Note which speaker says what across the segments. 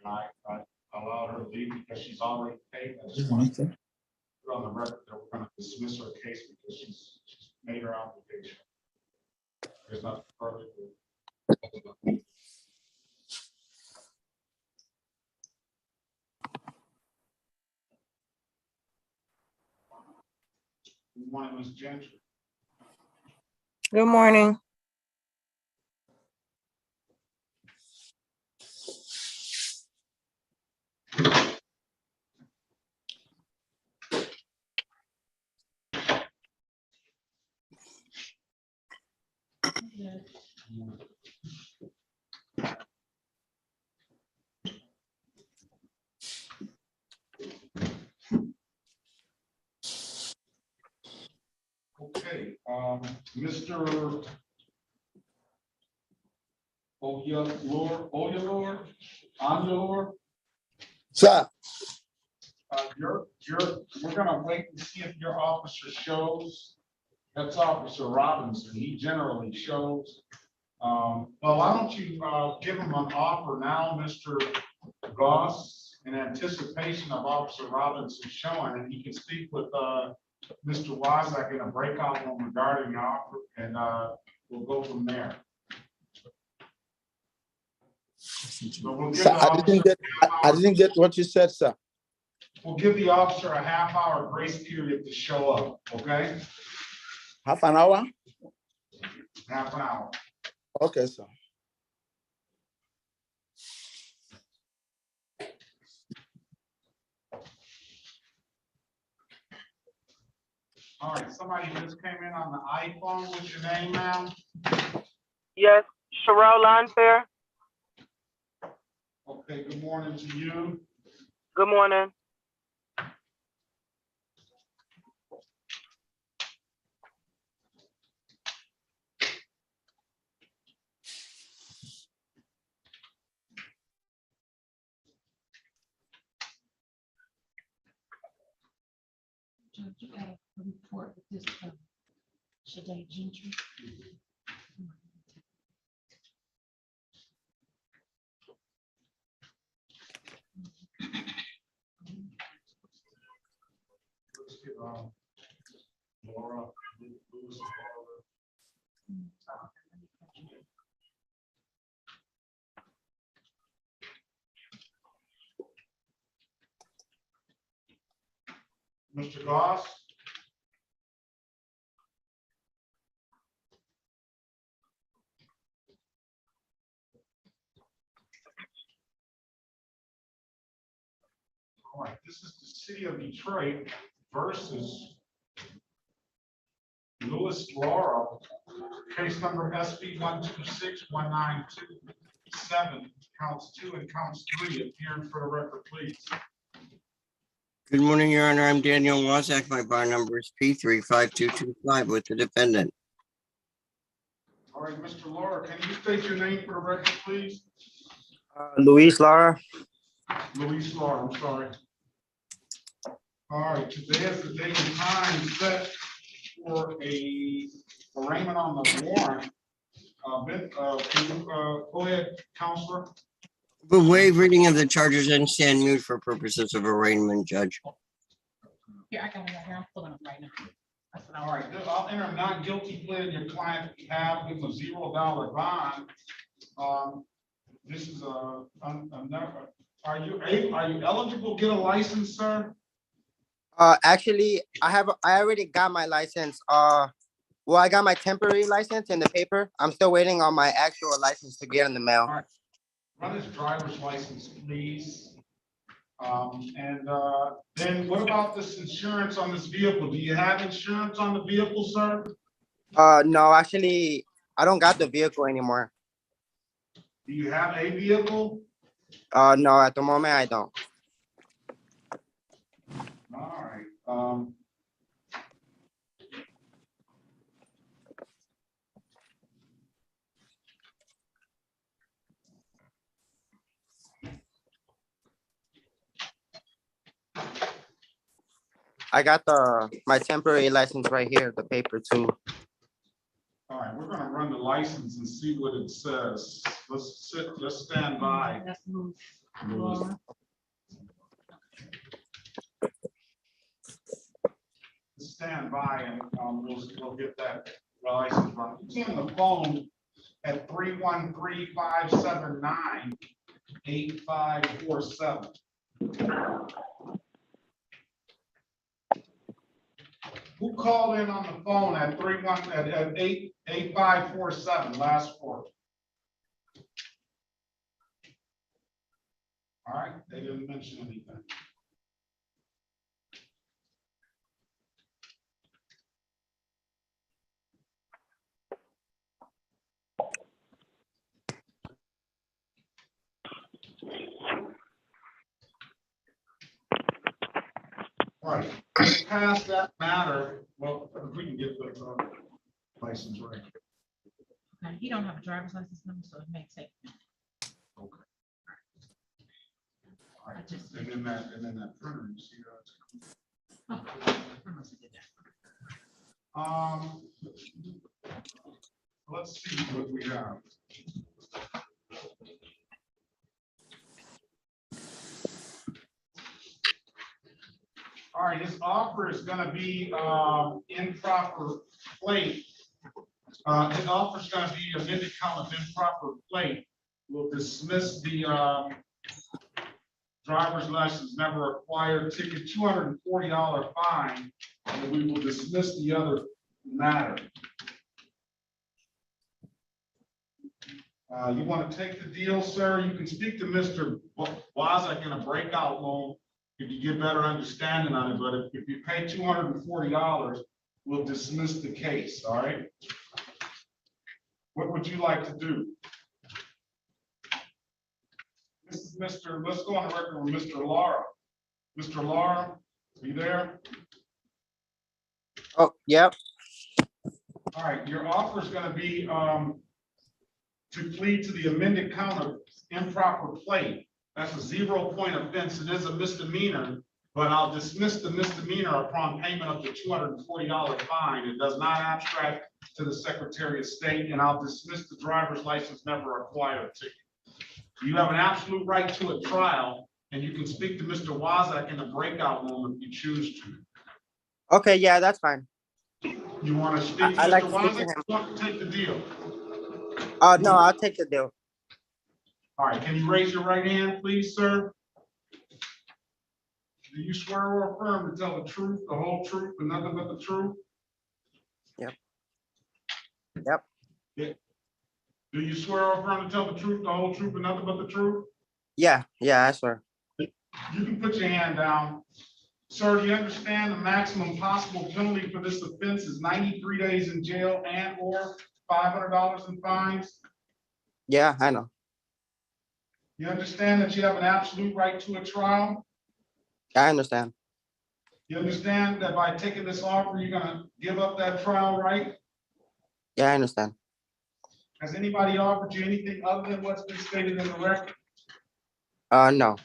Speaker 1: I allowed her to leave because she's already paid. I just
Speaker 2: Mhm.
Speaker 1: wanted to put on the record that we're gonna dismiss her case because she's made her application. There's nothing further to. Good morning, Ms. Gentry.
Speaker 3: Good morning.
Speaker 1: Okay, Mr. Oyalor,
Speaker 2: Sir,
Speaker 1: we're gonna wait and see if your officer shows. That's Officer Robinson. He generally shows. Well, why don't you, give him an offer now, Mr. Goss, in anticipation of Officer Robinson showing, and he can speak with, Mr. Wozak in a breakout room regarding the offer, and, we'll go from there. So we'll give
Speaker 2: sir,
Speaker 1: the officer
Speaker 2: I didn't get what you said, sir.
Speaker 1: We'll give the officer a half-hour grace period to show up, okay?
Speaker 2: Half an hour?
Speaker 1: Half an hour.
Speaker 2: Okay, sir.
Speaker 1: All right, somebody just came in on the iPhone. What's your name, ma'am?
Speaker 3: Yes, Sherelle Lonfair.
Speaker 1: Okay, good morning to you.
Speaker 3: Good morning.
Speaker 4: Judge, you got a report with this, Shade Gentry.
Speaker 1: Let's get, Laura. Lewis, Mr. Goss? All right, this is the city of Detroit versus Lewis Laura, case number SB 1261927, counts 2 and counts 3, appearing for the record, please.
Speaker 5: Good morning, Your Honor. I'm Daniel Wozak. My bar number is P35225 with the defendant.
Speaker 1: All right, Mr. Laura, can you state your name for the record, please?
Speaker 5: Luis Lara.
Speaker 1: Luis Laura, I'm sorry. All right, today is the date and time set for a arraignment on the warrant. Can you, go ahead, Counselor?
Speaker 5: But waive reading of the charges and stand mute for purposes of arraignment, Judge.
Speaker 4: Here, I got it right here. I'm pulling it right now. That's what I
Speaker 1: All
Speaker 4: want.
Speaker 1: right, I'll enter a not guilty plea in your client behalf with a $0 bond. This is are you eligible to get a license, sir?
Speaker 6: Actually, I already got my license. Well, I got my temporary license in the paper. I'm still waiting on my actual license to get in the mail.
Speaker 1: All right. Run his driver's license, please. Then what about this insurance on this vehicle? Do you have insurance on the vehicle, sir?
Speaker 6: No, actually, I don't got the vehicle anymore.
Speaker 1: Do you have a vehicle?
Speaker 6: No, at the moment I don't.
Speaker 1: All right.
Speaker 6: I got my temporary license right here, the paper too.
Speaker 1: All right, we're gonna run the license and see what it says. Let's stand by.
Speaker 4: Let's move.
Speaker 1: Louis.
Speaker 4: Laura.
Speaker 1: Stand by and we'll get that license run. It's on the phone at 313-579-8547. Who called in on the phone at 8547 last four? All right, they didn't mention anything. All right, past that matter, well, if we can get the license right.
Speaker 4: Okay, you don't have a driver's license number, so it makes it.
Speaker 1: Okay. All right, and then that printer, you see that?
Speaker 4: Oh, I must have did that.
Speaker 1: Let's see what we have. All right, his offer is gonna be improper plate. His offer is gonna be amended count of improper plate. We'll dismiss the driver's license never acquired ticket, $240 fine, and we will dismiss the other matter. You want to take the deal, sir? You can speak to Mr. Wozak in a breakout room if you get better understanding on it, but if you pay $240, we'll dismiss the case, all right? What would you like to do? This is Mr. Let's go on the record with Mr. Lara. Mr. Lara, are you there?
Speaker 6: Oh, yep.
Speaker 1: All right, your offer is gonna be to plead to the amended count of improper plate. That's a 0-point offense. It is a misdemeanor, but I'll dismiss the misdemeanor upon payment of the $240 fine. It does not abstract to the Secretary of State, and I'll dismiss the driver's license never acquired ticket. You have an absolute right to a trial, and you can speak to Mr. Wozak in the breakout room if you choose to.
Speaker 6: Okay, yeah, that's fine.
Speaker 1: You want to speak to
Speaker 6: I'd like
Speaker 1: Mr.
Speaker 6: to speak to
Speaker 1: Wozak?
Speaker 6: him.
Speaker 1: You want to take the deal?
Speaker 6: No, I'll take the deal.
Speaker 1: All right, can you raise your right hand, please, sir? Do you swear or affirm to tell the truth, the whole truth, and nothing but the truth?
Speaker 6: Yep. Yep.
Speaker 1: Yeah. Do you swear or affirm to tell the truth, the whole truth, and nothing but the truth?
Speaker 6: Yeah, I swear.
Speaker 1: You can put your hand down. Sir, do you understand the maximum possible penalty for this offense is 93 days in jail and or $500 in fines?
Speaker 6: Yeah, I know.
Speaker 1: You understand that you have an absolute right to a trial?
Speaker 6: I understand.
Speaker 1: You understand that by taking this offer, you're gonna give up that trial right?
Speaker 6: Yeah, I understand.
Speaker 1: Has anybody offered you anything other than what's been stated in the record?
Speaker 6: No.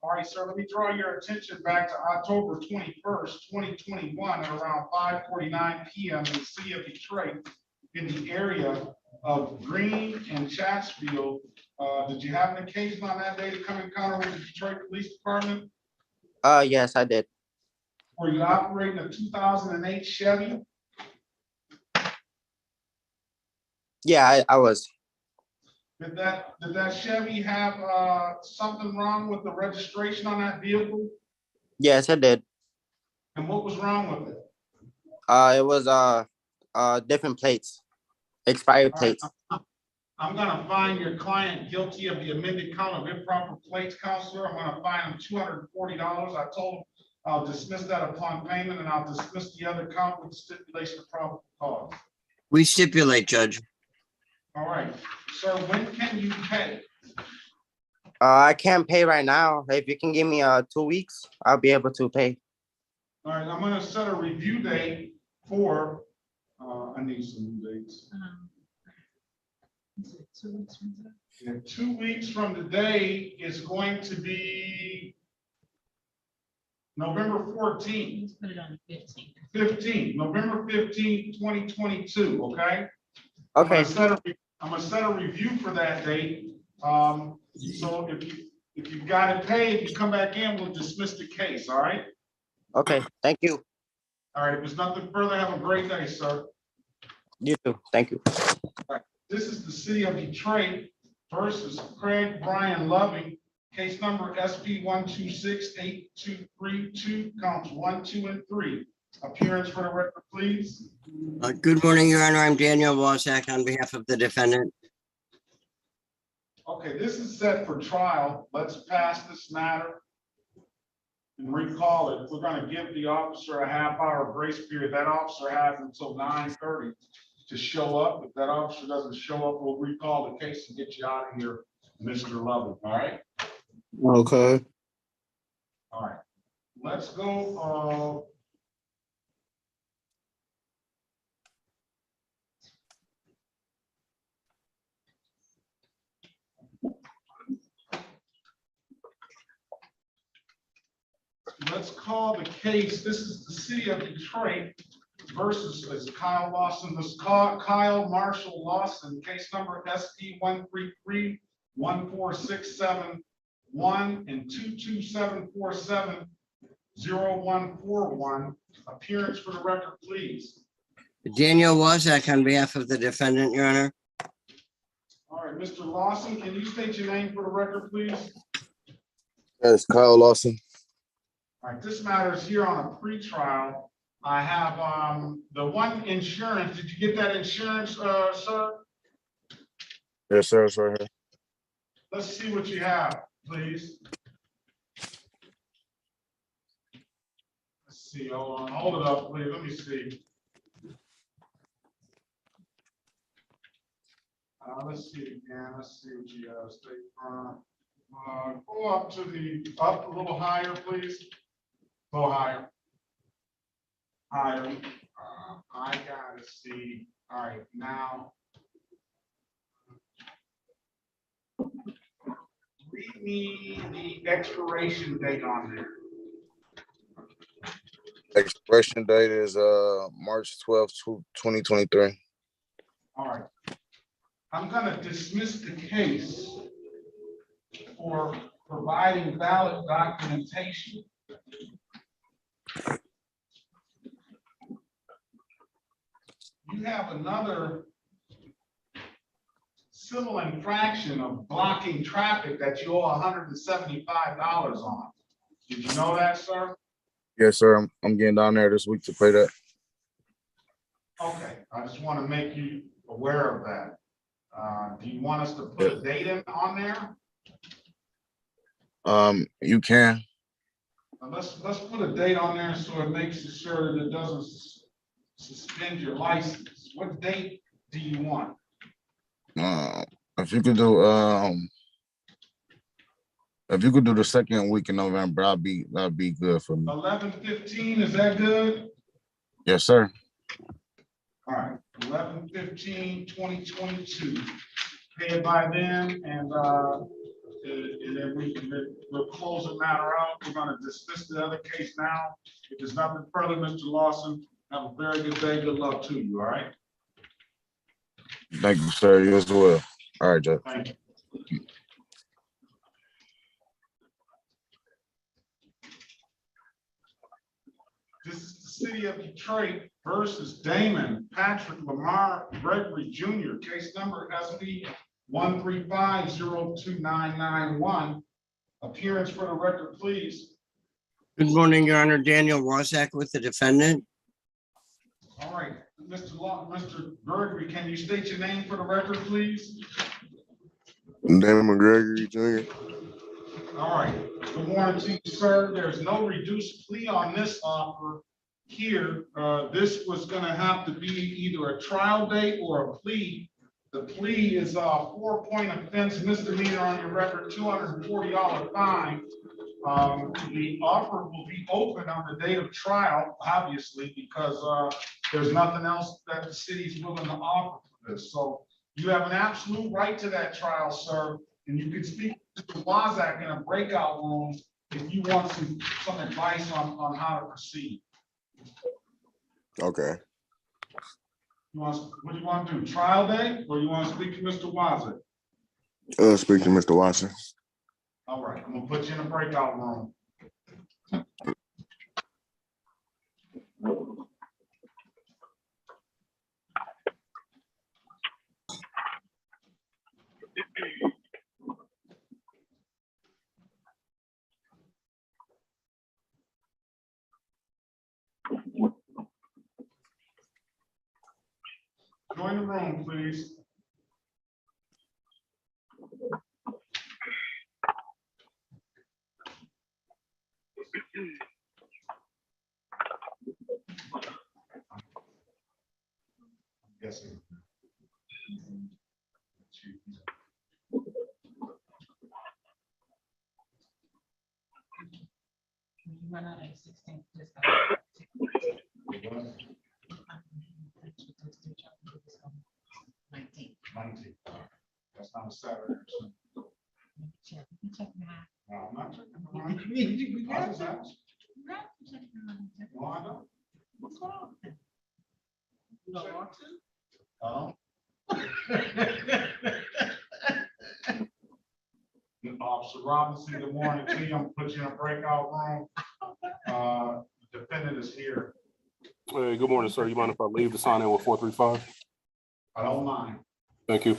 Speaker 1: All right, sir, let me draw your attention back to October 21st, 2021, at around 5:49 PM in the city of Detroit, in the area of Green and Chatsfield. Did you have an occasion on that day to come encounter with the Detroit Police Department?
Speaker 6: Yes, I did.
Speaker 1: Were you operating a 2008 Chevy?
Speaker 6: Yeah, I was.
Speaker 1: Did that Chevy have something wrong with the registration on that vehicle?
Speaker 6: Yes, I did.
Speaker 1: And what was wrong with it?
Speaker 6: It was different plates, expired
Speaker 1: All right,
Speaker 6: plates.
Speaker 1: I'm gonna find your client guilty of the amended count of improper plates, counselor. I'm gonna fine him $240. I told him I'll dismiss that upon payment, and I'll dismiss the other count with stipulation of probable cause.
Speaker 5: We stipulate, Judge.
Speaker 1: All right, sir, when can you pay?
Speaker 6: I can't pay right now. If you can give me 2 weeks, I'll be able to pay.
Speaker 1: All right, I'm gonna set a review date for, I need some dates.
Speaker 4: Is it 2 weeks from today?
Speaker 1: In 2 weeks from today is going to be November 14th.
Speaker 4: Let's put it on the 15th.
Speaker 1: 15th, November 15th, 2022, okay?
Speaker 6: Okay,
Speaker 1: I'm gonna set a review for that date. So if you've got it paid, you come back in, we'll dismiss the case, all right?
Speaker 6: okay, thank you.
Speaker 1: All right, if there's nothing further, have a great day, sir.
Speaker 6: You too, thank you.
Speaker 1: This is the city of Detroit versus Craig Brian Loving, case number SP 1268232, counts 1, 2, and 3. Appearance for the record, please.
Speaker 5: Good morning, Your Honor. I'm Daniel Wozak on behalf of the defendant.
Speaker 1: Okay, this is set for trial. Let's pass this matter and recall it. We're gonna give the officer a half-hour grace period. That officer has until 9:30 to show up. If that officer doesn't show up, we'll recall the case and get you out of here, Mr. Lovell, all right?
Speaker 2: Okay.
Speaker 1: All right, let's go, let's call the case, this is the city of Detroit versus Kyle Lawson, this Kyle Marshall Lawson, case number SP 133-14671 and 22747-0141. Appearance for the record, please.
Speaker 5: Daniel Wozak on behalf of the defendant, Your Honor.
Speaker 1: All right, Mr. Lawson, can you state your name for the record, please?
Speaker 2: Yes, Kyle Lawson.
Speaker 1: All right, this matter is here on a pretrial. I have the one insurance. Did you get that insurance, sir?
Speaker 2: Yes, sir, it's right here.
Speaker 1: Let's see what you have, please. Let's see. Hold on. Hold it up, please. Let me see. Let's see again. Let's see what you have. State Farm. Go up to up a little higher, please. Go higher. Higher. I gotta see. All right, now. Read me the expiration date on there.
Speaker 7: Expiration date is March 12th, 2023.
Speaker 1: All right. I'm gonna dismiss the case for providing valid documentation. You have another civil infraction of blocking traffic that you owe $175 on. Did you know that, sir?
Speaker 7: Yes, sir. I'm getting down there this week to pay that.
Speaker 1: Okay, I just want to make you aware of that. Do you want us to put a date in on there?
Speaker 7: You can.
Speaker 1: Let's put a date on there so it makes sure that it doesn't suspend your license. What date do you want?
Speaker 7: If you could do the second week in November, that'd be good for me.
Speaker 1: 11/15, is that good?
Speaker 7: Yes, sir.
Speaker 1: All right, 11/15/2022. Pay it by then, and then we'll close the matter out. We're gonna dismiss the other case now. If there's nothing further, Mr. Lawson, have a very good day. Good luck to you, all right?
Speaker 7: Thank you, sir. You as well. All right, Judge.
Speaker 1: Thank you. This is the city of Detroit versus Damon Patrick Lamar Gregory Jr. Case number SP 135-02991. Appearance for the record, please.
Speaker 5: Good morning, Your Honor. Daniel Wozak with the defendant.
Speaker 1: All right, Mr. Gregory, can you state your name for the record, please?
Speaker 7: Damon Gregory Jr.
Speaker 1: All right, good morning to you, sir. There's no reduced plea on this offer here. This was gonna have to be either a trial date or a plea. The plea is a 4-point offense misdemeanor on your record, $240 fine. The offer will be open on the day of trial, obviously, because there's nothing else that the city's willing to offer for this. So you have an absolute right to that trial, sir, and you can speak to Wozak in a breakout room if you want some advice on how to proceed.
Speaker 7: Okay.
Speaker 1: What do you want to do? Trial day, or you want to speak to Mr. Weiser?
Speaker 2: Speak to Mr. Watson.
Speaker 1: All right, I'm gonna put you in a breakout room. Join the room, please. Yes, sir.
Speaker 4: When you run out of 16, just got 19.
Speaker 1: 19. That's not a Saturday.
Speaker 4: Check that.
Speaker 1: No, I'm not checking. I just asked. No, I don't.
Speaker 4: What's wrong? You don't want to?
Speaker 1: Officer Robinson, good morning to you. I'm gonna put you in a breakout room. Defendant is here.
Speaker 8: Hey, good morning, sir. You mind if I leave to sign in with 435?
Speaker 1: I don't mind.
Speaker 8: Thank you.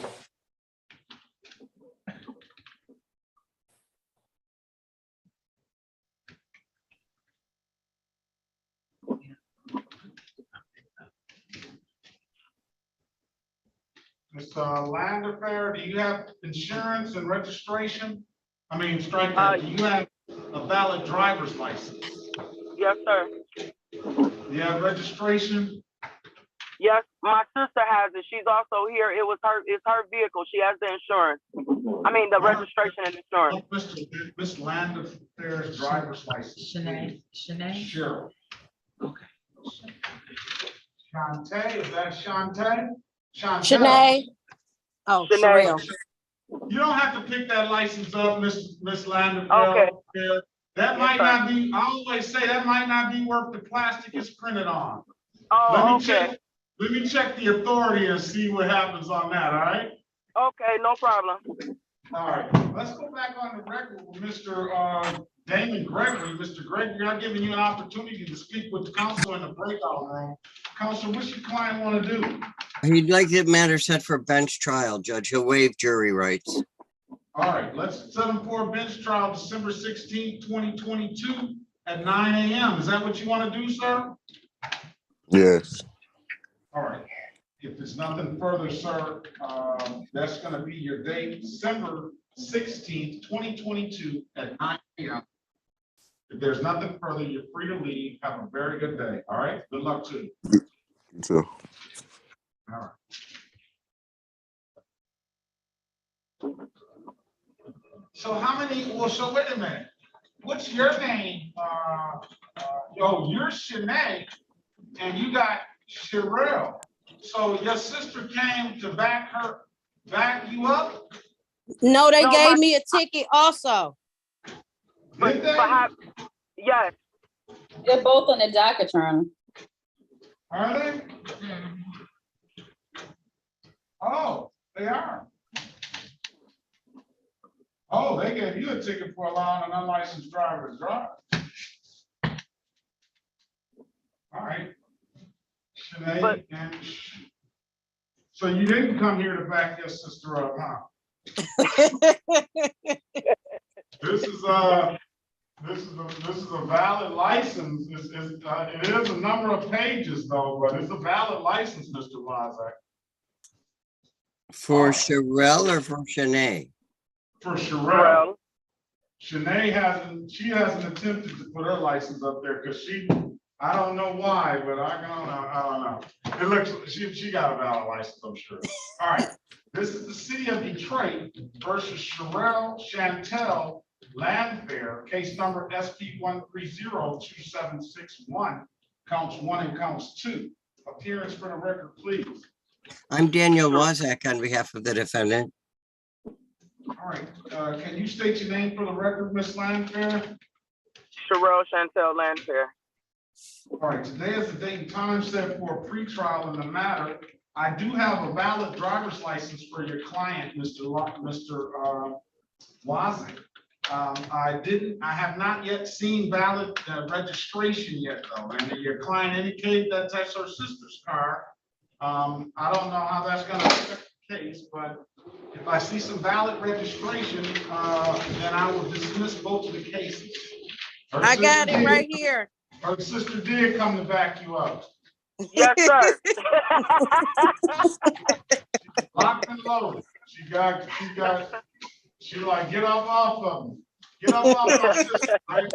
Speaker 1: Mr. Landerfair, do you have insurance and registration? I mean, strike
Speaker 3: Uh,
Speaker 1: that. Do you have a valid driver's license?
Speaker 3: Yes, sir.
Speaker 1: Do you have registration?
Speaker 3: Yes, my sister has it. She's also here. It's her vehicle. She has the insurance. I mean, the registration and insurance.
Speaker 1: Miss Landerfair's driver's license.
Speaker 4: Shanae?
Speaker 1: Sure.
Speaker 4: Okay.
Speaker 1: Shantae, is that Shantae?
Speaker 9: Shanae. Oh,
Speaker 3: Shanae.
Speaker 9: Sherelle.
Speaker 1: You don't have to pick that license up, Miss Landerfair.
Speaker 3: Okay.
Speaker 1: That
Speaker 3: Yes,
Speaker 1: might
Speaker 3: sir.
Speaker 1: not be, I always say that might not be worth the plastic it's printed on.
Speaker 3: Oh, okay.
Speaker 1: Let me check the authority and see what happens on that, all right?
Speaker 3: Okay, no problem.
Speaker 1: All right, let's go back on the record with Mr. Damon Gregory. Mr. Gregory, I'm giving you an opportunity to speak with the counsel in the breakout room. Counsel, what's your client want to do?
Speaker 5: He'd like the matter set for bench trial, Judge. He'll waive jury rights.
Speaker 1: All right, let's set him for a bench trial December 16th, 2022 at 9 a.m. Is that what you want to do, sir?
Speaker 2: Yes.
Speaker 1: All right. If there's nothing further, sir, that's going to be your date, December 16th, 2022 at 9 a.m. If there's nothing further, you're free to leave. Have a very good day. All right. Good luck to you.
Speaker 2: You too.
Speaker 1: All right. So how many, well, so wait a minute. What's your name? You're Shanae and you got Sherelle. So your sister came to back you up?
Speaker 9: No, they
Speaker 3: No,
Speaker 9: gave me a ticket also.
Speaker 1: Did they?
Speaker 3: Yes.
Speaker 10: They're both on the docket, Attorney.
Speaker 1: Are they? Oh, they are. Oh, they gave you a ticket for allowing an unlicensed driver to drive. All right. Sinead, and so you didn't come here to back your sister up, huh? This is a valid license. It is a number of pages though, but it's a valid license, Mr. Wozak.
Speaker 5: For Sherelle or for Shanae?
Speaker 1: For Sherelle. Shanae hasn't attempted to put her license up there because I don't know why, but I don't know. It looks, she got a valid license, I'm sure. All right, this is the city of Detroit versus Sherelle Chantel Landfair, case number SP 1302761, counts 1 and counts 2. Appearance for the record, please.
Speaker 5: I'm Daniel Wozak on behalf of the defendant.
Speaker 1: All right, can you state your name for the record, Ms. Landfair?
Speaker 3: Sherelle Chantel Landfair.
Speaker 1: All right, today is the date and time set for a pretrial in the matter I do have a valid driver's license for your client, Mr. Wozniak. I have not yet seen valid registration yet though, and your client indicated that that's her sister's car. I don't know how that's gonna affect the case, but if I see some valid registration, then I will dismiss both of the cases. Her
Speaker 9: I got
Speaker 1: sister
Speaker 9: it right
Speaker 1: did-
Speaker 9: here.
Speaker 1: Her sister did come to back you up.
Speaker 3: Yes, sir.
Speaker 1: Locked and loaded. She like, get off of me. Get off my sister, right?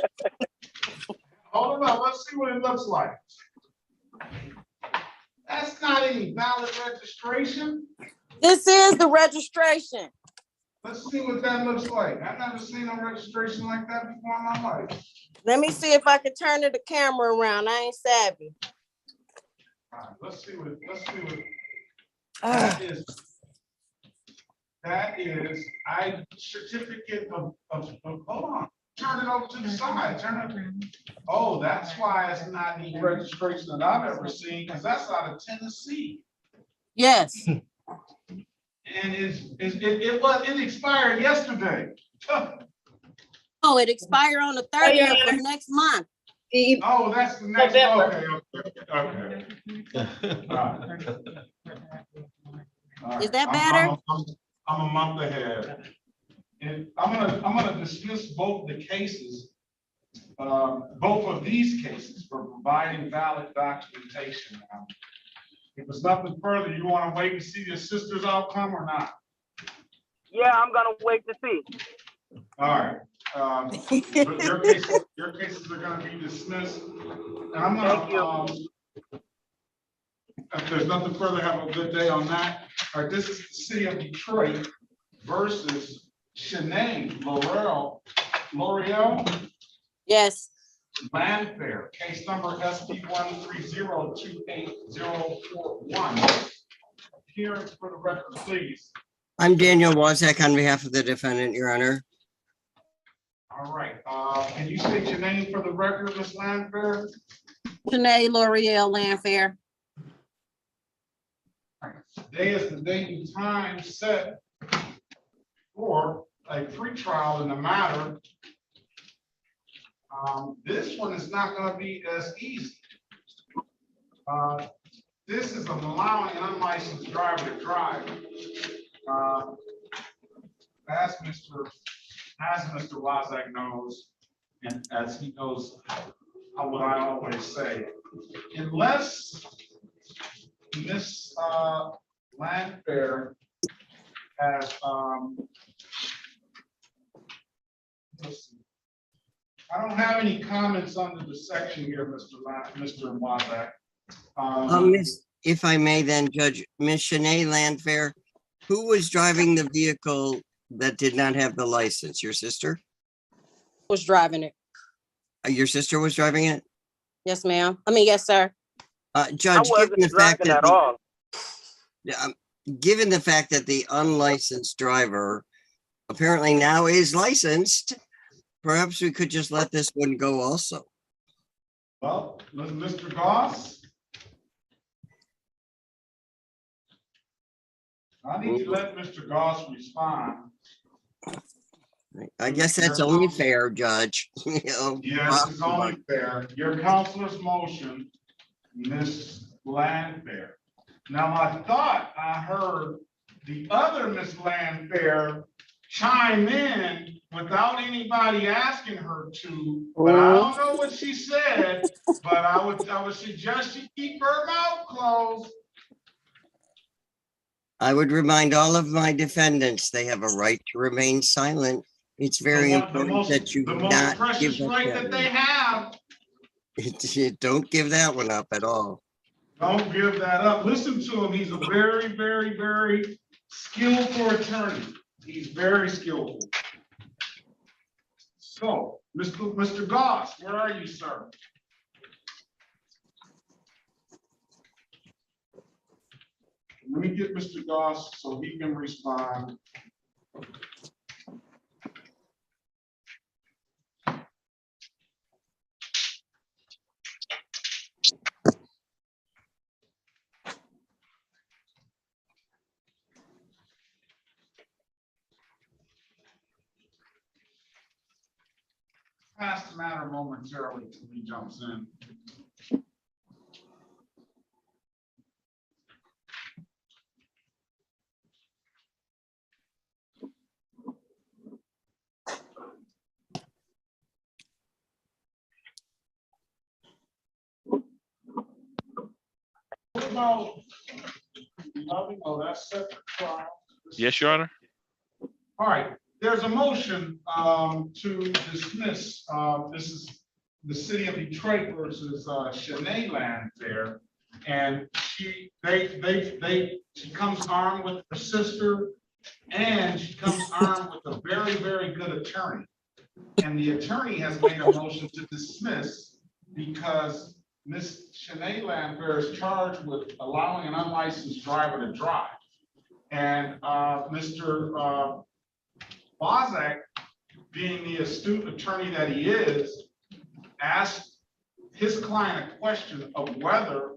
Speaker 1: Hold on, let's see what it looks like. That's not any valid registration.
Speaker 9: This is the registration.
Speaker 1: Let's see what that looks like. I've never seen a registration like that before in my life.
Speaker 9: Let me see if I can turn the camera around. I ain't savvy.
Speaker 1: All right, let's see what
Speaker 9: Ah.
Speaker 1: that is certificate of, hold on, turn it over to the side, oh, that's why it's not any registration that I've ever seen, because that's out of Tennessee.
Speaker 9: Yes.
Speaker 1: And it expired yesterday.
Speaker 9: Oh, it expired on the 30th of next month.
Speaker 1: Oh, that's the next,
Speaker 10: November.
Speaker 1: okay. All right.
Speaker 9: Is that better?
Speaker 1: I'm a month ahead. And I'm gonna dismiss both the cases, both of these cases for providing valid documentation. If there's nothing further, you wanna wait and see your sister's outcome or not?
Speaker 3: Yeah, I'm gonna wait to see.
Speaker 1: All right. But your cases are gonna be dismissed. And I'm
Speaker 3: Thank
Speaker 1: gonna, if there's nothing further, have a good day on that. All right, this is the city of Detroit versus Shanae L'Oreal
Speaker 9: Yes.
Speaker 1: Landfair, case number SP 130280041. Here for the record, please.
Speaker 5: I'm Daniel Wozniak on behalf of the defendant, Your Honor.
Speaker 1: All right, can you state your name for the record, Ms. Landfair?
Speaker 9: Shanae L'Oreal Landfair.
Speaker 1: Today is the date and time set for a pretrial in the matter. This one is not going to be as easy. This is allowing an unlicensed driver to drive. As Mr. Wozniak knows, and as he knows, what I always say, unless Miss Landfair has let's see. I don't have any comments under the section here, Mr. Wozniak.
Speaker 5: If I may then, Judge, Miss Shanae Landfair, who was driving the vehicle that did not have the license? Your sister?
Speaker 9: Was driving it.
Speaker 5: Your sister was driving it?
Speaker 9: Yes, ma'am. I mean, yes, sir.
Speaker 5: Judge,
Speaker 3: I wasn't driving at all.
Speaker 5: Given the fact that the unlicensed driver apparently now is licensed, perhaps we could just let this one go also.
Speaker 1: Well, Mr. Goss? I need to let Mr. Goss respond.
Speaker 5: I guess that's only fair, Judge. You know,
Speaker 1: Yes, it's only fair. Your counselor's motion, Ms. Landfair. Now, I thought I heard the other Ms. Landfair chime in without anybody asking her to, but I don't know what she said, but I would suggest you keep her mouth closed.
Speaker 5: I would remind all of my defendants, they have a right to remain silent. It's very important that you
Speaker 1: The
Speaker 5: not
Speaker 1: most
Speaker 5: give
Speaker 1: precious
Speaker 5: up
Speaker 1: right that they have.
Speaker 5: Don't give that one up at all.
Speaker 1: Don't give that up. Listen to him. He's a very, very, very skillful attorney. He's very skillful. So, Mr. Goss, where are you, sir? Let me get Mr. Goss so he can respond. pass the matter momentarily till he jumps in. What about, oh, that's separate trial.
Speaker 11: Yes, Your Honor.
Speaker 1: All right, there's a motion to dismiss, this is the city of Detroit versus Shanae Landfair. And she comes armed with her sister, and she comes armed with a very, very good attorney. And the attorney has made a motion to dismiss because Miss Shanae Landfair is charged with allowing an unlicensed driver to drive. And Mr. Bozak, being the astute attorney that he is, asked his client a question of whether,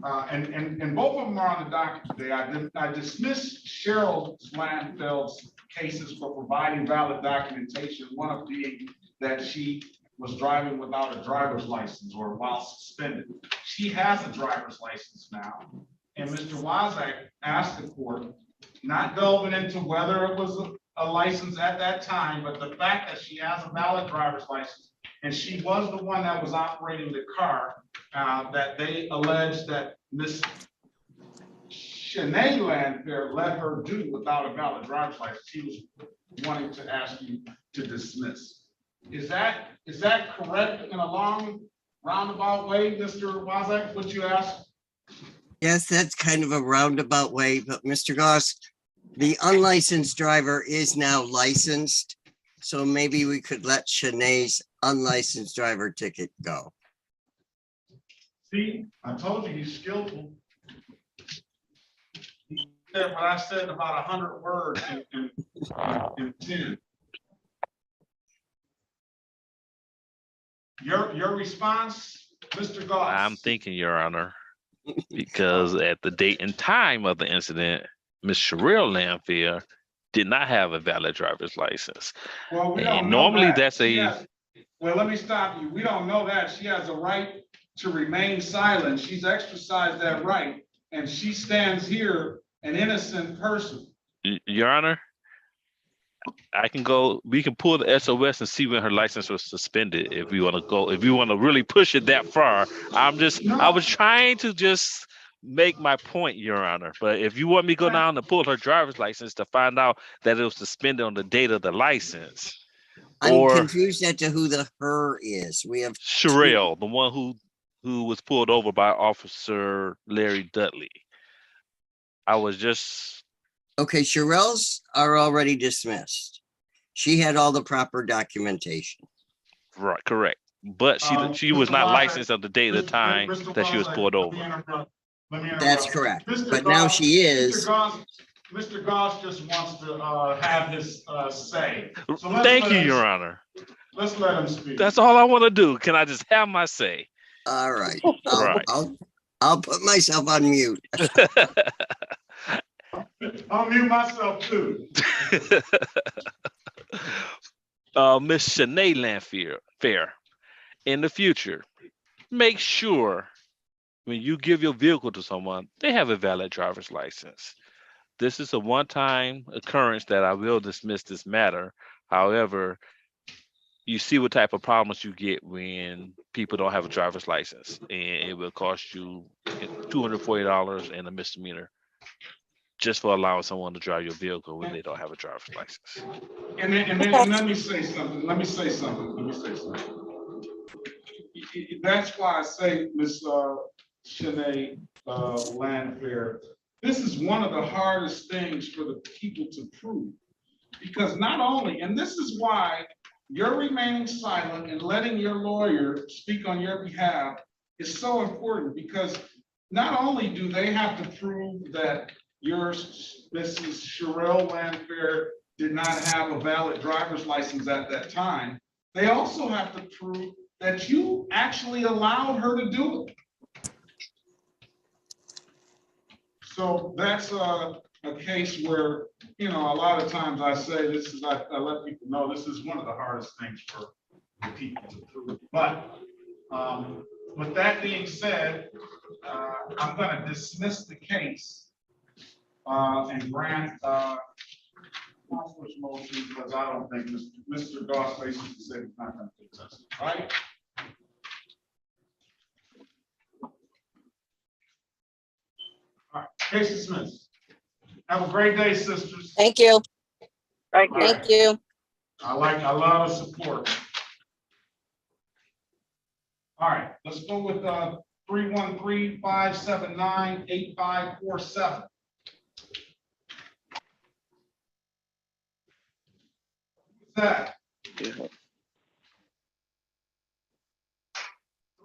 Speaker 1: and both of them are on the docket today. I dismissed Cheryl Landfield's cases for providing valid documentation, one of being that she was driving without a driver's license or while suspended. She has a driver's license now. And Mr. Wazak asked the court, not delving into whether it was a license at that time, but the fact that she has a valid driver's license, and she was the one that was operating the car, that they alleged that Miss Shanae Landfair let her do without a valid driver's license. He was wanting to ask you to dismiss. Is that correct in a long roundabout way, Mr. Wazak, what you asked?
Speaker 5: Yes, that's kind of a roundabout way, but Mr. Goss, the unlicensed driver is now licensed. So maybe we could let Shanae's unlicensed driver ticket go.
Speaker 1: See, I told you he's skillful. He said what I said about 100 words in 10. Your response, Mr. Goss?
Speaker 11: I'm thinking, Your Honor, because at the date and time of the incident, Ms. Cheryl Landfair did not have a valid driver's license.
Speaker 1: Well, we
Speaker 11: And
Speaker 1: don't know
Speaker 11: normally
Speaker 1: that.
Speaker 11: that's
Speaker 1: She
Speaker 11: a
Speaker 1: has- Well, let me stop you. We don't know that. She has a right to remain silent. She's exercised that right, and she stands here an innocent person.
Speaker 11: Your Honor, we can pull the SOS and see when her license was suspended if we want to go, if you want to really push it that far. I was trying to just make my point, Your Honor. But if you want me to go down and pull her driver's license to find out that it was suspended on the date of the license.
Speaker 5: I'm confused as to who the her is. We have
Speaker 11: Cheryl, the one who was pulled over by Officer Larry Dudley. I was just
Speaker 5: okay. Cheryl's are already dismissed. She had all the proper documentation.
Speaker 11: right, correct. But she was not licensed at the date of the time that she was pulled over.
Speaker 5: That's correct. But now she is.
Speaker 1: Mr. Goss just wants to have his say. So
Speaker 11: Thank you, Your Honor.
Speaker 1: Let's let him speak.
Speaker 11: That's all I want to do. Can I just have my say?
Speaker 5: All right.
Speaker 11: Right.
Speaker 5: I'll put myself on mute.
Speaker 1: I'll mute myself too.
Speaker 11: Miss Shanae Landfair, in the future, make sure when you give your vehicle to someone, they have a valid driver's license. This is a one-time occurrence that I will dismiss this matter. However, you see what type of problems you get when people don't have a driver's license, and it will cost you $240 and a misdemeanor just for allowing someone to drive your vehicle when they don't have a driver's license.
Speaker 1: And let me say something. That's why I say, Miss Shanae Landfair, this is one of the hardest things for the people to prove. Because not only, and this is why you're remaining silent and letting your lawyer speak on your behalf is so important, because not only do they have to prove that your Mrs. Cheryl Landfair did not have a valid driver's license at that time, they also have to prove that you actually allowed her to do it. So that's a case where, you know, a lot of times I say this is, I let people know this is one of the hardest things the people to prove it. But with that being said, I'm going to dismiss the case and grant Counselor's motion because I don't think Mr. Goss basically said he's not going to contest it, right? All right, case dismissed. Have a great day, sisters.
Speaker 9: Thank you.
Speaker 3: Thank you.
Speaker 9: Thank you.
Speaker 1: I love the support. All right, let's go with 313-579-8547. What's that?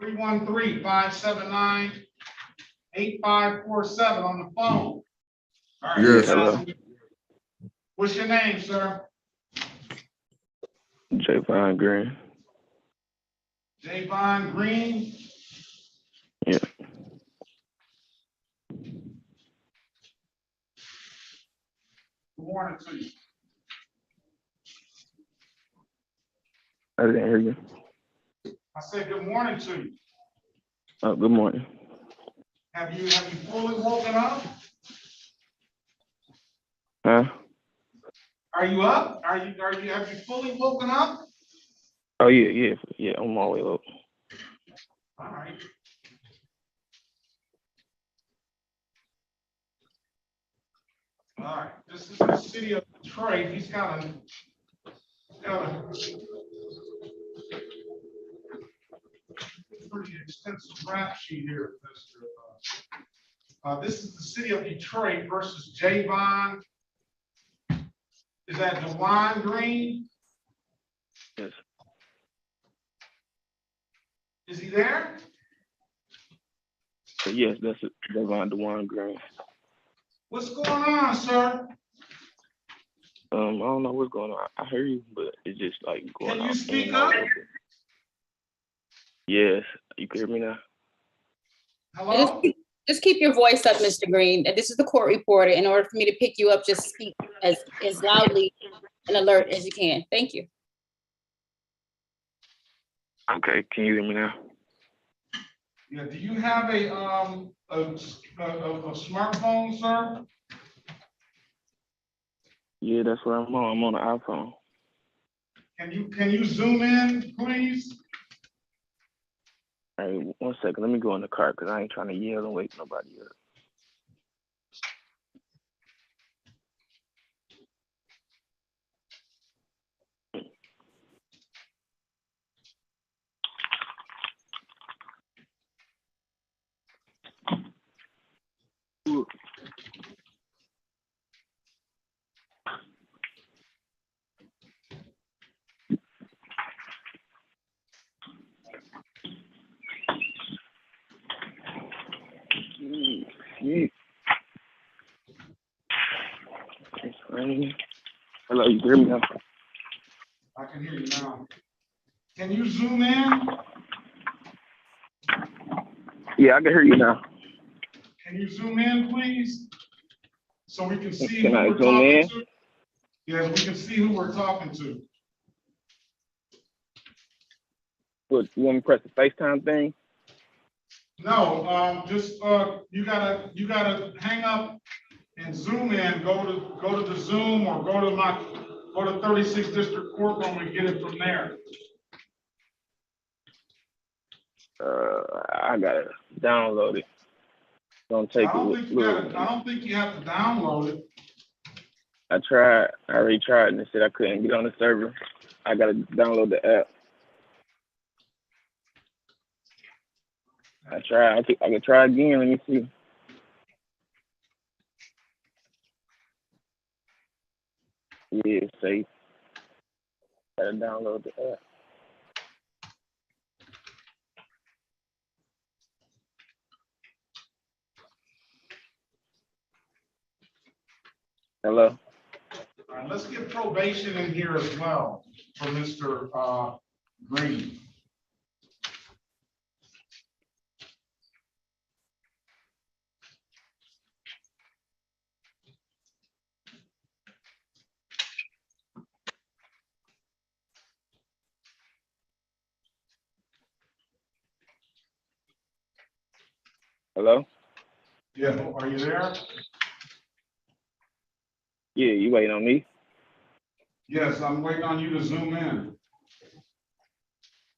Speaker 1: 313-579-8547 on the phone. All right.
Speaker 2: Yes.
Speaker 8: Hello.
Speaker 1: What's your name, sir?
Speaker 8: Javon Green.
Speaker 1: Javon Green?
Speaker 8: Yeah.
Speaker 1: Good morning to you.
Speaker 8: I didn't hear you.
Speaker 1: I said good morning to you.
Speaker 8: Good morning.
Speaker 1: Have you fully woken up?
Speaker 8: Huh?
Speaker 1: Are you up? Have you fully woken up?
Speaker 8: Oh yeah. I'm all the way up.
Speaker 1: All right. All right. This is the city of Detroit. He's got a pretty extensive rap sheet here, Mr. This is the city of Detroit versus Javon. Is that DeJuan Green?
Speaker 8: Yes.
Speaker 1: Is he there?
Speaker 8: So yes, that's it. Javon DeJuan Green.
Speaker 1: What's going on, sir?
Speaker 8: I don't know what's going on. I hear you, but it's just like going
Speaker 1: Can you
Speaker 8: out.
Speaker 1: speak up?
Speaker 8: Yes, you can hear me now.
Speaker 1: Hello?
Speaker 10: Just keep your voice up, Mr. Green. And this is the court reporter. In order for me to pick you up, just speak as loudly and alert as you can. Thank you.
Speaker 8: Okay, can you hear me now?
Speaker 1: Yeah, do you have a smartphone, sir?
Speaker 8: Yeah, that's what I'm on. I'm on an iPhone.
Speaker 1: Can you zoom in, please?
Speaker 8: All right, 1 second. Let me go in the car because I ain't trying to yell and wake nobody up. Yeah. Hello, you hear me now?
Speaker 1: I can hear you now. Can you zoom in?
Speaker 8: Yeah, I can hear you now.
Speaker 1: Can you zoom in, please? So we can see
Speaker 8: Can
Speaker 1: who
Speaker 8: I
Speaker 1: we're
Speaker 8: zoom
Speaker 1: talking
Speaker 8: in?
Speaker 1: to? Yes, we can see who we're talking to.
Speaker 8: What, you want me to press the FaceTime thing?
Speaker 1: No, just you gotta hang up and zoom in. Go to the Zoom or go to 36th District Courtroom and get it from there.
Speaker 8: I gotta download it. Don't take
Speaker 1: I don't think you have to download it.
Speaker 8: I already tried and it said I couldn't get on the server. I gotta download the app. I can try again. Let me see. Yeah, it's safe. Gotta download the app. Hello.
Speaker 1: All right, let's get probation in here as well for Mr. Green.
Speaker 8: Hello?
Speaker 1: Yeah, are you there?
Speaker 8: Yeah, you waiting on me?
Speaker 1: Yes, I'm waiting on you to zoom in.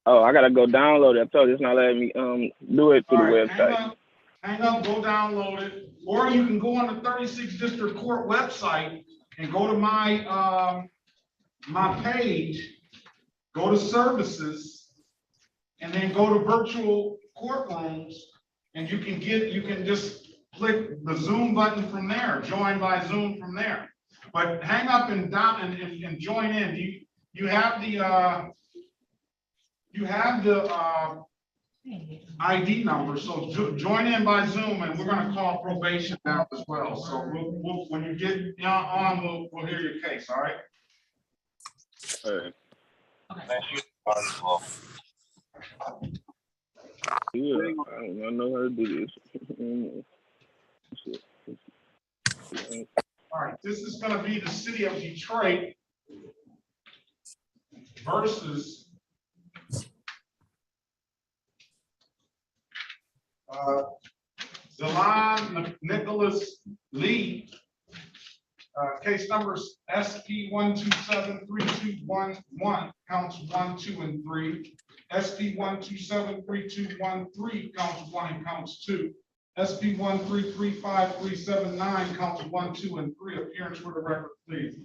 Speaker 8: Oh, I gotta go download it. I told you it's not letting me do it through
Speaker 1: All
Speaker 8: the
Speaker 1: right,
Speaker 8: website.
Speaker 1: hang up, go download it, or you can go on the 36th District Court website and go to my my page, go to services, and then go to virtual courtrooms, and you can just click the Zoom button from there, join by Zoom from there. But hang up and down and join in. You have the ID number, so join in by Zoom, and we're gonna call probation now as well. So we'll when you get on, we'll hear your case, all right?
Speaker 8: All right. Yeah, I know how to do this.
Speaker 1: All right, this is gonna be the city of Detroit versus Delon Nicholas Lee, case numbers SP 1273211, counts 1, 2, and 3. SP 1273213, counts 1 and counts 2. SP 1335379, counts 1, 2, and 3. Appearance for the record, please.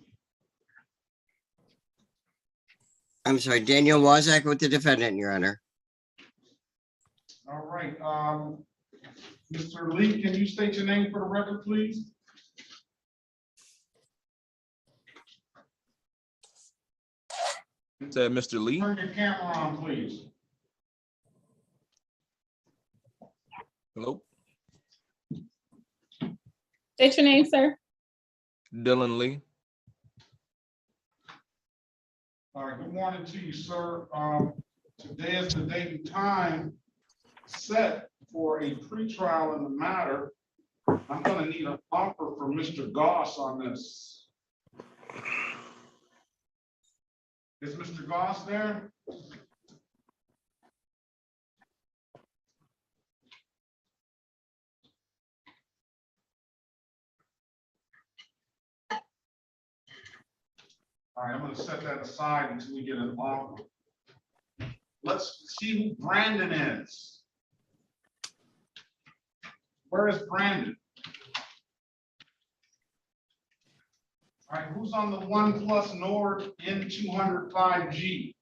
Speaker 5: I'm sorry, Daniel Wazak with the defendant, Your Honor.
Speaker 1: All right, Mr. Lee, can you state your name for the record, please?
Speaker 12: It's Mr. Lee.
Speaker 1: Turn your camera on, please.
Speaker 12: Hello,
Speaker 10: State your name, sir.
Speaker 12: Dylan Lee.
Speaker 1: All right, good morning to you, sir. Today is the date and time set for a pretrial in the matter. I'm gonna need an offer from Mr. Goss on this. Is Mr. Goss there? All right, I'm gonna set that aside until we get an offer. Let's see who Brandon is. Where is Brandon? All right, who's on the 1+ Nord N205G?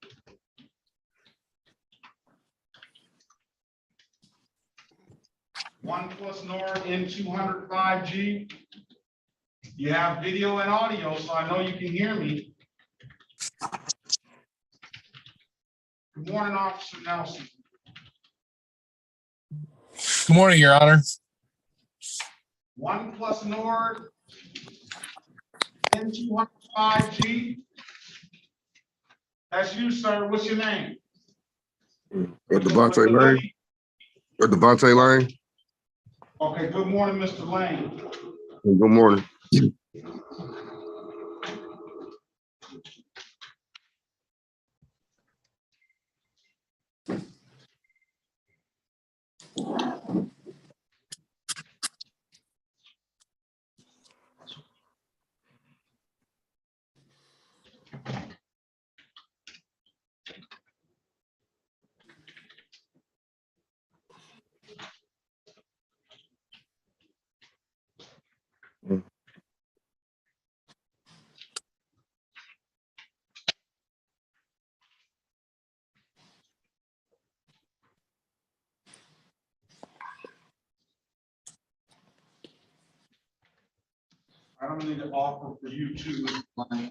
Speaker 1: OnePlus Nord N205G. You have video and audio, so I know you can hear me. Good morning, Officer Nelson.
Speaker 13: Good morning, Your Honor.
Speaker 1: OnePlus Nord N205G. That's you, sir. What's your name?
Speaker 2: Devontae Lane. Devontae Lane.
Speaker 1: Okay, good morning, Mr. Lane.
Speaker 2: Good morning.
Speaker 1: I don't need an offer for you too, Mr. Lane.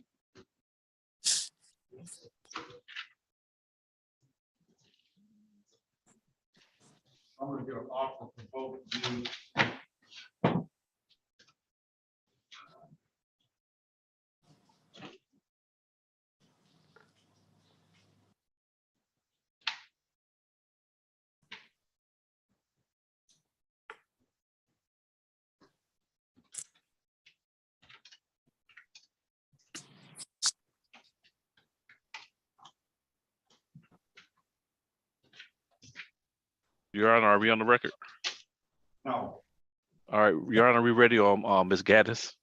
Speaker 1: I'm gonna get an offer for both of you.
Speaker 11: Your Honor, are we on the record?
Speaker 1: No.
Speaker 11: All right, Your Honor, we ready on Ms. Gaddis?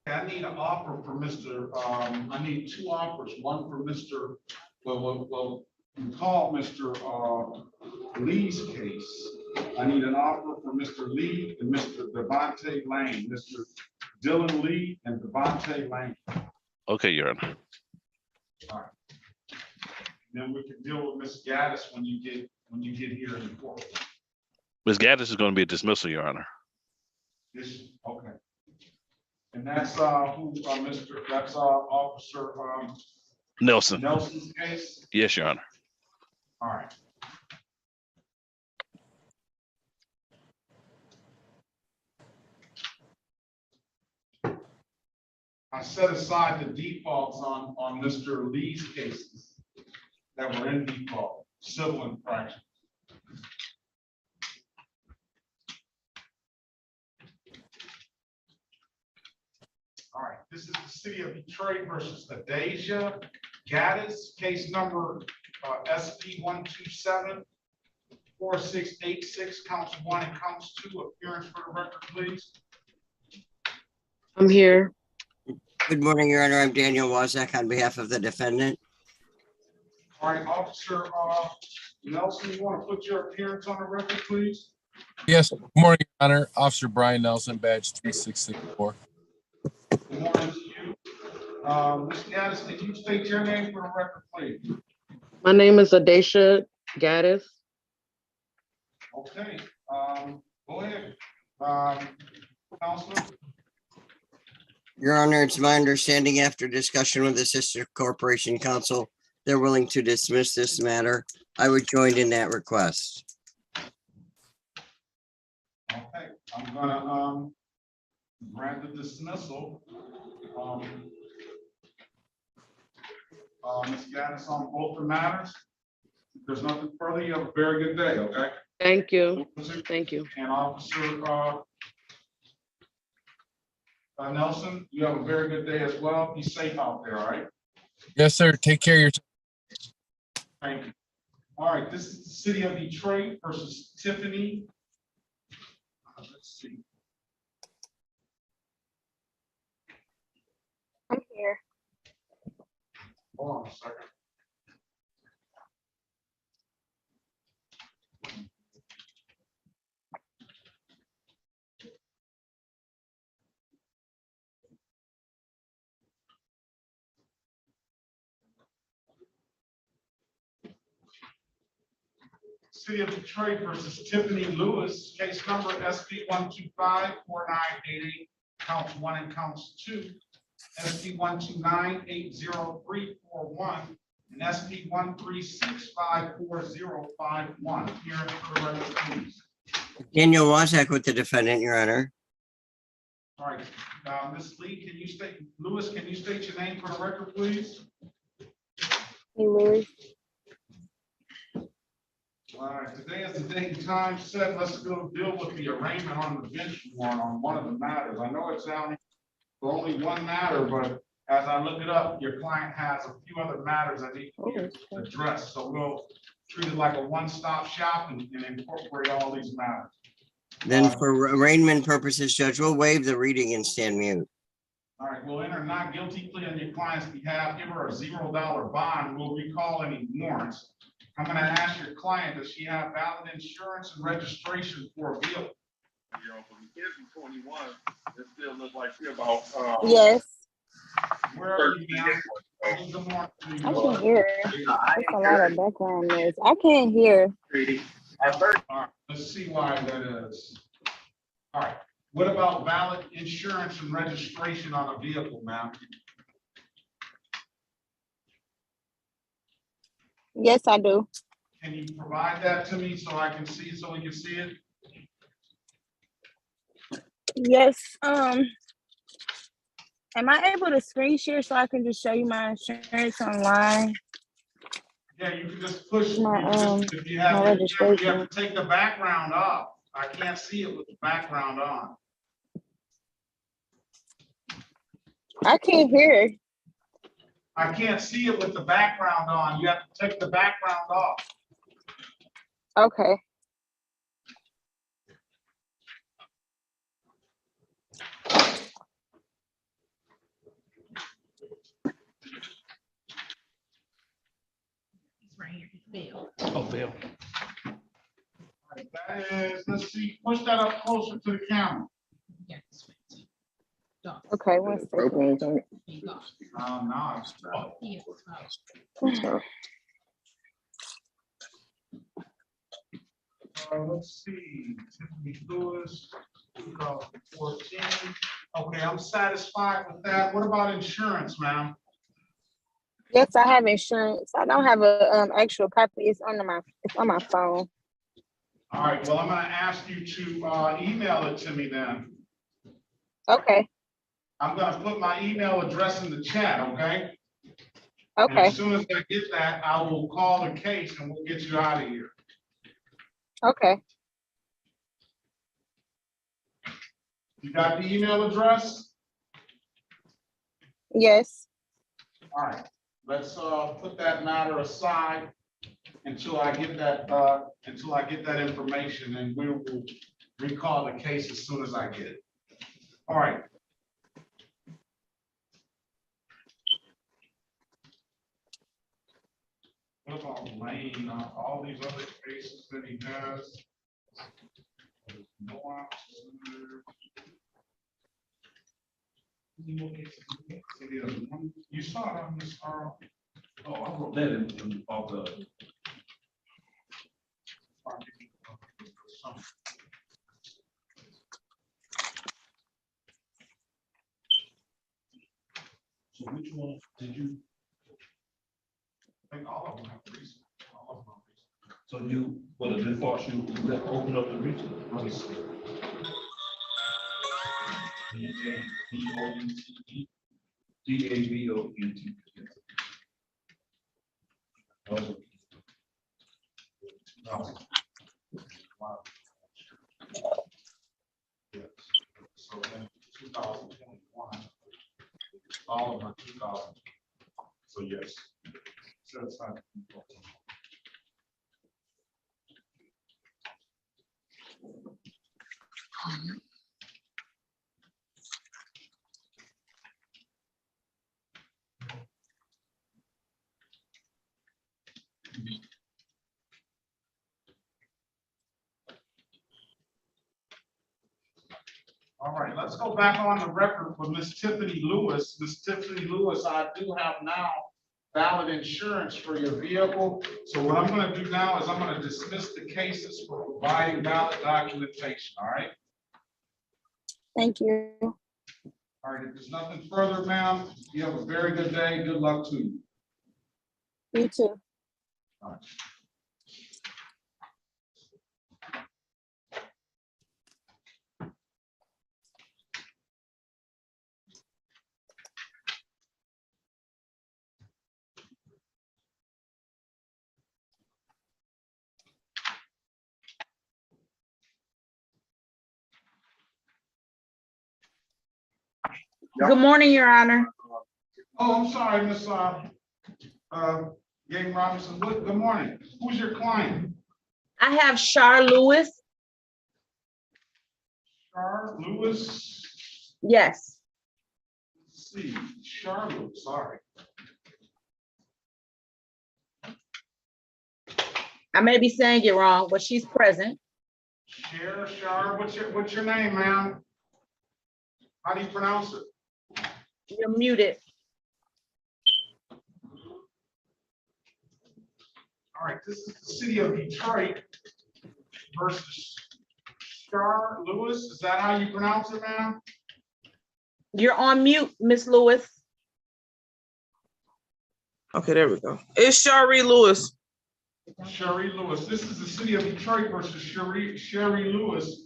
Speaker 1: I need an offer for Mr., I need two offers, one for Mr., we call Mr. Lee's case. I need an offer for Mr. Lee and Mr. Devontae Lane, Mr. Dylan Lee and Devontae Lane.
Speaker 11: Okay, Your Honor.
Speaker 1: All right. Then we can deal with Ms. Gaddis when you get here in court.
Speaker 11: Ms. Gaddis is going to be a dismissal, Your Honor.
Speaker 1: This, okay. And that's that's Officer
Speaker 11: Nelson.
Speaker 1: Nelson's case.
Speaker 11: Yes, Your Honor.
Speaker 1: All right. I set aside the defaults on Mr. Lee's cases that were in default, civil infractions. All right, this is the City of Detroit versus Adasia Gaddis, case number SP 127-4686, counts 1 and counts 2. Appearance for the record, please.
Speaker 3: I'm here.
Speaker 5: Good morning, Your Honor. I'm Daniel Wozak on behalf of the defendant.
Speaker 1: All right, Officer Nelson, you want to put your appearance on the record, please?
Speaker 13: Yes, good morning, Your Honor. Officer Brian Nelson, badge 3664.
Speaker 1: Good morning to you. Ms. Gaddis, can you state your name for the record, please?
Speaker 3: My name is Adasia Gaddis.
Speaker 1: Okay, go ahead. Counselor?
Speaker 5: Your Honor, it's my understanding after discussion with the Sister Corporation Council, they're willing to dismiss this matter. I would join in that request.
Speaker 1: Okay, I'm gonna grant the dismissal. Ms. Gaddis, on both the matters. If there's nothing further, you have a very good day, okay?
Speaker 3: Thank you. Thank you.
Speaker 1: And Officer Nelson, you have a very good day as well. Be safe out there, all right?
Speaker 13: Yes, sir. Take care of yourself.
Speaker 1: Thank you. All right, this is the City of Detroit versus Tiffany. Let's see.
Speaker 3: I'm here.
Speaker 1: Hold on a second. City of Detroit versus Tiffany Lewis, case number SP 125-4988, counts 1 and counts 2. SP 129-80341 and SP 136-54051. Here for the record, please.
Speaker 5: Daniel Wozak with the defendant, Your Honor.
Speaker 1: All right, Ms. Lee, can you state, Lewis, can you state your name for the record, please?
Speaker 3: Hey, Lewis.
Speaker 1: All right, today is the date and time set. Let's go deal with the arraignment on the bench warrant on one of the matters. I know it's only for only one matter, but as I look it up, your client has a few other matters that need to be addressed. So we'll treat it like a one-stop shop and incorporate all these matters.
Speaker 5: Then for arraignment purposes, Judge, we'll waive the reading and stand mute.
Speaker 1: All right, we'll enter not guilty plea on your client's behalf, give her a $0 bond. We'll recall any warrants. I'm going to ask your client, does she have valid insurance and registration for a vehicle? You know, for the kids from 21, it still looks like she about.
Speaker 10: Yes,
Speaker 1: Where are you now? Good morning.
Speaker 10: I can hear. There's a lot of background noise. I can't hear.
Speaker 1: All right, let's see why that is. All right, what about valid insurance and registration on a vehicle, ma'am?
Speaker 10: Yes, I do.
Speaker 1: Can you provide that to me so I can see, so we can see it?
Speaker 10: Yes. Am I able to screen share so I can just show you my insurance online?
Speaker 1: Yeah, you can just push.
Speaker 10: My,
Speaker 1: if you have,
Speaker 10: my
Speaker 1: you have
Speaker 10: registration.
Speaker 1: to take the background off. I can't see it with the background on.
Speaker 10: I can't hear.
Speaker 1: I can't see it with the background on. You have to take the background off.
Speaker 10: Okay.
Speaker 4: Fail.
Speaker 11: Oh, Phil.
Speaker 1: That is, let's see, push that up closer to the camera.
Speaker 4: Yeah, this way. Dog.
Speaker 10: Okay, one second.
Speaker 4: There you go.
Speaker 1: No.
Speaker 4: Yeah,
Speaker 1: Let's see, Tiffany Lewis, 2014. Okay, I'm satisfied with that. What about insurance, ma'am?
Speaker 10: Yes, I have insurance. I don't have a actual copy. It's on my phone.
Speaker 1: All right, well, I'm gonna ask you to email it to me then.
Speaker 10: Okay.
Speaker 1: I'm gonna put my email address in the chat, okay? And
Speaker 10: Okay.
Speaker 1: as soon as I get that, I will call the case and we'll get you out of here.
Speaker 10: Okay.
Speaker 1: You got the email address?
Speaker 10: Yes.
Speaker 1: All right, let's put that matter aside until I get that information, and we will recall the case as soon as I get it. All right. What about Lane? All these other cases that he has? No option. You saw it on this,
Speaker 14: Oh, I wrote that in off the. So which one did you?
Speaker 1: I think all of them have reason. All of them have reason.
Speaker 14: So you, well, the default you let open up the region.
Speaker 1: Let me see.
Speaker 14: DAVONT.
Speaker 1: No. Yes. So in 2021, all of them are 2000. So yes. So it's not. All right, let's go back on the record for Miss Tiffany Lewis. Miss Tiffany Lewis, I do have now valid insurance for your vehicle. So what I'm going to do now is I'm going to dismiss the cases for providing valid documentation, all right?
Speaker 10: Thank you.
Speaker 1: All right, if there's nothing further, ma'am, you have a very good day. Good luck to you.
Speaker 10: You too.
Speaker 1: All right.
Speaker 15: Good morning, Your Honor.
Speaker 1: Oh, I'm sorry, Miss Gang Robinson. Good morning. Who's your client?
Speaker 15: I have Shar Lewis.
Speaker 1: Char Lewis.
Speaker 15: Yes.
Speaker 1: Let's see, Char Lewis, sorry.
Speaker 15: I may be saying it wrong, but she's present.
Speaker 1: Char, what's your name, ma'am? How do you pronounce it?
Speaker 15: You're muted.
Speaker 1: All right, this is the city of Detroit versus Char Lewis. Is that how you pronounce it, ma'am?
Speaker 15: You're on mute, Miss Lewis.
Speaker 16: Okay, there we go. It's Sherry Lewis.
Speaker 1: Sherry Lewis. This is the city of Detroit versus Sherry Lewis.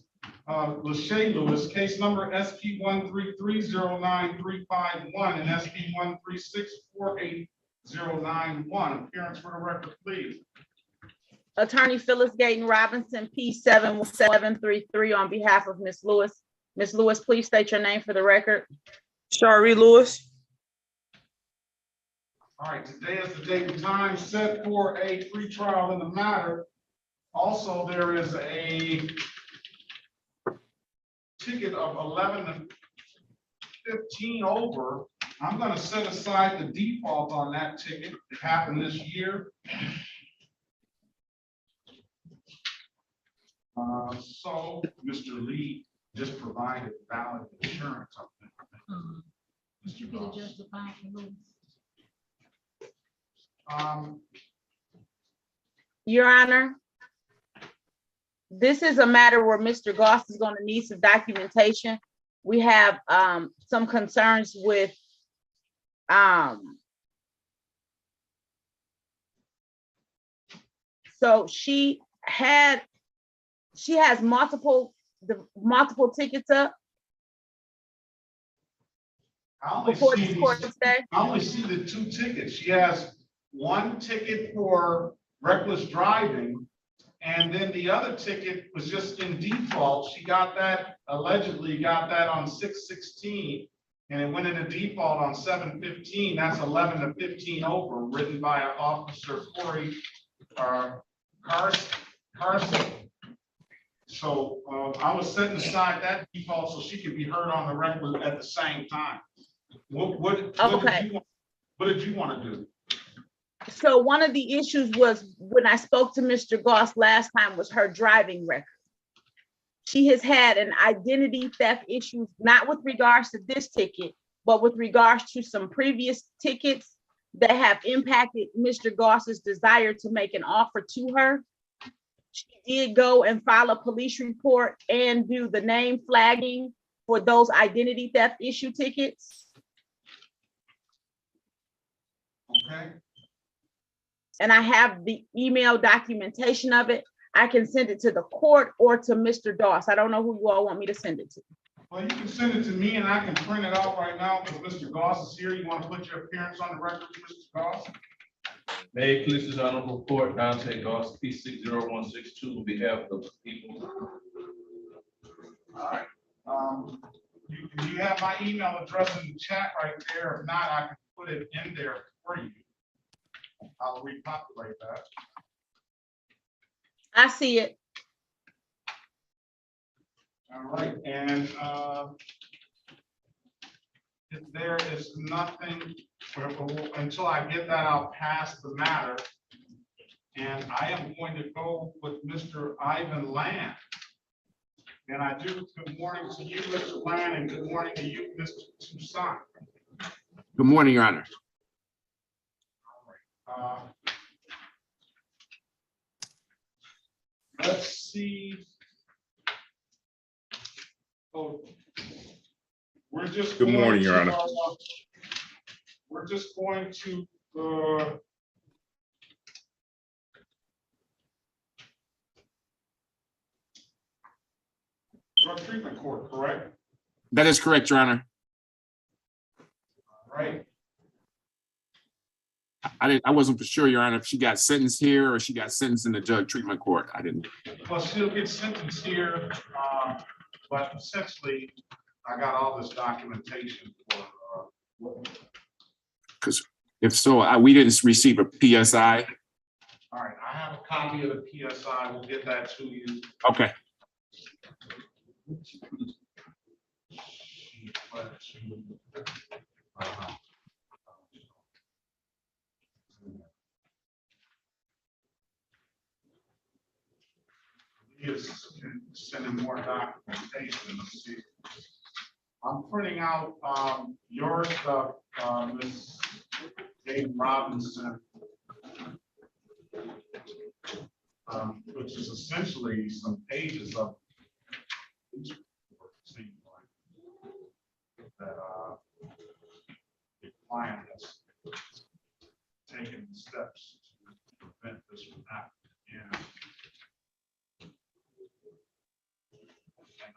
Speaker 1: Lachey Lewis, case number SP 133-09351 and SP 136-48091. Appearance for the record, please.
Speaker 15: Attorney Phyllis Gayton Robinson, P71733 on behalf of Miss Lewis. Miss Lewis, please state your name for the record.
Speaker 16: Sherry Lewis.
Speaker 1: All right, today is the date and time set for a pretrial in the matter. Also, there is a ticket of 11 to 15 over. I'm going to set aside the default on that ticket. It happened this year. So Mr. Lee just provided valid insurance.
Speaker 4: Did you get it justified for Louis?
Speaker 15: Your Honor, this is a matter where Mr. Goss is going to need some documentation. We have some concerns with so she has multiple tickets up before this court today.
Speaker 1: I only see the 2 tickets. She has 1 ticket for reckless driving, and then the other ticket was just in default. She got that, allegedly got that on 6/16, and it went into default on 7/15. That's 11 to 15 over, written by Officer Corey Carson. So I was setting aside that default so she could be heard on the record at the same time. What did you want to do?
Speaker 15: So one of the issues was when I spoke to Mr. Goss last time was her driving record. She has had an identity theft issue, not with regards to this ticket, but with regards to some previous tickets that have impacted Mr. Goss's desire to make an offer to her. She did go and file a police report and do the name flagging for those identity theft issue tickets.
Speaker 1: Okay.
Speaker 15: And I have the email documentation of it. I can send it to the court or to Mr. Doss. I don't know who you all want me to send it to.
Speaker 1: Well, you can send it to me and I can print it out right now because Mr. Goss is here. You want to put your appearance on the record, Mr. Goss?
Speaker 14: May it please this honorable court, Dante Goss, P60162, on behalf of the people.
Speaker 1: All right. You have my email address in the chat right there. If not, I can put it in there for you. I'll repopulate that.
Speaker 15: I see it.
Speaker 1: All right, and if there is nothing, until I get that, I'll pass the matter. And I am going to go with Mr. Ivan Land. And I do good morning to you, Mr. Land, and good morning to you, Mr. Toussaint.
Speaker 17: Good morning, Your Honor.
Speaker 1: Let's see. Oh, we're just.
Speaker 2: Good morning, Your Honor.
Speaker 1: We're just going to. Drug treatment court, correct?
Speaker 17: That is correct, Your Honor.
Speaker 1: Right.
Speaker 17: I wasn't for sure, Your Honor, if she got sentenced here or she got sentenced in the drug treatment court. I didn't.
Speaker 1: Well, she'll get sentenced here, but essentially, I got all this documentation for.
Speaker 17: Because if so, we didn't receive a PSI.
Speaker 1: All right, I have a copy of the PSI. We'll get that to you.
Speaker 17: Okay.
Speaker 1: Is sending more documentation. I'm printing out your stuff, Ms. Dave Robinson, which is essentially some pages of that the client has taken steps to prevent this from happening. And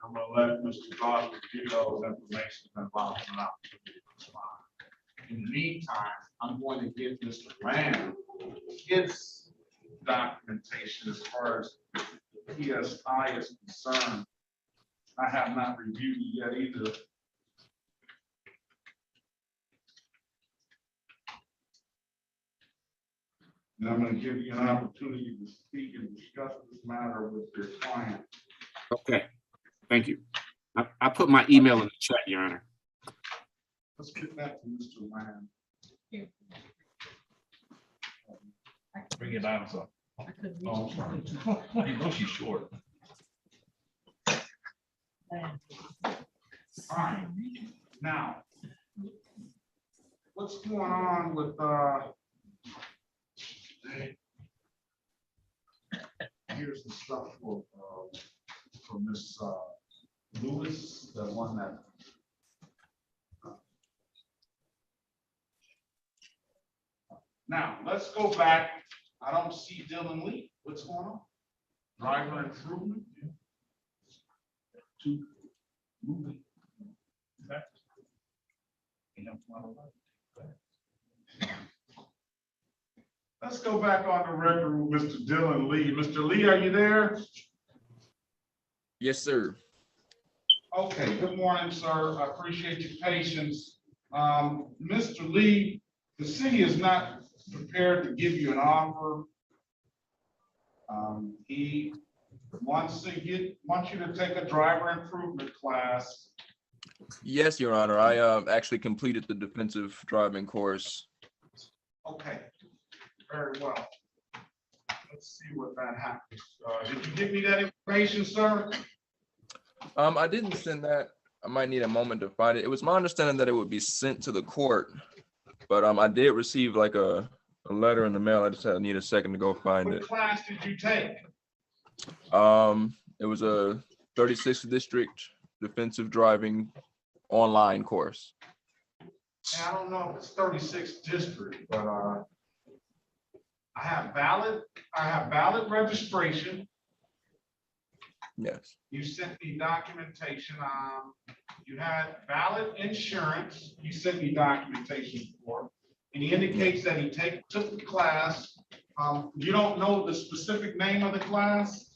Speaker 1: I'm gonna let Mr. Goss review those information and allow him an opportunity to respond. In the meantime, I'm going to give Mr. Lamb his documentation as far as the PSI is concerned. I have not reviewed it yet either. And I'm going to give you an opportunity to speak and discuss this matter with your client.
Speaker 17: Okay. Thank you. I put my email in the chat, Your Honor.
Speaker 1: Let's get back to Mr. Lamb.
Speaker 14: Bring it down, so. Oh, I'm sorry. You know she's short.
Speaker 1: All right, now, what's going on with, here's the stuff for Miss Lewis, the one that. Now, let's go back. I don't see Dylan Lee. What's going on? Driver improvement. To moving. Back. Let's go back on the record with Mr. Dylan Lee. Mr. Lee, are you there?
Speaker 12: Yes, sir.
Speaker 1: Okay, good morning, sir. I appreciate your patience. Mr. Lee, the city is not prepared to give you an offer. He wants you to take a driver improvement class.
Speaker 12: Yes, Your Honor. I actually completed the defensive driving course.
Speaker 1: Okay, very well. Let's see what that happens. Did you give me that information, sir?
Speaker 12: I didn't send that. I might need a moment to find it. It was my understanding that it would be sent to the court, but I did receive like a letter in the mail. I just need a second to go find
Speaker 1: What
Speaker 12: it.
Speaker 1: class did you take?
Speaker 12: It was a 36th district defensive driving online course.
Speaker 1: I don't know if it's 36th district, but I have valid registration.
Speaker 12: Yes.
Speaker 1: You sent me documentation. You had valid insurance. You sent me documentation for, and he indicates that he took the class. You don't know the specific name of the class?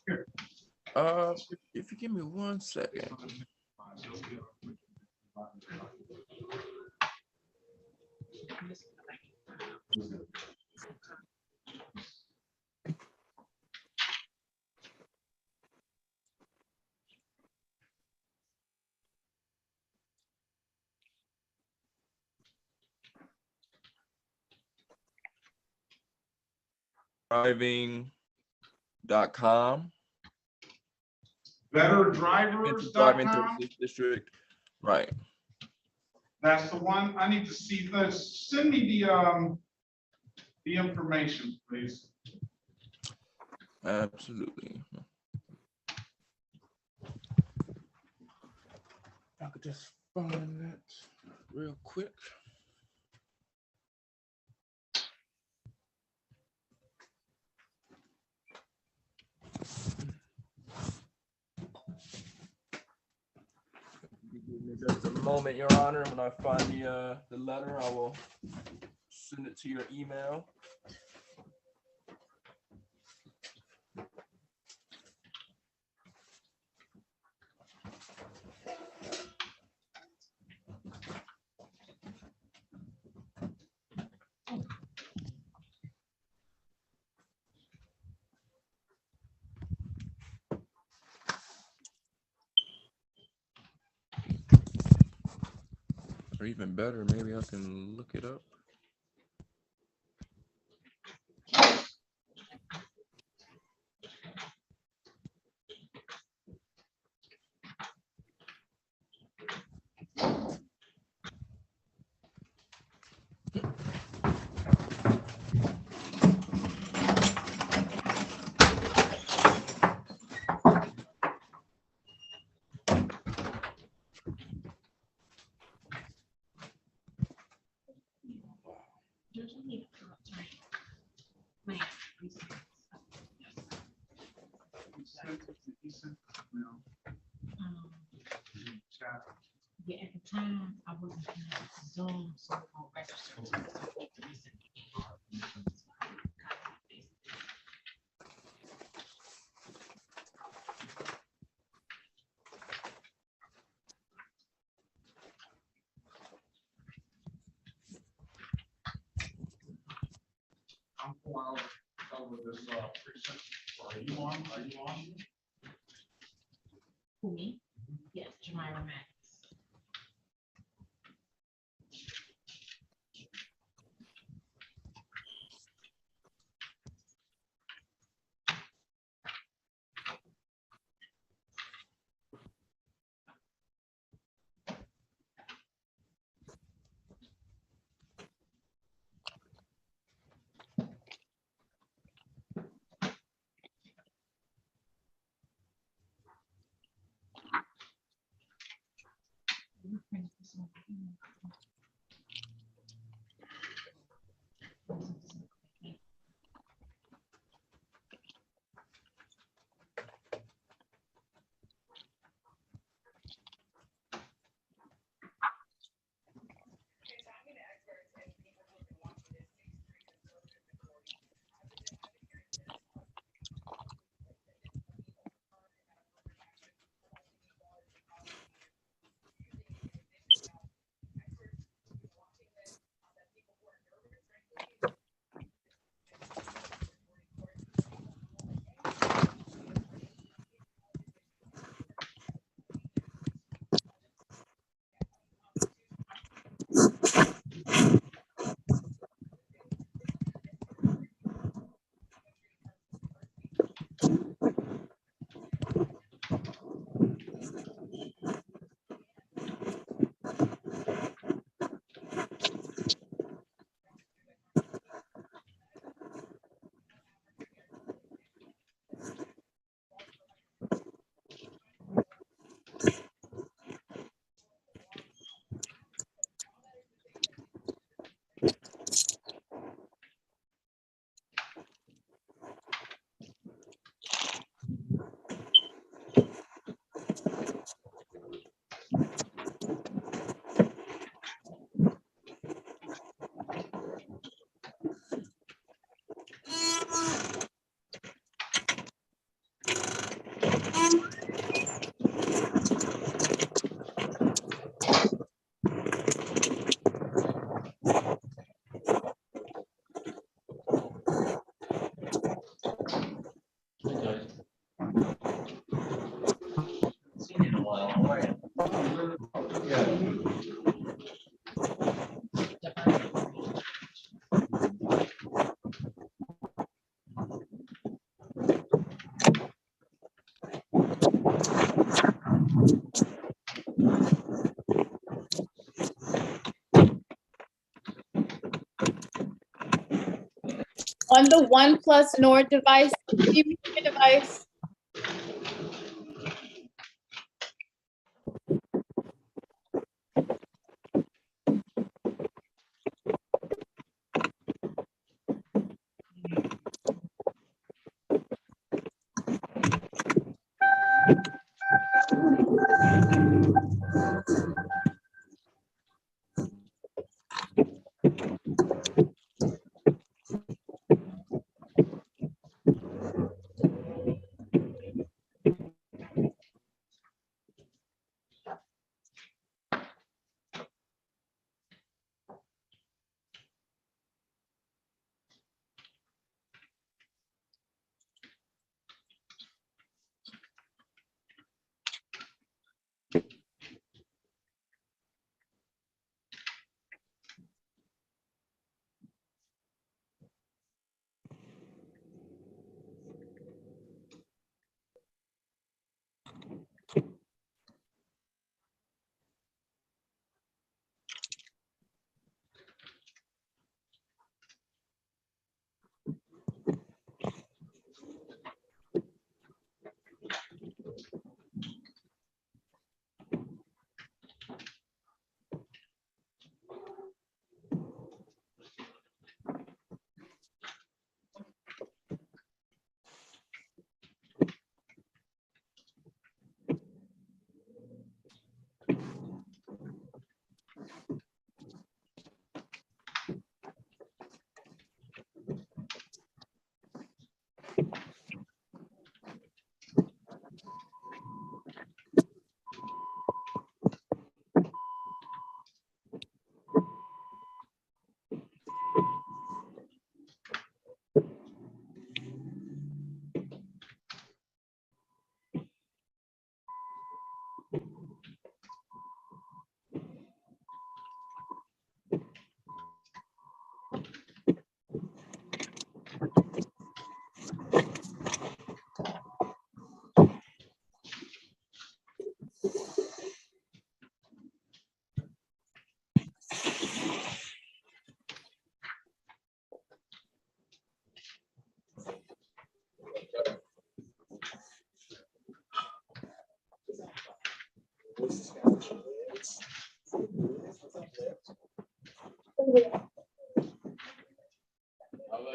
Speaker 1: Here.
Speaker 12: If you give me 1 second. Driving.com.
Speaker 1: BetterDrivers.com.
Speaker 12: 36th district. Right.
Speaker 1: That's the one. I need to see this. Send me the information, please.
Speaker 12: Absolutely. I could just find that real quick. Give me just a moment, Your Honor. When I find the letter, I will send it to your email. Or even better, maybe I can look it up.
Speaker 4: Yeah, at the time, I wasn't in Zoom, so I'll register.
Speaker 1: I'm going over this precinct. Are you on?
Speaker 4: Who, me? Yes, Jemima Max.
Speaker 10: On the OnePlus Nord device, can you mute your device?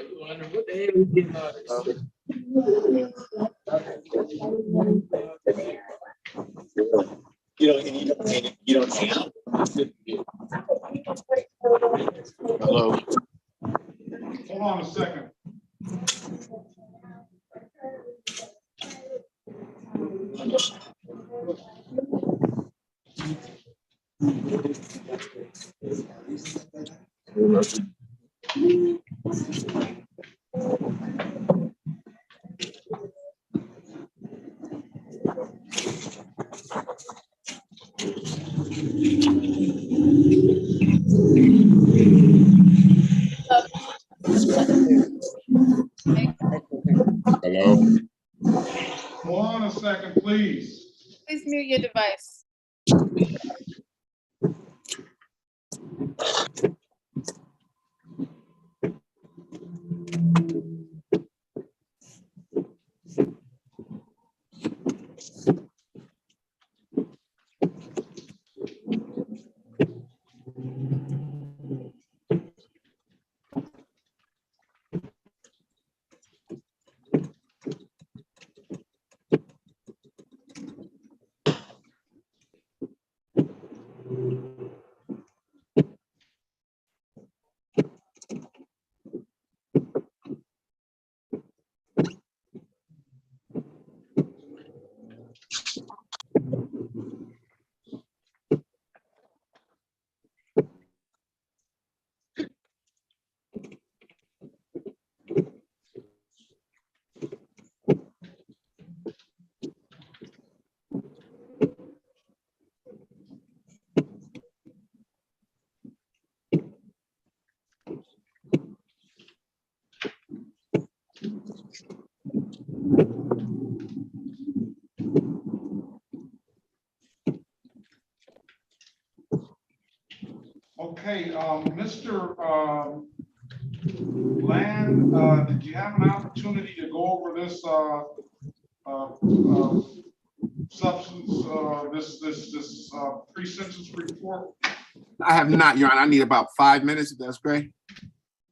Speaker 14: You wonder what the hell we getting out of this?
Speaker 17: You don't see it. Hello.
Speaker 1: Hold on a second.
Speaker 17: Hello.
Speaker 1: Hold on a second, please.
Speaker 10: Please mute your device.
Speaker 1: Okay, Mr. Land, did you have an opportunity to go over this substance, this pre-sentence report?
Speaker 17: I have not, Your Honor. I need about 5 minutes, if that's great.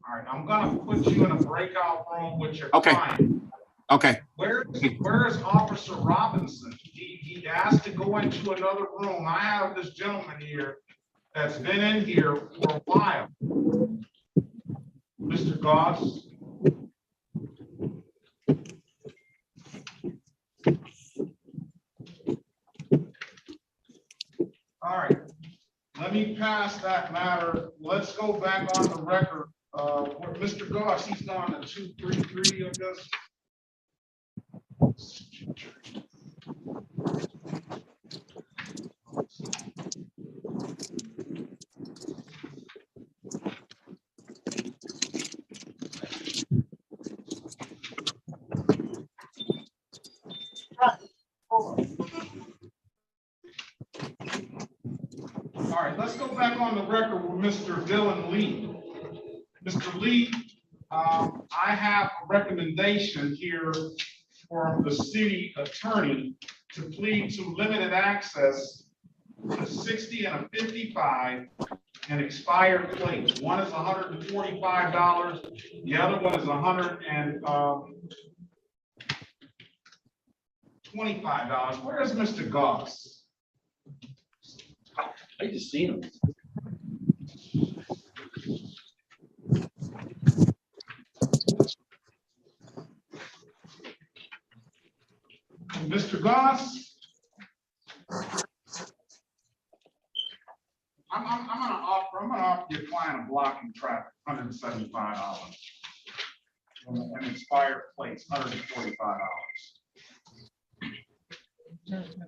Speaker 1: All right, I'm gonna put you in a breakout room with your
Speaker 17: Okay.
Speaker 1: client.
Speaker 17: Okay.
Speaker 1: Where's Officer Robinson? He asked to go into another room. I have this gentleman here that's been in here for a while. Mr. Goss. All right, let me pass that matter. Let's go back on the record. Where Mr. Goss, he's gone to 233, I guess. All right, let's go back on the record with Mr. Dylan Lee. Mr. Lee, I have a recommendation here from the city attorney to plead to limited access to 60 and a 55 and expired plates. One is $145, the other one is $125. Where is Mr. Goss?
Speaker 14: I just seen him.
Speaker 1: Mr. Goss? I'm gonna offer your client a blocking traffic, $175. And expired plates, $145. Mr.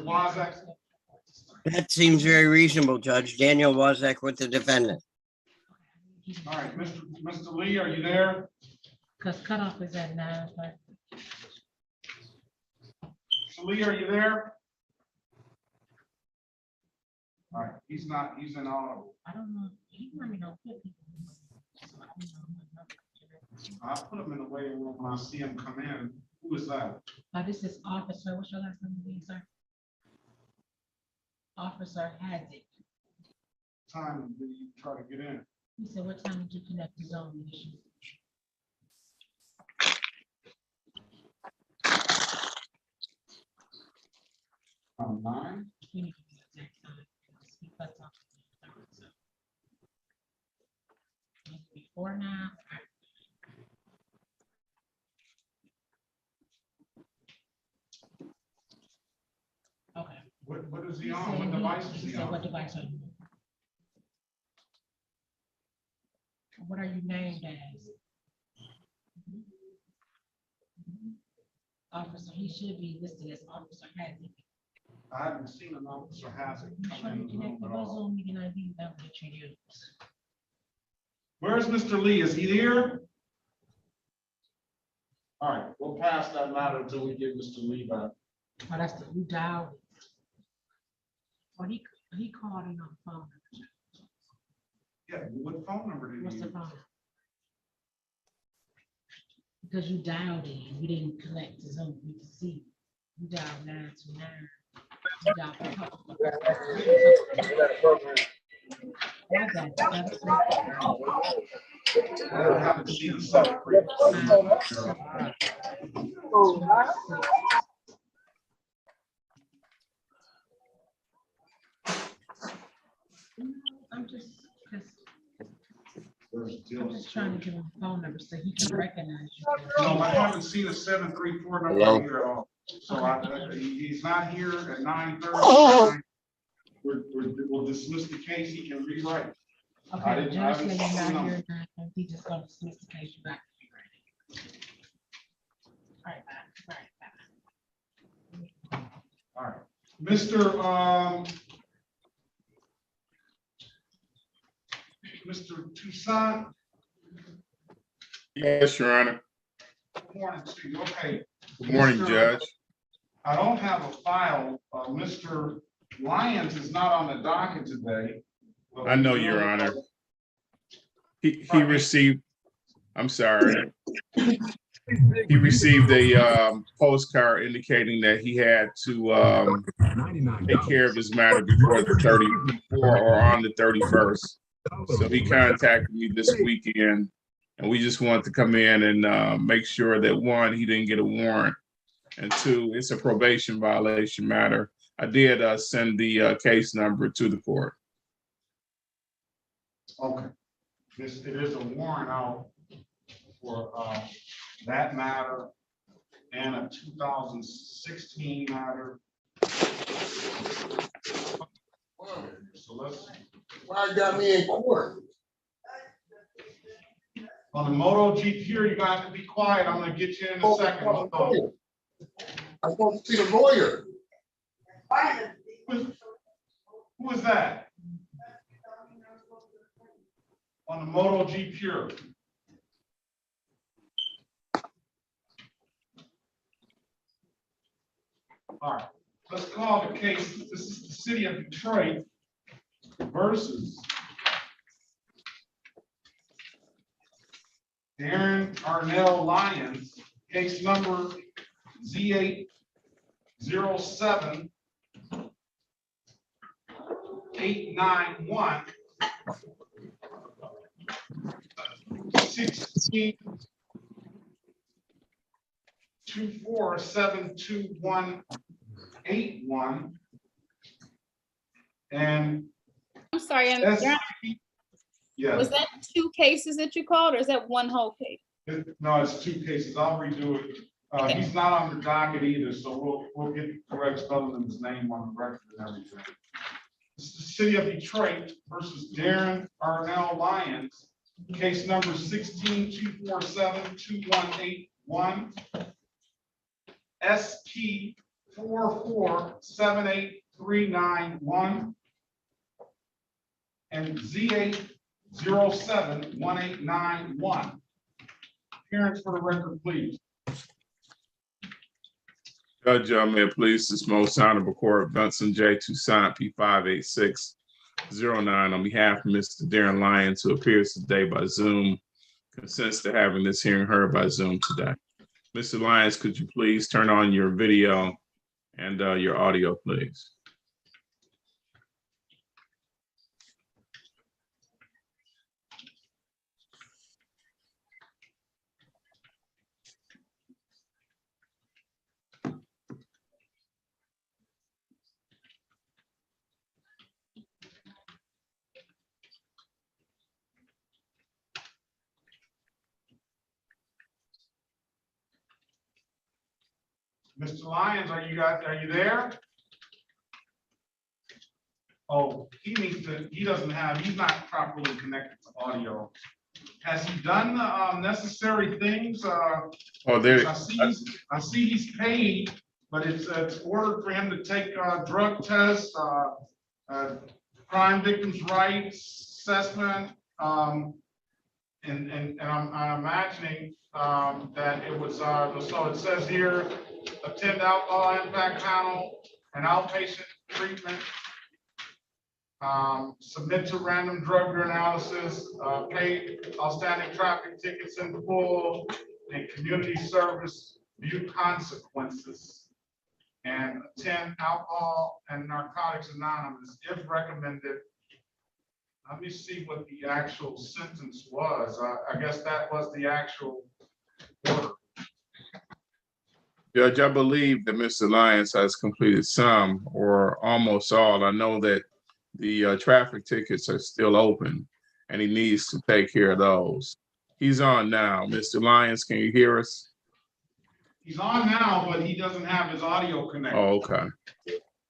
Speaker 1: Wozak?
Speaker 5: That seems very reasonable, Judge. Daniel Wozak with the defendant.
Speaker 1: All right, Mr. Lee, are you there?
Speaker 4: Because cutoff is at 9, but.
Speaker 1: Mr. Lee, are you there? All right, he's not, he's in audible.
Speaker 4: I don't know. He let me know.
Speaker 1: I'll put him in the waiting room when I see him come in. Who is that?
Speaker 4: This is Officer, what's your last name, sir? Officer Hadzik.
Speaker 1: Time do you try to get in?
Speaker 4: He said, what time did you connect the zone issue?
Speaker 1: Nine?
Speaker 4: We need to do the exact time, because he cuts off the third, so. Before now. Okay.
Speaker 1: What is he
Speaker 4: He
Speaker 1: on?
Speaker 4: said
Speaker 1: What device is
Speaker 4: he
Speaker 1: he
Speaker 4: said,
Speaker 1: on?
Speaker 4: what device are you on? What are you named as? Officer, he should be listed as Officer Hadley.
Speaker 1: I haven't seen an officer has it
Speaker 4: You
Speaker 1: come
Speaker 4: sure
Speaker 1: in
Speaker 4: you
Speaker 1: the room
Speaker 4: connect the
Speaker 1: at all.
Speaker 4: Zoom meeting ID number that you use?
Speaker 1: Where's Mr. Lee? Is he here? All right, we'll pass that matter until we get Mr. Lee back.
Speaker 4: Oh, that's the, you dialed. Or he called in on the phone.
Speaker 1: Yeah, what phone number did he
Speaker 4: What's
Speaker 1: use?
Speaker 4: the phone? Because you dialed it, you didn't connect to Zoom, you can see. You dialed 929. You dialed a couple. My bad, that's
Speaker 1: I haven't seen the seven.
Speaker 4: I'm just trying to give him a phone number so he can recognize you.
Speaker 1: No, I haven't seen a 734 number
Speaker 2: Hello?
Speaker 1: here at all. So he's not here at 9:30. We'll dismiss the case. He can rewrite. I
Speaker 4: Okay,
Speaker 1: didn't-
Speaker 4: Judge
Speaker 1: I
Speaker 4: said
Speaker 1: haven't
Speaker 4: you're
Speaker 1: seen the
Speaker 4: not
Speaker 1: number.
Speaker 4: here, and he just gonna dismiss the case, you back. All right, bye.
Speaker 1: All right, Mr. Toussaint.
Speaker 17: Yes, Your Honor.
Speaker 1: Good morning to you. Okay.
Speaker 17: Good morning,
Speaker 1: Mr.
Speaker 17: Judge.
Speaker 1: I don't have a file. Mr. Lyons is not on the docket today.
Speaker 17: I know, Your Honor. He received, I'm sorry. He received a postcard indicating that he had to take care of his matter before the 34 or on the 31st. So he contacted me this weekend, and we just wanted to come in and make sure that, one, he didn't get a warrant, and two, it's a probation violation matter. I did send the case number to the court.
Speaker 1: Okay. It is a warrant out for that matter and a 2016 matter. So let's.
Speaker 2: Why got me in court?
Speaker 1: On the Moto GP, you guys can be quiet. I'm gonna get you in a second. Hold on.
Speaker 2: I'm supposed to see the lawyer.
Speaker 1: Who is that? On the Moto G Pure. All right, let's call the case. This is the city of Detroit versus Darren Arnell Lyons, case number Z807 891 16 247181 and
Speaker 10: I'm sorry,
Speaker 1: yeah.
Speaker 10: was that two cases that you called, or is that one whole case?
Speaker 1: No, it's two cases. I'll redo it. He's not on the docket either, so we'll get the correct spelling of his name on the record and everything. This is the city of Detroit versus Darren Arnell Lyons, case number 16-247-2181, SP 4478391, and Z8071891. Appearance for the record, please.
Speaker 17: Judge, may it please this most honorable court, Benson J. Toussaint, P58609, on behalf of Mr. Darren Lyons, who appears today by Zoom, consents to having this hearing heard by Zoom today. Mr. Lyons, could you please turn on your video and your audio, please?
Speaker 1: Mr. Lyons, are you there? Oh, he he's not properly connected to audio. Has he done the necessary things?
Speaker 17: Oh, there,
Speaker 1: I see he's paid, but it's ordered for him to take drug tests, crime victims' rights assessment, and I'm imagining that it was, so it says here, attend alcohol impact panel and outpatient treatment, submit to random drug urinalysis, pay outstanding traffic tickets in full, and community service view consequences, and attend Alcohol and Narcotics Anonymous if recommended. Let me see what the actual sentence was. I guess that was the actual order.
Speaker 17: Judge, I believe that Mr. Lyons has completed some or almost all. I know that the traffic tickets are still open and he needs to take care of those. He's on now. Mr. Lyons, can you hear us?
Speaker 1: He's on now, but he doesn't have his audio connected.
Speaker 17: Oh, okay.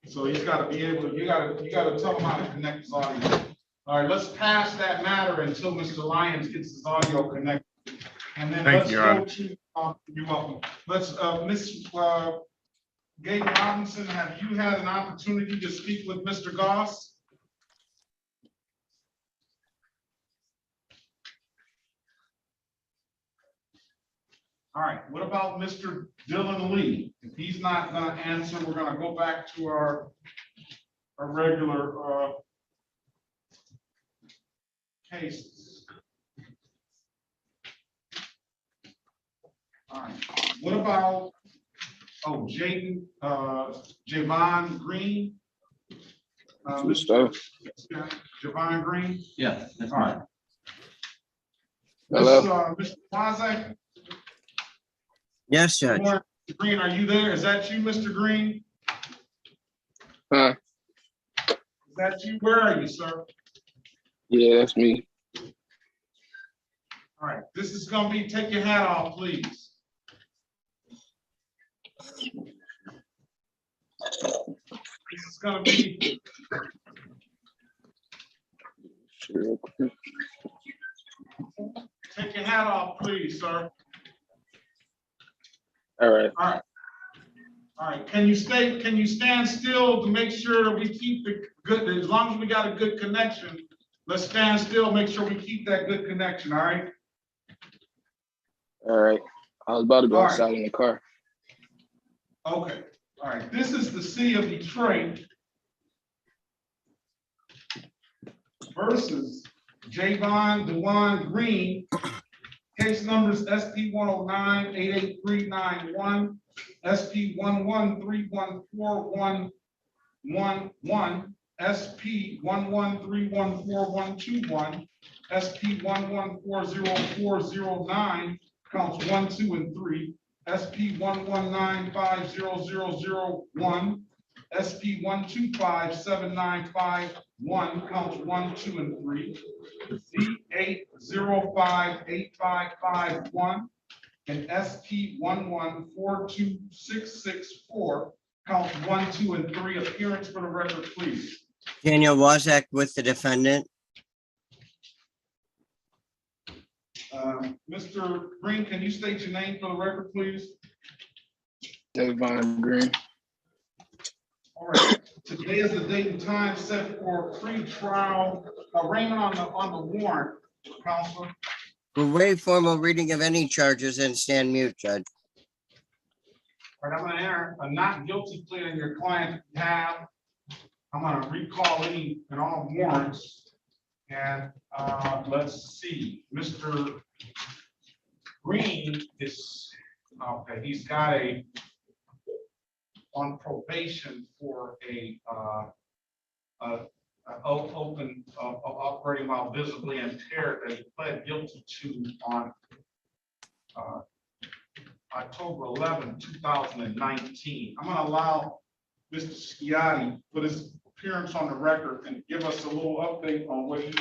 Speaker 1: So he's got to be able to, you got to tell him how to connect his audio. All right, let's pass that matter until Mr. Lyons gets his audio connected. And then
Speaker 17: Thank
Speaker 1: let's
Speaker 17: you, Your Honor.
Speaker 1: go to, you're welcome. Let's, Ms. Gabe Robinson, have you had an opportunity to speak with Mr. Goss? All right, what about Mr. Dylan Lee? If he's not gonna answer, we're gonna go back to our regular cases. All right, what about, Javon Green? Javon Green?
Speaker 8: Yeah.
Speaker 1: All right.
Speaker 8: Hello?
Speaker 1: Mr. Wozak?
Speaker 5: Yes, Judge.
Speaker 1: Mr. Green, are you there? Is that you, Mr. Green?
Speaker 8: Huh?
Speaker 1: Is that you? Where are you, sir?
Speaker 8: Yeah, that's me.
Speaker 1: All right, this is gonna be, take your hat off, please. This is gonna be. Take your hat off, please, sir.
Speaker 8: All right.
Speaker 1: All right. All right, can you stand still to make sure that we keep the good, as long as we got a good connection, let's stand still, make sure we keep that good connection, all right?
Speaker 8: All right. I was about to go
Speaker 1: All right.
Speaker 8: outside in the car.
Speaker 1: Okay, all right, this is the city of Detroit versus Javon DeJuan Green. Case numbers SP 109-88391, SP 113141111, SP 1131421, SP 1140409, counts 1, 2, and 3, SP 1195001, SP 1257951, counts 1, 2, and 3, Z80585551, and SP 1142664, counts 1, 2, and 3. Appearance for the record, please.
Speaker 5: Daniel Wozak with the defendant.
Speaker 1: Mr. Green, can you state your name for the record, please?
Speaker 8: Javon Green.
Speaker 1: All right, today is the date and time set for pre-trial arraignment on the warrant, Counselor.
Speaker 5: We'll waive formal reading of any charges and stand mute, Judge.
Speaker 1: All right, I'm gonna enter a not guilty plea on your client's behalf. I'm gonna recall any and all warrants. And let's see, Mr. Green is, okay, he's got on probation for operating while visibly impaired that he pled guilty to on October 11, 2019. I'm gonna allow Mr. Sciotti put his appearance on the record and give us a little update on what he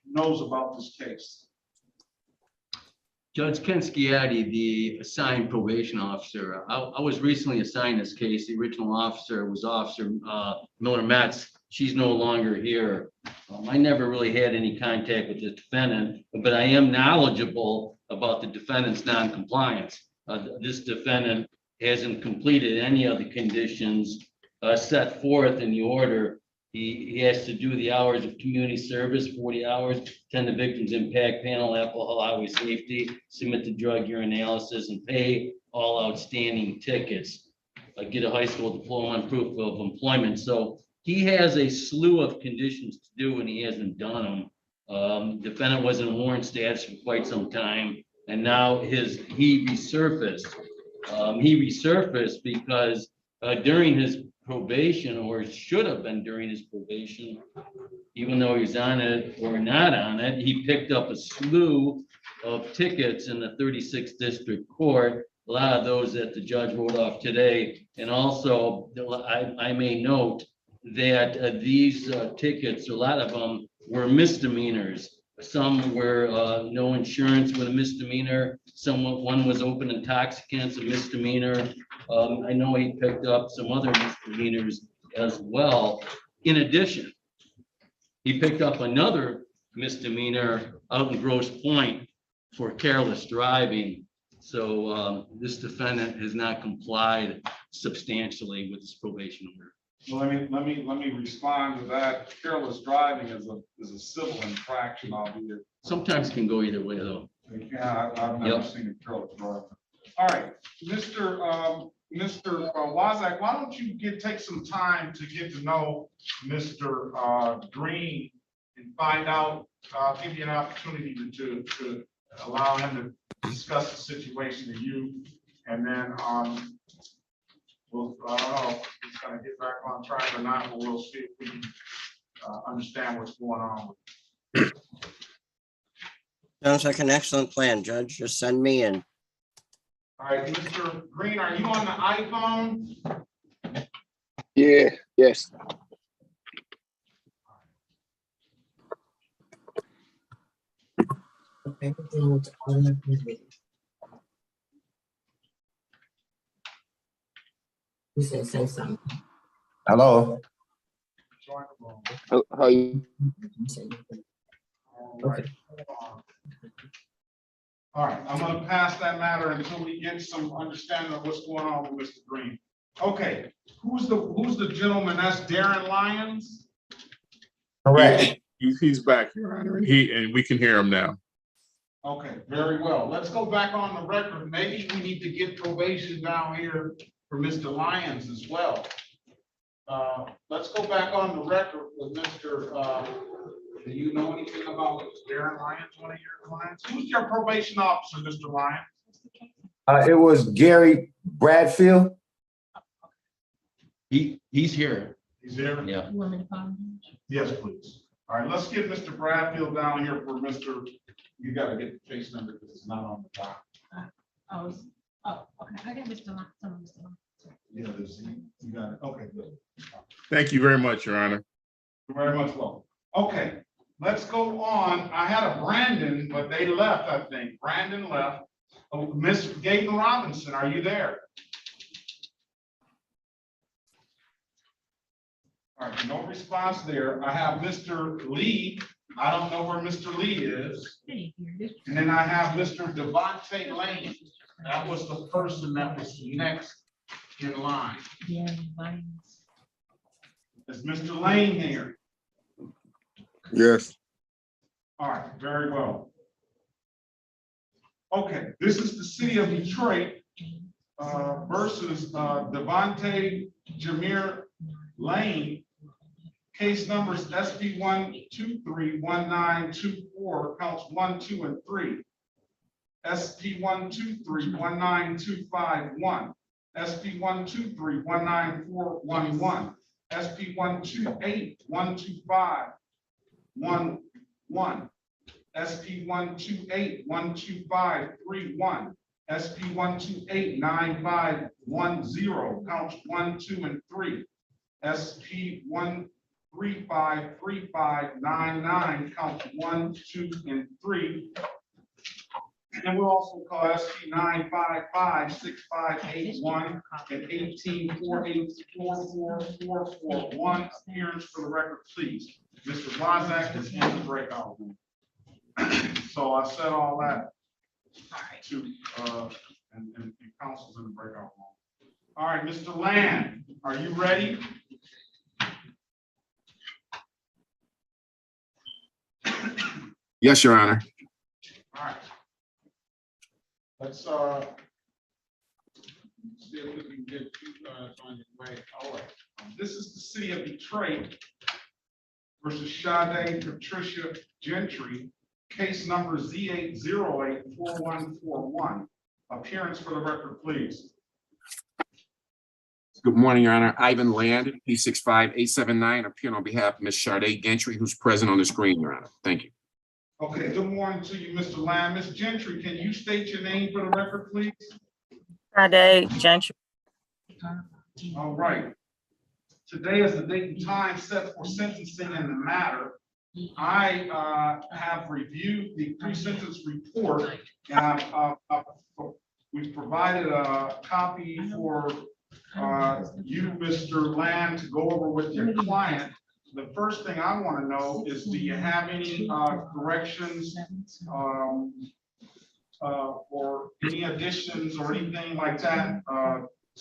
Speaker 1: knows about this case.
Speaker 18: Judge Ken Sciatti, the assigned probation officer. I was recently assigned this case. The original officer was Officer Miller Metz. She's no longer here. I never really had any contact with the defendant, but I am knowledgeable about the defendant's non-compliance. This defendant hasn't completed any of the conditions set forth in the order. He has to do the hours of community service, 40 hours, attend the victims impact panel, alcohol, highway safety, submit the drug urinalysis, and pay all outstanding tickets. Get a high school diploma and proof of employment. So he has a slew of conditions to do and he hasn't done them. Defendant was in warrant status for quite some time, and now he resurfaced. He resurfaced because during his probation, or it should have been during his probation, even though he's on it or not on it, he picked up a slew of tickets in the 36th District Court, a lot of those that the judge wrote off today. And also, I may note that these tickets, a lot of them were misdemeanors. Some were no insurance with a misdemeanor. One was open intoxicants, a misdemeanor. I know he picked up some other misdemeanors as well. In addition, he picked up another misdemeanor out in Grosse Pointe for careless driving. So this defendant has not complied substantially with his probation order.
Speaker 1: Well, let me respond to that. Careless driving is a civil infraction, albeit.
Speaker 18: Sometimes can go either way though.
Speaker 1: Yeah, I've never seen a careless driving. All right, Mr. Wazak, why don't you take some time to get to know Mr. Green and find out, I'll give you an opportunity to allow him to discuss the situation to you, and then we'll, I don't know if he's gonna get back on track or not, but we'll see if we can understand what's going on.
Speaker 5: Sounds like an excellent plan, Judge. Just send me in.
Speaker 1: All right, Mr. Green, are you on the iPhone?
Speaker 2: Yeah, yes.
Speaker 19: You said say something.
Speaker 2: Hello.
Speaker 19: How you?
Speaker 1: Okay. All right, I'm gonna pass that matter until we get some understanding of what's going on with Mr. Green. Okay, who's the gentleman? That's Darren Lyons?
Speaker 2: Correct.
Speaker 17: He's back, Your Honor, and we can hear him now.
Speaker 1: Okay, very well. Let's go back on the record. Maybe we need to get probation down here for Mr. Lyons as well. Let's go back on the record with Mr. Do you know anything about Darren Lyons, one of your clients? Who's your probation officer, Mr. Lyons?
Speaker 2: It was Gary Bradfield.
Speaker 18: He's here.
Speaker 1: He's here?
Speaker 18: Yeah.
Speaker 4: You want me to call him?
Speaker 1: Yes, please. All right, let's get Mr. Bradfield down here for Mr. You gotta get the case number because it's not on the doc.
Speaker 4: Okay, I got Mr. Lyons.
Speaker 1: Yeah, you got it. Okay, good.
Speaker 17: Thank you very much, Your Honor.
Speaker 1: You're very much welcome. Okay, let's go on. I had a Brandon, but they left, I think. Brandon left. Oh, Miss Gaten Robinson, are you there? All right, no response there. I have Mr. Lee. I don't know where Mr. Lee is. And then I have Mr. Devontae Lane. That was the person that was next in line.
Speaker 4: Yeah, Lyons.
Speaker 1: Is Mr. Lane here?
Speaker 2: Yes.
Speaker 1: All right, very well. Okay, this is the city of Detroit versus Devontae Jameer Lane. Case numbers SP 1231924, counts 1, 2, and 3. SP 1231925, SP 1231941, SP 128125, 1, SP 1281253, SP 1289510, counts 1, 2, and 3. SP 1353599, counts 1, 2, and 3. And we'll also call SG 955-6581 and 18484441 appearance for the record, please. Mr. Blazak is in the breakout room. So I said all that to, and council's in the breakout room. All right, Mr. Land, are you ready?
Speaker 20: Yes, Your Honor.
Speaker 1: All right. Let's see if we can get you guys on your way. All right. This is the city of Detroit versus Sade Patricia Gentry, case number Z8084141. Appearance for the record, please.
Speaker 20: Good morning, Your Honor. Ivan Land, P65879, appearing on behalf of Ms. Sade Gentry, who's present on the screen, Your Honor. Thank you.
Speaker 1: Okay, good morning to you, Mr. Lamb. Ms. Gentry, can you state your name for the record, please?
Speaker 16: Sade Gentry.
Speaker 1: All right. Today is the date and time set for sentencing in the matter. I have reviewed the pre-sentence report, and we've provided a copy for you, Mr. Land, to go over with your client. The first thing I want to know is, do you have any corrections or any additions or anything like that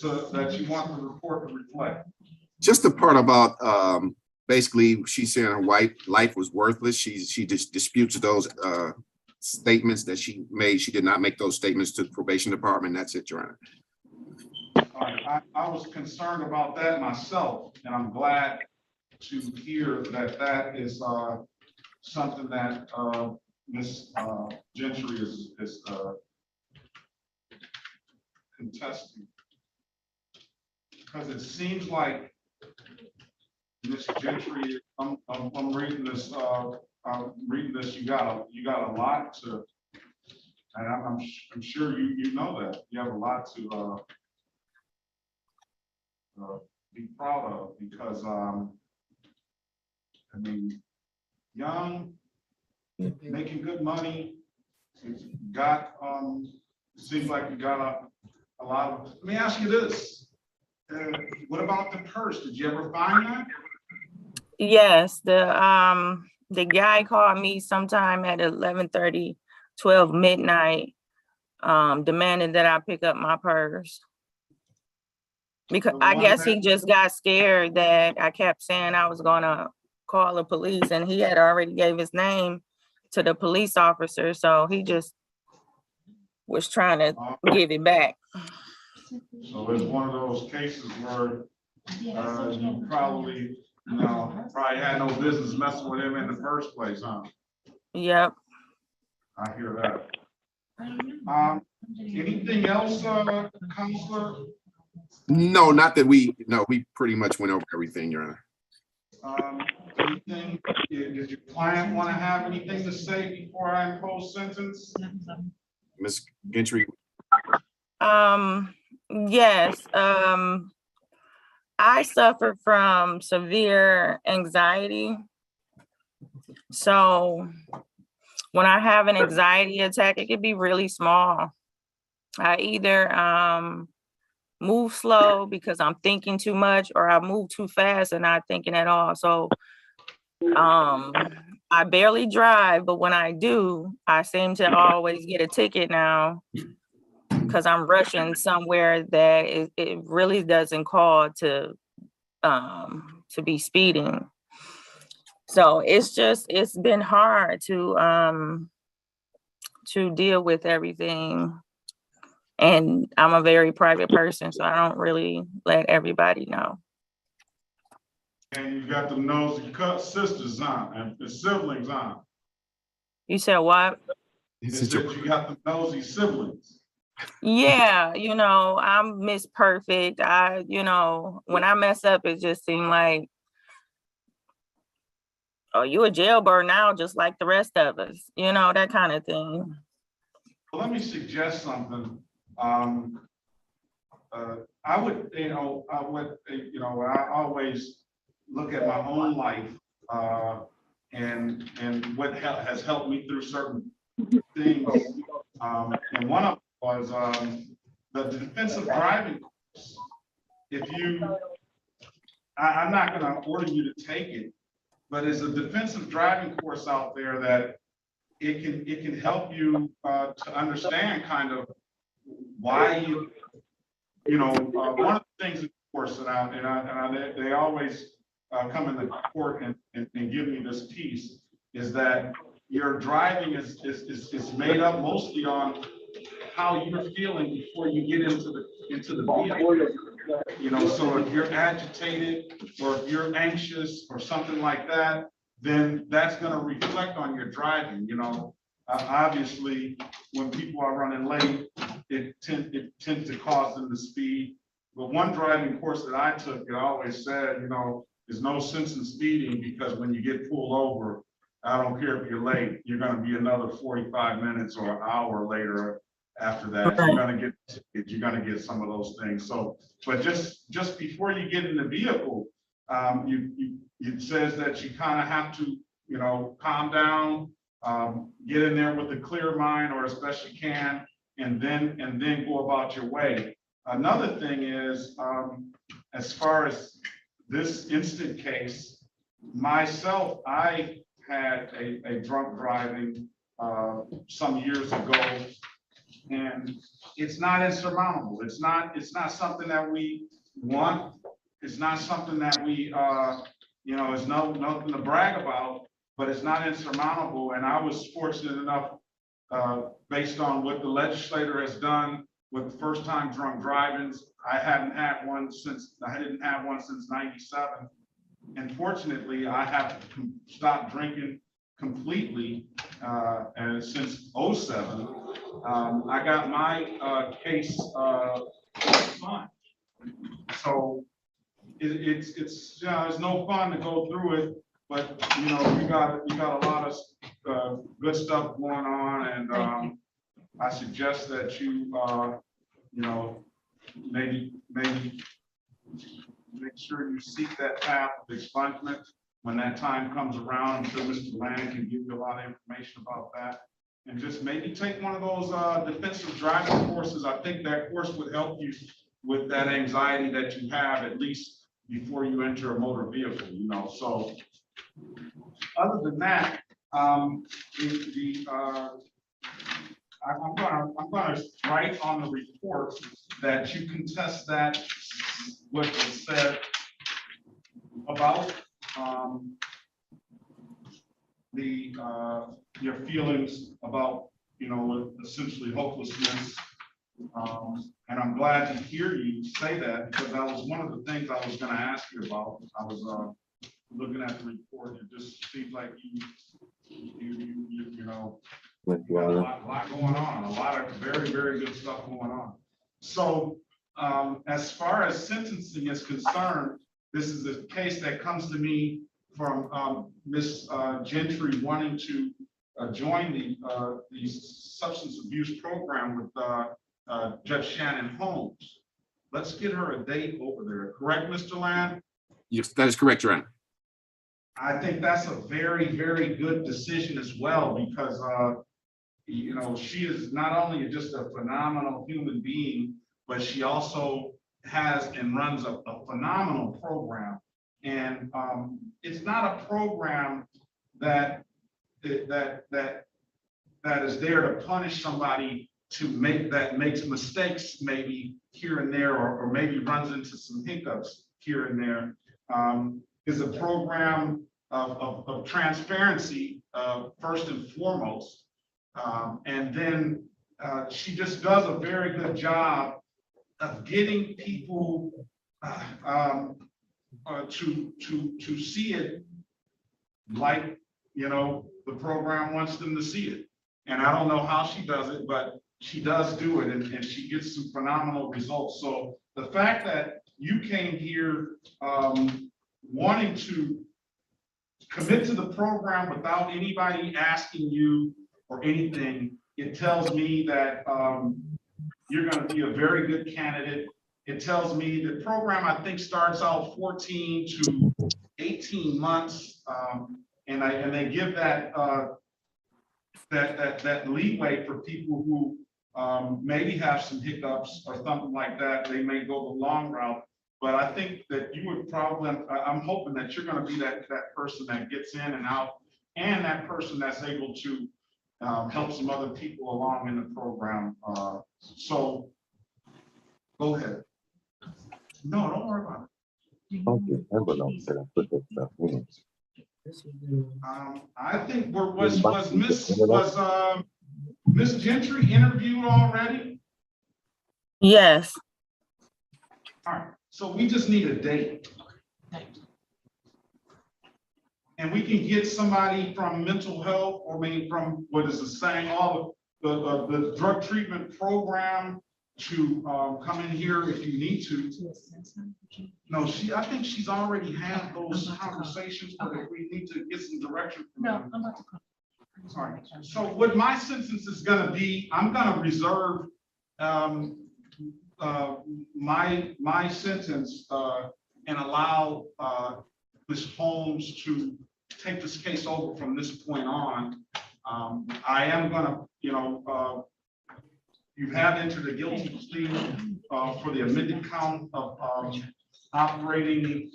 Speaker 1: that you want the report to reflect?
Speaker 20: Just the part about basically she's saying her life was worthless. She just disputes those statements that she made. She did not make those statements to the probation department. That's it, Your Honor.
Speaker 1: I was concerned about that myself, and I'm glad to hear that that is something that Ms. Gentry is contesting. Because it seems like Ms. Gentry, I'm reading this. You got a lot to, and I'm sure you know that you have a lot to be proud of, because I mean, young, making good money, got seems like you got a lot of. Let me ask you this. What about the purse? Did you ever find that?
Speaker 16: Yes, the guy called me sometime at 11:30, 12 midnight, demanding that I pick up my purse. Because I guess he just got scared that I kept saying I was gonna call the police, and he had already gave his name to the police officer, so he just was trying to give it back.
Speaker 1: So it's one of those cases where you probably had no business messing with him in the first place, huh?
Speaker 16: Yep.
Speaker 1: I hear that. Anything else, Counselor?
Speaker 20: No, not that we pretty much went over everything, Your Honor.
Speaker 1: Anything, did your client want to have anything to say before I impose sentence?
Speaker 20: Ms. Gentry.
Speaker 16: Yes. I suffer from severe anxiety. So when I have an anxiety attack, it could be really small. I either move slow because I'm thinking too much, or I move too fast and not thinking at all. So I barely drive, but when I do, I seem to always get a ticket now because I'm rushing somewhere that it really doesn't call to be speeding. So it's been hard to deal with everything. And I'm a very private person, so I don't really let everybody know.
Speaker 1: And you got the nosy sisters on and the siblings on.
Speaker 16: You said what?
Speaker 1: You got the nosy siblings.
Speaker 16: Yeah, I'm Miss Perfect. When I mess up, it just seemed like, oh, you a jailbird now, just like the rest of us, that kind of thing.
Speaker 1: Well, let me suggest something. I would, I always look at my own life and what has helped me through certain things. and one of them was the defensive driving course. If you, I'm not gonna order you to take it, but there's a defensive driving course out there that it can help you to understand kind of why one of the things, of course, they always come into court and give me this piece is that your driving is made up mostly on how you're feeling before you get into the vehicle. So if you're agitated or if you're anxious or something like that, then that's going to reflect on your driving. Obviously, when people are running late, it tends to cause them to speed. But one driving course that I took, it always said, there's no sense in speeding because when you get pulled over, I don't care if you're late, you're going to be another 45 minutes or an hour later after that. You're going to get some of those things. So, but just before you get in the vehicle, it says that you kind of have to, calm down, get in there with a clear mind or as best you can, and then go about your way. Another thing is, as far as this instant case, myself, I had a drunk driving some years ago, and it's not insurmountable. It's not something that we want. It's not something that we, is nothing to brag about, but it's not insurmountable. And I was fortunate enough, based on what the legislator has done with first-time drunk drivings. I didn't have one since '97. And fortunately, I have stopped drinking completely and since '07. I got my case fine. So it's no fun to go through it, but you got a lot of good stuff going on, and I suggest that you maybe make sure you seek that path of expungement when that time comes around. I'm sure Mr. Land can give you a lot of information about that. And just maybe take one of those defensive driving courses. I think that course would help you with that anxiety that you have, at least before you enter a motor vehicle, So other than that, I'm gonna write on the report that you contest that what was said about your feelings about essentially hopelessness. And I'm glad to hear you say that, because that was one of the things I was going to ask you about. I was looking at the report. It just seems like a lot going on, a lot of very, very good stuff going on. So as far as sentencing is concerned, this is a case that comes to me from Ms. Gentry wanting to join the substance abuse program with Judge Shannon Holmes. Let's get her a date over there. Correct, Mr. Land?
Speaker 20: Yes, that is correct, Your Honor.
Speaker 1: I think that's a very, very good decision as well, because she is not only just a phenomenal human being, but she also has and runs a phenomenal program. And it's not a program that is there to punish somebody makes mistakes maybe here and there, or maybe runs into some hiccups here and there. Is a program of transparency first and foremost, and then she just does a very good job of getting people to see it like the program wants them to see it. And I don't know how she does it, but she does do it, and she gets some phenomenal results. So the fact that you came here wanting to commit to the program without anybody asking you or anything, it tells me that you're going to be a very good candidate. It tells me the program, I think, starts out 14 to 18 months, and they give that leeway for people who maybe have some hiccups or something like that. They may go the long route. But I think that you would probably, I'm hoping that you're gonna be that person that gets in and out, and that person that's able to help some other people along in the program. So go ahead. No, don't worry about it. I think was Miss Gentry interviewed already?
Speaker 16: Yes.
Speaker 1: All right, so we just need a date. And we can get somebody from mental health, or maybe from, what is it saying, all of the drug treatment program to come in here if you need to. No, I think she's already had those conversations, but if we need to get some direction from them.
Speaker 4: I'm about to call.
Speaker 1: All right, so what my sentence is gonna be, I'm gonna reserve my sentence and allow Ms. Holmes to take this case over from this point on. I am gonna, you have entered a guilty plea for the amended count of operating.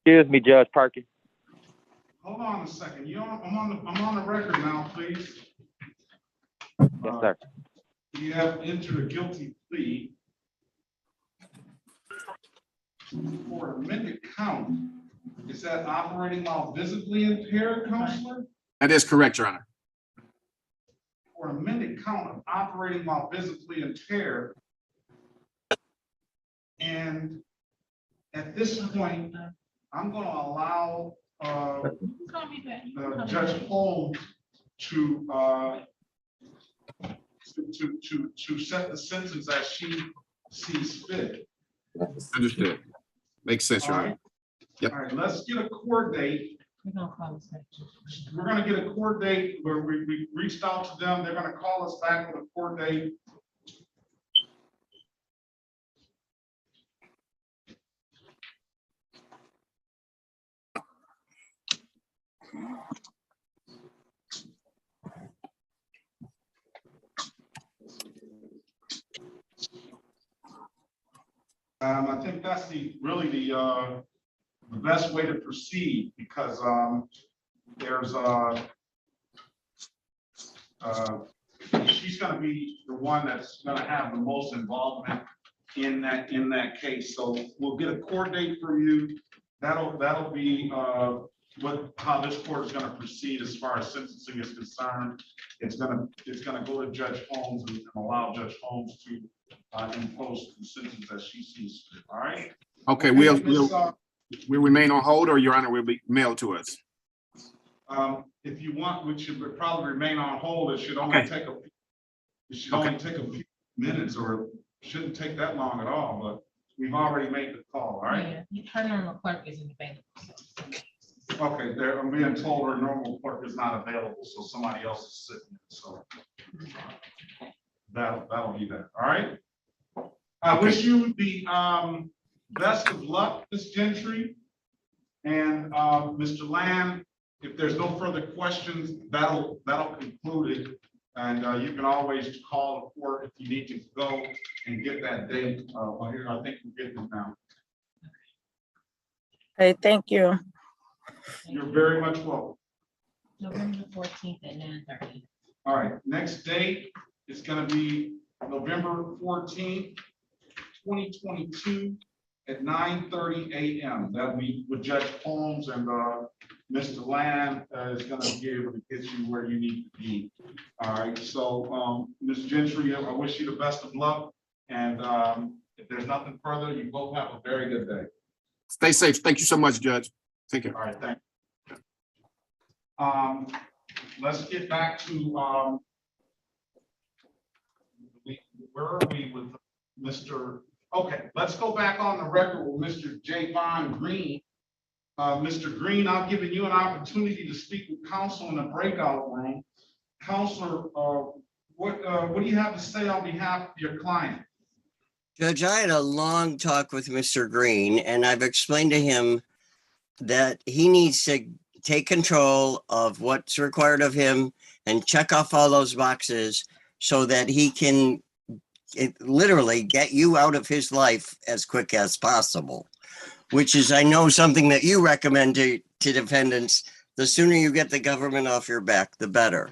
Speaker 8: Excuse me, Judge Perkins.
Speaker 1: Hold on a second. I'm on the record now, please.
Speaker 8: Yes, sir.
Speaker 1: You have entered a guilty plea for amended count. Is that operating while visibly impaired, Counselor?
Speaker 20: That is correct, Your Honor.
Speaker 1: For amended count of operating while visibly impaired. And at this point, I'm going to allow Judge Holmes to set the sentence as she sees fit.
Speaker 20: Understood. Makes sense, Your Honor. Yep.
Speaker 1: All right, let's get a court date.
Speaker 4: We're gonna call this back.
Speaker 1: We're gonna get a court date where we reached out to them. They're gonna call us back with a court date. I think that's really the best way to proceed, because there's she's going to be the one that's going to have the most involvement in that case. So we'll get a court date from you. That'll be how this court is going to proceed as far as sentencing is concerned. It's going to go to Judge Holmes and allow Judge Holmes to impose the sentence as she sees fit. All right.
Speaker 20: Okay, we'll remain on hold, or Your Honor will be mailed to us.
Speaker 1: If you want, we should probably remain on hold. It should only take a few minutes, or shouldn't take that long at all. But we've already made the call. All right.
Speaker 4: Yeah, her normal clerk isn't available.
Speaker 1: Okay, I'm being told her normal clerk is not available, so somebody else is sitting. So that'll be that. All right. I wish you the best of luck, Ms. Gentry, and Mr. Land. If there's no further questions, that'll conclude it. And you can always call the court if you need to go and get that date. Here, I think we're getting it now.
Speaker 16: Hey, thank you.
Speaker 1: You're very much welcome.
Speaker 4: November 14th at 9:30.
Speaker 1: All right, next date is going to be November 14th, 2022 at 9:30 a.m. That'll be with Judge Holmes, and Mr. Land is going to be able to get you where you need to be. All right, so Ms. Gentry, I wish you the best of luck. And if there's nothing further, you both have a very good day.
Speaker 20: Stay safe. Thank you so much, Judge. Take care.
Speaker 1: All right, thank you. Let's get back to where are we with Mr. Okay, let's go back on the record with Mr. Javon Green. Mr. Green, I've given you an opportunity to speak with counsel in the breakout room. Counselor, what do you have to say on behalf of your client?
Speaker 5: Judge, I had a long talk with Mr. Green, and I've explained to him that he needs to take control of what's required of him and check off all those boxes so that he can literally get you out of his life as quick as possible, which is, I know, something that you recommend to defendants. The sooner you get the government off your back, the better.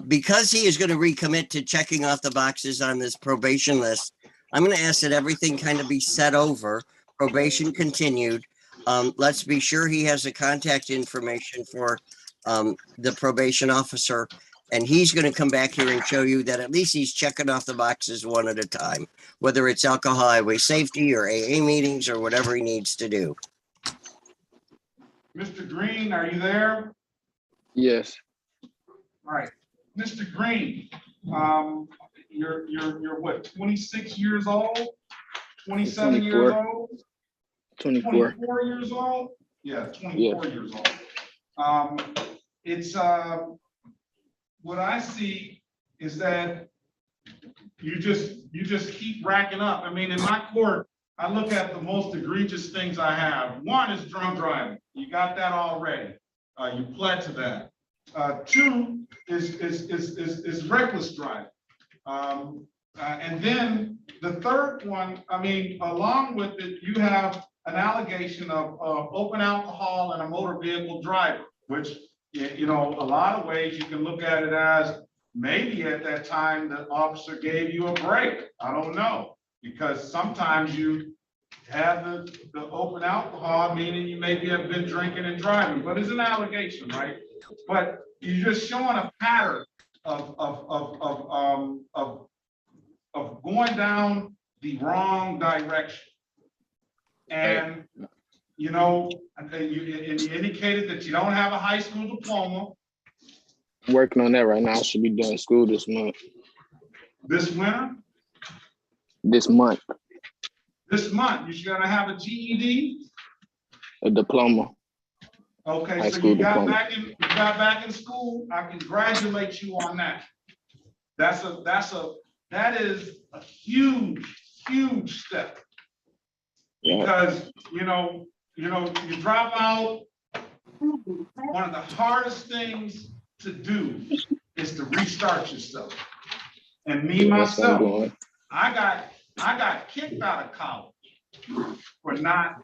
Speaker 5: Because he is going to recommit to checking off the boxes on this probation list, I'm going to ask that everything kind of be set over, probation continued. Let's be sure he has the contact information for the probation officer, and he's going to come back here and show you that at least he's checking off the boxes one at a time, whether it's alcohol highway safety or AA meetings or whatever he needs to do.
Speaker 1: Mr. Green, are you there?
Speaker 8: Yes.
Speaker 1: All right, Mr. Green, you're what, 26 years old? 27 years
Speaker 8: 24.
Speaker 1: old?
Speaker 8: 24.
Speaker 1: 24 years old? Yeah, 24
Speaker 8: Yeah.
Speaker 1: years old. It's what I see is that you just keep racking up. I mean, in my court, I look at the most egregious things I have. One is drunk driving. You got that already. You pled to that. Two is reckless driving. And then the third one, I mean, along with it, you have an allegation of open alcohol and a motor vehicle driver, which, you know, a lot of ways you can look at it as maybe at that time the officer gave you a break. I don't know, because sometimes you have the open alcohol, meaning you maybe have been drinking and driving, but it's an allegation, right? But you're just showing a pattern of going down the wrong direction. And, you know, you indicated that you don't have a high school diploma.
Speaker 8: I'm working on that right now. I should be done school this month.
Speaker 1: This winter?
Speaker 8: This month.
Speaker 1: This month, you're gonna have a GED?
Speaker 8: A diploma.
Speaker 1: Okay,
Speaker 8: High
Speaker 1: so
Speaker 8: school
Speaker 1: you got
Speaker 8: diploma.
Speaker 1: back in school. I congratulate you on that. That is a huge step. Because you drop out. One of the hardest things to do is to restart yourself. And me myself, I got kicked out of college for not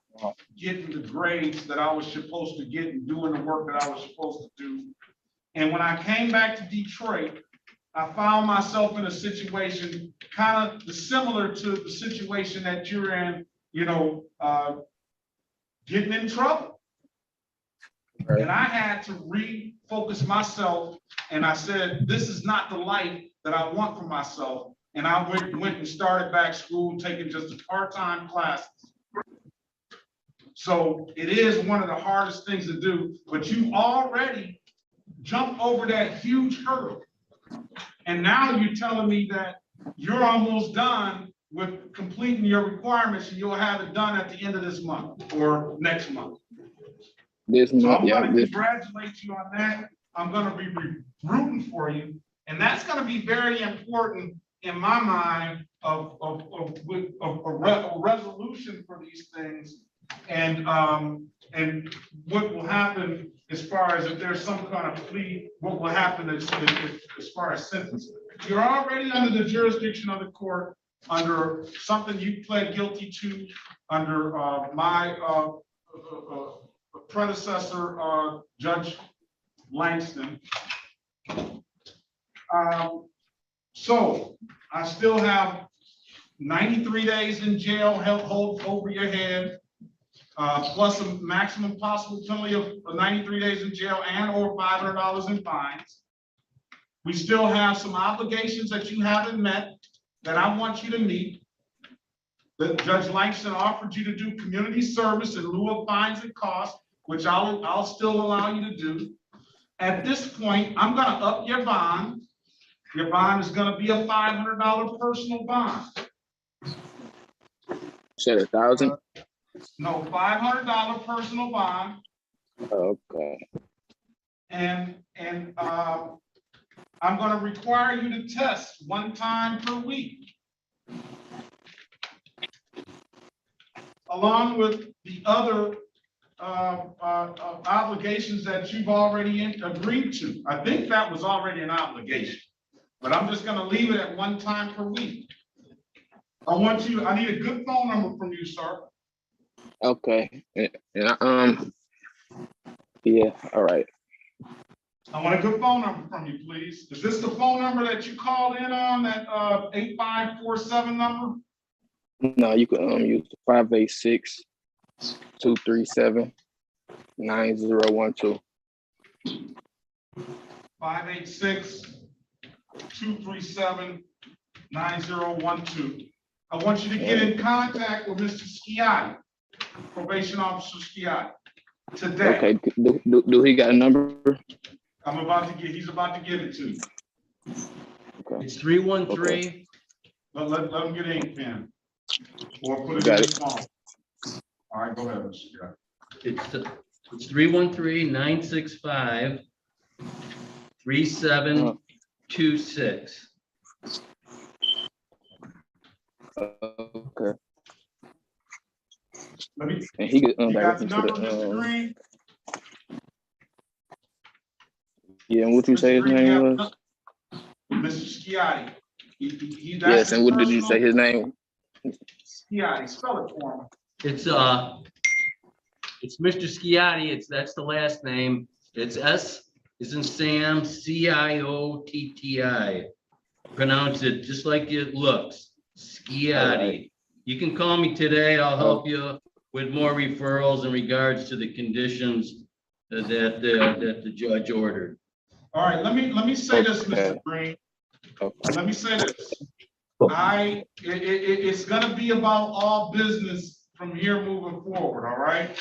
Speaker 1: getting the grades that I was supposed to get and doing the work that I was supposed to do. And when I came back to Detroit, I found myself in a situation kind of similar to the situation that you're in, getting in trouble. And I had to refocus myself, and I said, this is not the life that I want for myself. And I went and started back school, taking just a part-time classes. So it is one of the hardest things to do, but you already jumped over that huge hurdle. And now you're telling me that you're almost done with completing your requirements, and you'll have it done at the end of this month or next month.
Speaker 8: This month,
Speaker 1: So I'm
Speaker 8: yeah.
Speaker 1: going to congratulate you on that. I'm going to be rooting for you. And that's going to be very important in my mind of a resolution for these things. And what will happen as far as if there's some kind of plea, what will happen as far as sentencing. You're already under the jurisdiction of the court under something you pled guilty to under my predecessor, Judge Langston. So I still have 93 days in jail held over your head, plus a maximum possible penalty of 93 days in jail and or $500 in fines. We still have some obligations that you haven't met that I want you to meet. That Judge Langston offered you to do community service in lieu of fines and costs, which I'll still allow you to do. At this point, I'm going to up your bond. Your bond is going to be a $500 personal bond.
Speaker 8: Said 1,000?
Speaker 1: No, $500 personal bond.
Speaker 8: Okay.
Speaker 1: And I'm going to require you to test 1 time per week. Along with the other obligations that you've already agreed to. I think that was already an obligation, but I'm just gonna leave it at 1 time per week. I need a good phone number from you, sir.
Speaker 8: Okay. Yeah, all right.
Speaker 1: I want a good phone number from you, please. Is this the phone number that you called in on, that 8547 number?
Speaker 8: No, you can use 586-237-9012.
Speaker 1: 586-237-9012. I want you to get in contact with Mr. Sciatti, Probation Officer Sciatti, today.
Speaker 8: Okay, do he got a number?
Speaker 1: He's about to give it to you.
Speaker 8: Okay.
Speaker 18: It's 313.
Speaker 1: Let him get ink pen. Or put it in his phone. All right, go ahead, Mr. Sciatti.
Speaker 18: It's 313-965-3726.
Speaker 8: Okay.
Speaker 1: Let me.
Speaker 8: And he could
Speaker 1: You got
Speaker 8: direct
Speaker 1: the
Speaker 8: him to
Speaker 1: number,
Speaker 8: the
Speaker 1: Mr. Green?
Speaker 8: Yeah, and what you say his name was?
Speaker 1: Mr. Sciatti.
Speaker 8: Yes, and what did you say his name?
Speaker 1: Sciatti, spell it for him.
Speaker 18: It's Mr. Sciatti. That's the last name. It's S is in Sam, Ciotti. Pronounce it just like it looks. Sciatti.
Speaker 8: Right.
Speaker 18: You can call me today. I'll help you with more referrals in regards to the conditions that the judge ordered.
Speaker 1: All right, let me say this, Mr. Green. Let me say this. It's gonna be about all business from here moving forward, all right?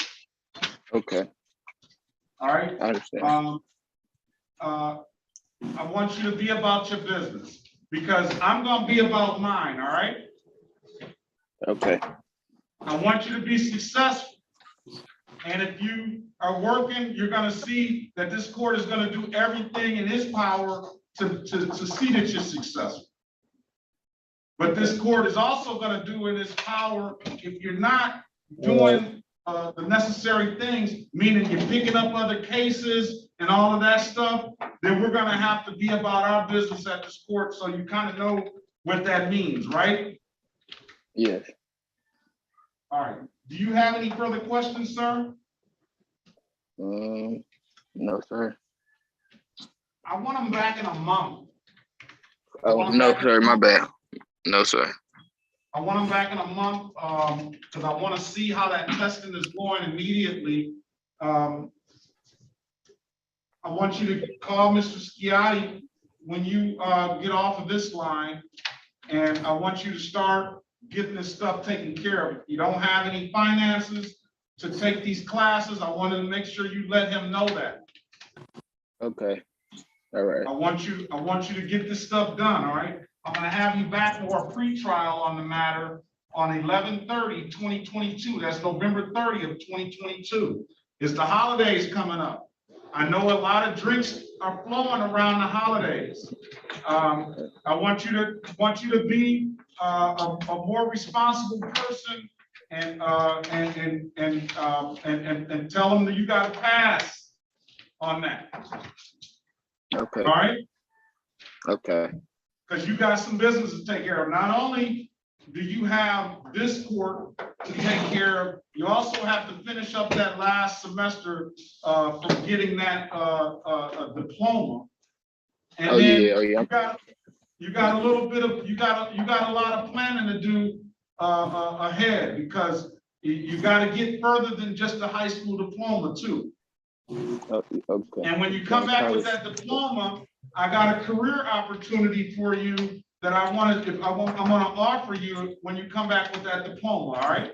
Speaker 8: Okay.
Speaker 1: All right?
Speaker 8: I understand.
Speaker 1: I want you to be about your business because I'm gonna be about mine, all right?
Speaker 8: Okay.
Speaker 1: I want you to be successful. And if you are working, you're gonna see that this court is gonna do everything in its power to see that you're successful. But this court is also gonna do in its power, if you're not doing the necessary things, meaning you're picking up other cases and all of that stuff, then we're gonna have to be about our business at this court, so you kind of know what that means, right?
Speaker 8: Yes.
Speaker 1: All right. Do you have any further questions, sir?
Speaker 8: No, sir.
Speaker 1: I want them back in a month.
Speaker 8: Oh, no, sir, my bad. No, sir.
Speaker 1: I want them back in a month, because I want to see how that testing is going immediately. I want you to call Mr. Sciatti when you get off of this line, and I want you to start getting this stuff taken care of. If you don't have any finances to take these classes, I want to make sure you let him know that.
Speaker 8: Okay. All right.
Speaker 1: I want you to get this stuff done, all right? I'm gonna have you back for a pre-trial on the matter on 11/30/2022. That's November 30th, 2022. It's the holidays coming up. I know a lot of drinks are flowing around the holidays. I want you to be a more responsible person and tell them that you got to pass on that.
Speaker 8: Okay.
Speaker 1: All right?
Speaker 8: Okay.
Speaker 1: Because you got some business to take care of. Not only do you have this court to take care of, you also have to finish up that last semester from getting that diploma. And then you got a little bit of you got a lot of planning to do ahead, because you got to get further than just a high school diploma too.
Speaker 8: Okay.
Speaker 1: And when you come back with that diploma, I got a career opportunity for you that I'm going to offer you when you come back with that diploma. All right.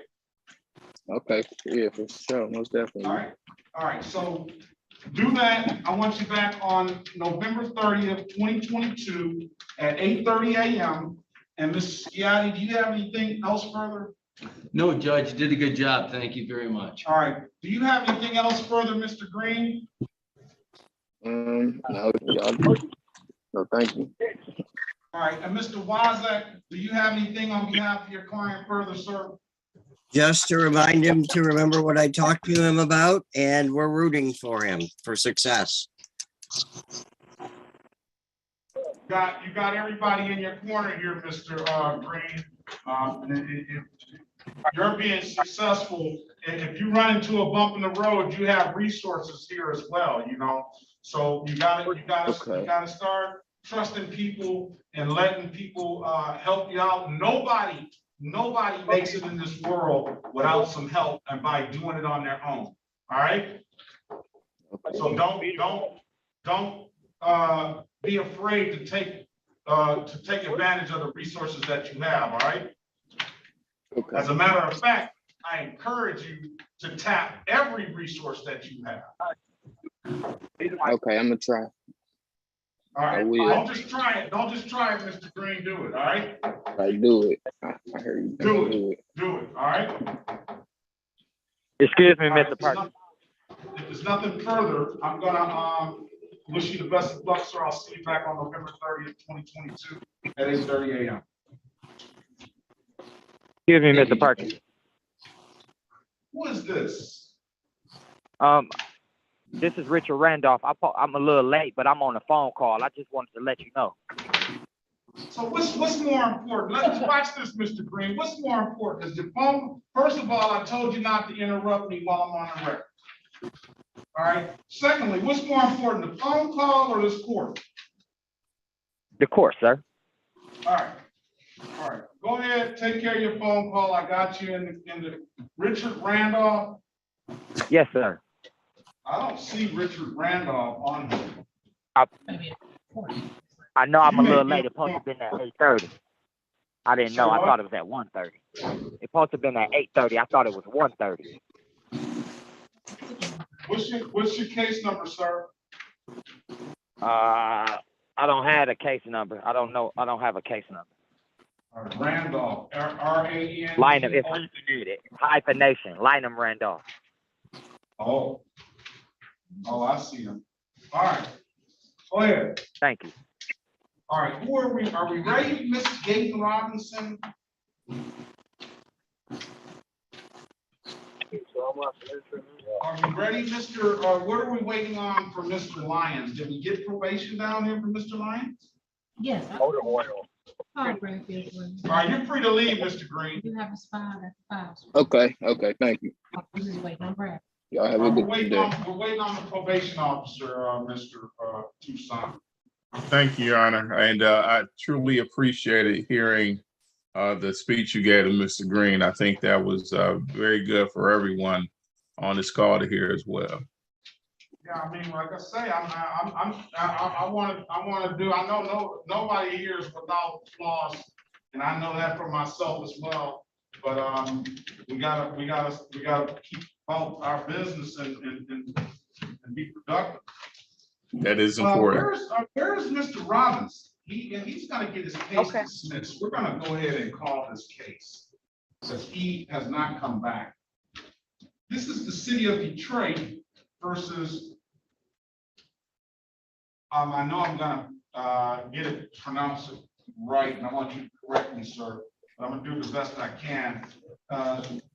Speaker 8: Okay. Yeah, for sure. Most definitely.
Speaker 1: All right. All right. So do that. I want you back on November 30th, 2022 at 8:30 a.m. And Ms. Sciatti, do you have anything else further?
Speaker 18: No, Judge, you did a good job. Thank you very much.
Speaker 1: All right. Do you have anything else further, Mr. Green?
Speaker 8: No, no, thank you.
Speaker 1: All right. And Mr. Wazak, do you have anything on behalf of your client further, sir?
Speaker 5: Just to remind him to remember what I talked to him about, and we're rooting for him for success.
Speaker 1: You got everybody in your corner here, Mr. Green. You're being successful. If you run into a bump in the road, you have resources here as well, you know? So you gotta start trusting people and letting people help you out. Nobody makes it in this world without some help and by doing it on their own. All right? So don't be afraid to take advantage of the resources that you have, all right?
Speaker 8: Okay.
Speaker 1: As a matter of fact, I encourage you to tap every resource that you have.
Speaker 8: Okay, I'm gonna try.
Speaker 1: All right,
Speaker 8: I will.
Speaker 1: don't just try it, Mr. Green, do it, all right?
Speaker 8: I do it. I heard you.
Speaker 1: Do it, all right?
Speaker 21: Excuse me,
Speaker 1: All right,
Speaker 21: Mr. Perkins.
Speaker 1: if there's nothing further, I'm gonna wish you the best of luck, sir. I'll see you back on November 30th, 2022 at 8:30 a.m.
Speaker 21: Excuse me, Mr. Perkins.
Speaker 1: Who is this?
Speaker 21: This is Richard Randolph. I'm a little late, but I'm on a phone call. I just wanted to let you know.
Speaker 1: So what's more important? Let's watch this, Mr. Green. What's more important? Is the phone? First of all, I told you not to interrupt me while I'm on the record. All right. Secondly, what's more important, the phone call or this court?
Speaker 21: The court, sir.
Speaker 1: All right. All right. Go ahead, take care of your phone call. I got you in the Richard Randolph.
Speaker 21: Yes, sir.
Speaker 1: I don't see Richard Randolph on here.
Speaker 21: I know I'm a little late. It's supposed to have been at 8:30. I didn't know. I thought it was at 1:30. It's supposed to have been at 8:30. I thought it was 1:30.
Speaker 1: What's your case number, sir?
Speaker 21: I don't have a case number. I don't know. I don't have a case number.
Speaker 1: Randolph, R-A-N.
Speaker 21: Lynham, it's hyphenated. Hyphenation. Lynham Randolph.
Speaker 1: Oh, I see him. All right. Go ahead.
Speaker 21: Thank you.
Speaker 1: All right, who are we? Are we ready, Miss Gaten Robinson? Are we ready, Mr. What are we waiting on for Mr. Lyons? Did we get probation down here for Mr. Lyons?
Speaker 4: Yes.
Speaker 21: Motor oil.
Speaker 4: All
Speaker 1: right, you're free to leave, Mr. Green.
Speaker 4: You have a spot at the files.
Speaker 8: Okay, thank you.
Speaker 4: This is waiting on Brad.
Speaker 8: Y'all have a good day.
Speaker 1: We're waiting on the probation officer, Mr. Tucson.
Speaker 17: Thank you, Your Honor. And I truly appreciated hearing the speech you gave to Mr. Green. I think that was very good for everyone on this call to hear as well.
Speaker 1: Yeah, I mean, like I say, I want to do. I know nobody here is without flaws, and I know that for myself as well. But we gotta keep about our business and be productive.
Speaker 17: That is important.
Speaker 1: Where's Mr. Robbins? He's gonna get his case dismissed. We're gonna go ahead and call this case because he has not come back. This is the city of Detroit versus. I know I'm gonna get it pronounced right, and I want you to correct me, sir. But I'm gonna do the best I can.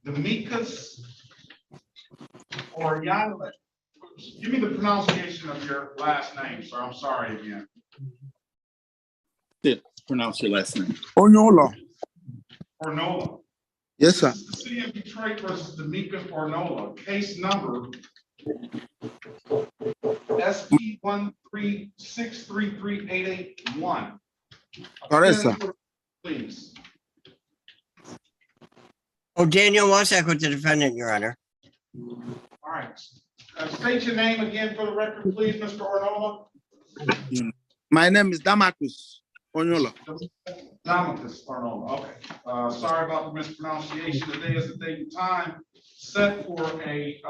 Speaker 1: Demetrius or Yanle. Give me the pronunciation of your last name, sir. I'm sorry again.
Speaker 22: Yeah, pronounce your last name.
Speaker 1: Ornola.
Speaker 22: Yes, sir.
Speaker 1: This is the city of Detroit versus Demetrius Ornola. Case number SP 136338881.
Speaker 22: Correct, sir.
Speaker 1: Please.
Speaker 5: Oh, Daniel Wasak with the defendant, Your Honor.
Speaker 1: All right. State your name again for the record, please, Mr. Ornola.
Speaker 22: My name is Damakus Onyola.
Speaker 1: Damakus Ornola. Okay. Sorry about the mispronunciation. Today is the date and time set for a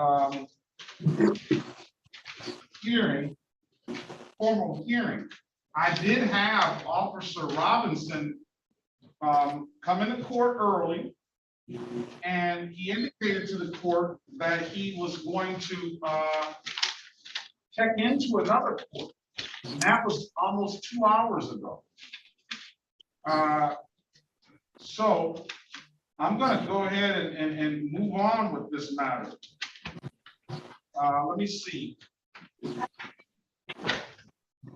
Speaker 1: formal hearing. I did have Officer Robinson come into court early, and he indicated to the court that he was going to check into another court. And that was almost 2 hours ago. So I'm gonna go ahead and move on with this matter. Let me see.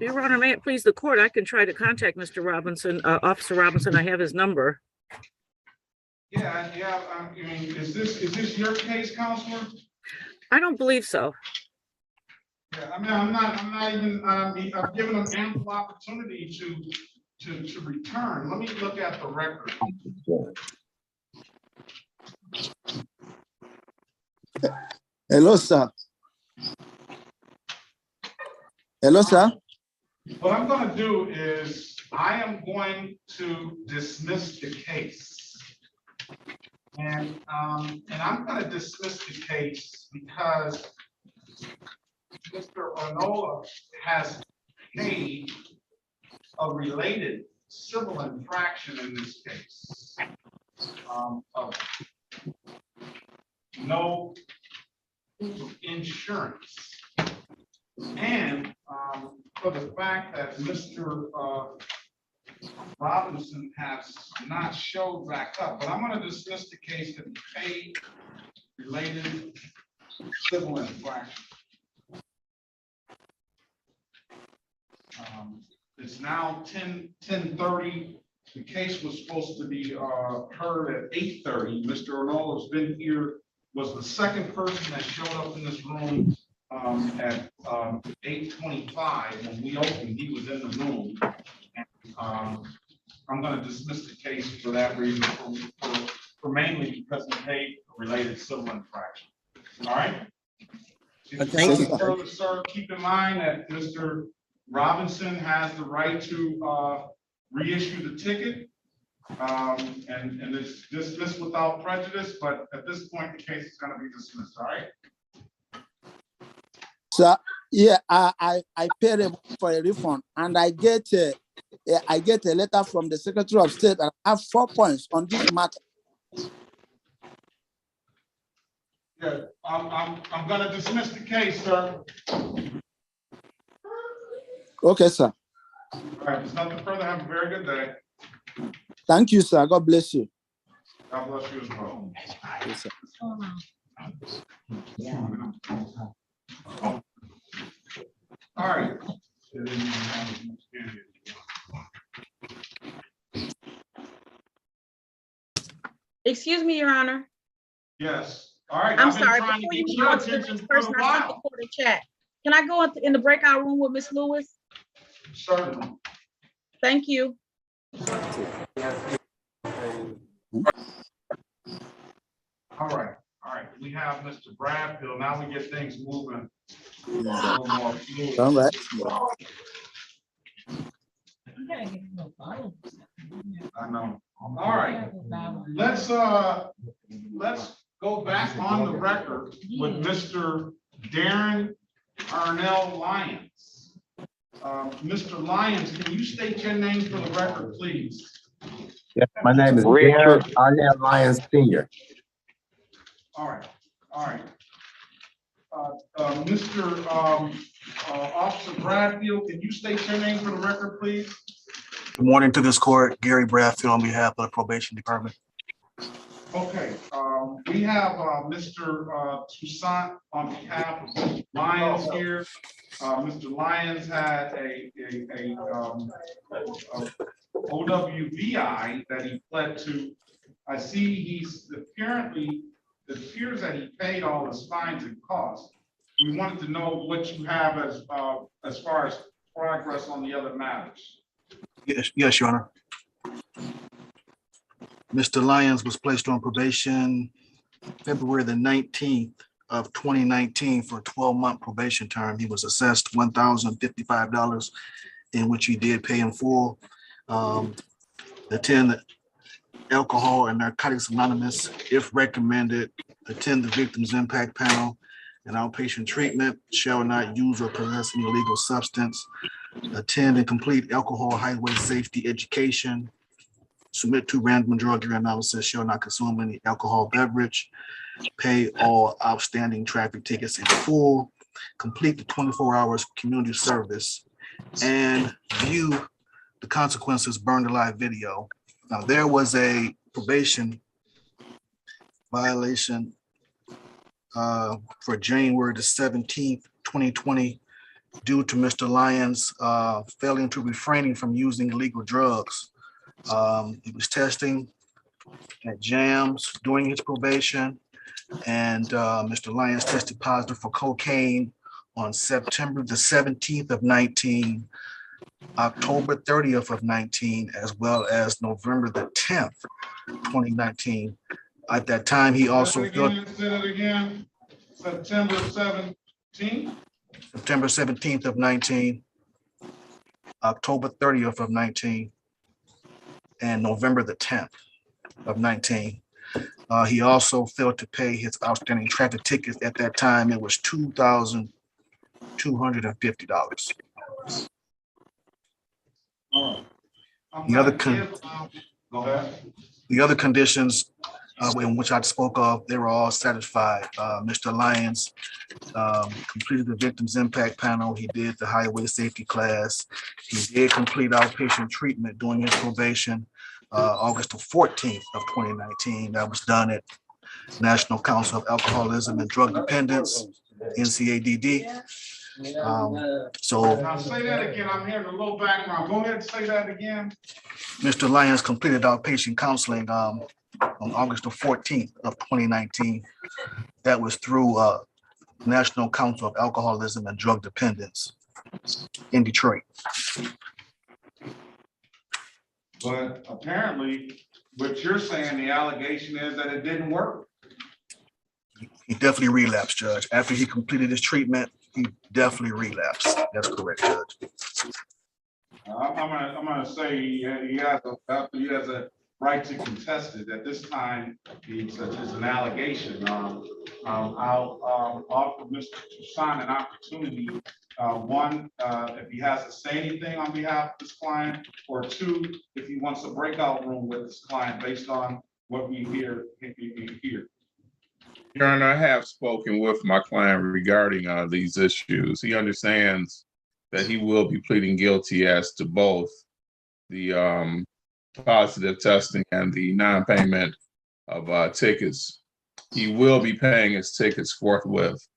Speaker 6: Your Honor, may it please the court, I can try to contact Mr. Robinson, Officer Robinson. I have his number.
Speaker 1: Yeah, I mean, is this your case, Counselor?
Speaker 6: I don't believe so.
Speaker 1: Yeah, I mean, I'm not even, I've given them ample opportunity to return. Let me look at the record.
Speaker 22: Hello, sir. Hello, sir.
Speaker 1: What I'm going to do is I am going to dismiss the case. And I'm going to dismiss the case because Mr. Arnola has paid a related civil infraction in this case of no insurance. And for the fact that Mr. Robinson has not showed back up, but I'm going to dismiss the case that he paid related civil infraction. It's now 10:30. The case was supposed to be heard at 8:30. Mr. Arnola's been here, was the second person that showed up in this room at 8:25. When we opened, he was in the room. And, I'm going to dismiss the case for that reason, for mainly because he paid a related civil infraction. All right?
Speaker 5: Thank you.
Speaker 1: Further, sir, keep in mind that Mr. Robinson has the right to reissue the ticket, and it's dismissed without prejudice, but at this point, the case is going to be dismissed, all right?
Speaker 22: So yeah, I paid for a refund, and I get a letter from the Secretary of State, and I have 4 points on this matter.
Speaker 1: Yeah, I'm going to dismiss the case, sir.
Speaker 22: Okay, sir.
Speaker 1: All right, there's nothing further. Have a very good day.
Speaker 22: Thank you, sir. God bless you.
Speaker 1: God bless you as well.
Speaker 22: Yes, sir.
Speaker 1: All right.
Speaker 15: Excuse me, Your Honor.
Speaker 1: Yes. All right.
Speaker 15: I'm
Speaker 1: I've been
Speaker 15: sorry.
Speaker 1: trying
Speaker 15: Before
Speaker 1: to
Speaker 15: you
Speaker 1: get
Speaker 15: move
Speaker 1: your
Speaker 15: on to the
Speaker 1: attention
Speaker 15: next
Speaker 1: for a
Speaker 15: person, I sent the
Speaker 1: while.
Speaker 15: court a chat. Can I go in the breakout room with Miss Lewis?
Speaker 1: Certainly.
Speaker 15: Thank you.
Speaker 1: All right. All right. We have Mr. Bradfield. Now we get things moving a little more fluid.
Speaker 22: All right.
Speaker 4: You gotta get a little bottle.
Speaker 1: I know. All right. Let's go back on the record with Mr. Darren Arnell Lyons. Mr. Lyons, can you state your name for the record, please?
Speaker 2: Yes, my name is Darren Arnell Lyons Sr.
Speaker 1: All right. All right. Mr. Officer Bradfield, can you state your name for the record, please?
Speaker 7: Good morning to this court, Gary Bradfield on behalf of the probation department.
Speaker 1: Okay, we have Mr. Toussaint on behalf of Lyons here. Mr. Lyons had a OWVI that he pled to. I see he's apparently, it appears that he paid all his fines and costs. We wanted to know what you have as far as progress on the other matters.
Speaker 7: Yes, Your Honor. Mr. Lyons was placed on probation February the 19th of 2019 for a 12-month probation term. He was assessed $1,055, in which he did pay in full. Attend Alcohol and Narcotics Anonymous, if recommended. Attend the Victims Impact Panel. And outpatient treatment, shall not use or possess any illegal substance. Attend and complete alcohol highway safety education. Submit to random drug urinalysis, shall not consume any alcohol beverage. Pay all outstanding traffic tickets in full. Complete the 24 hours community service and view the consequences burned alive video. Now, there was a probation violation for January the 17th, 2020, due to Mr. Lyons failing to refraining from using illegal drugs. He was testing at Jams during his probation, and Mr. Lyons tested positive for cocaine on September the 17th of 19, October 30th of 19, as well as November the 10th, 2019. At that time, he also
Speaker 1: Say that again. September 17th.
Speaker 7: September 17th of 19, October 30th of 19, and November the 10th of 19. He also failed to pay his outstanding traffic tickets. At that time, it was $2,250. The other conditions in which I spoke of, they were all satisfied. Mr. Lyons completed the victim's impact panel. He did the highway safety class. He did complete outpatient treatment during his probation, August the 14th of 2019. That was done at National Council of Alcoholism and Drug Dependence, NCADD. So
Speaker 1: Now say that again. I'm hearing a little background. Go ahead and say that again.
Speaker 7: Mr. Lyons completed outpatient counseling on August the 14th of 2019. That was through National Council of Alcoholism and Drug Dependence in Detroit.
Speaker 1: But apparently, what you're saying, the allegation is that it didn't work.
Speaker 7: He definitely relapsed, Judge. After he completed his treatment, he definitely relapsed. That's correct, Judge.
Speaker 1: I'm gonna say he has a right to contest it. At this time, it's an allegation. I'll offer Mr. Toussaint an opportunity. One, if he has to say anything on behalf of his client, or two, if he wants a breakout room with his client based on what we hear.
Speaker 17: Your Honor, I have spoken with my client regarding these issues. He understands that he will be pleading guilty as to both the positive testing and the non-payment of tickets. He will be paying his tickets forthwith.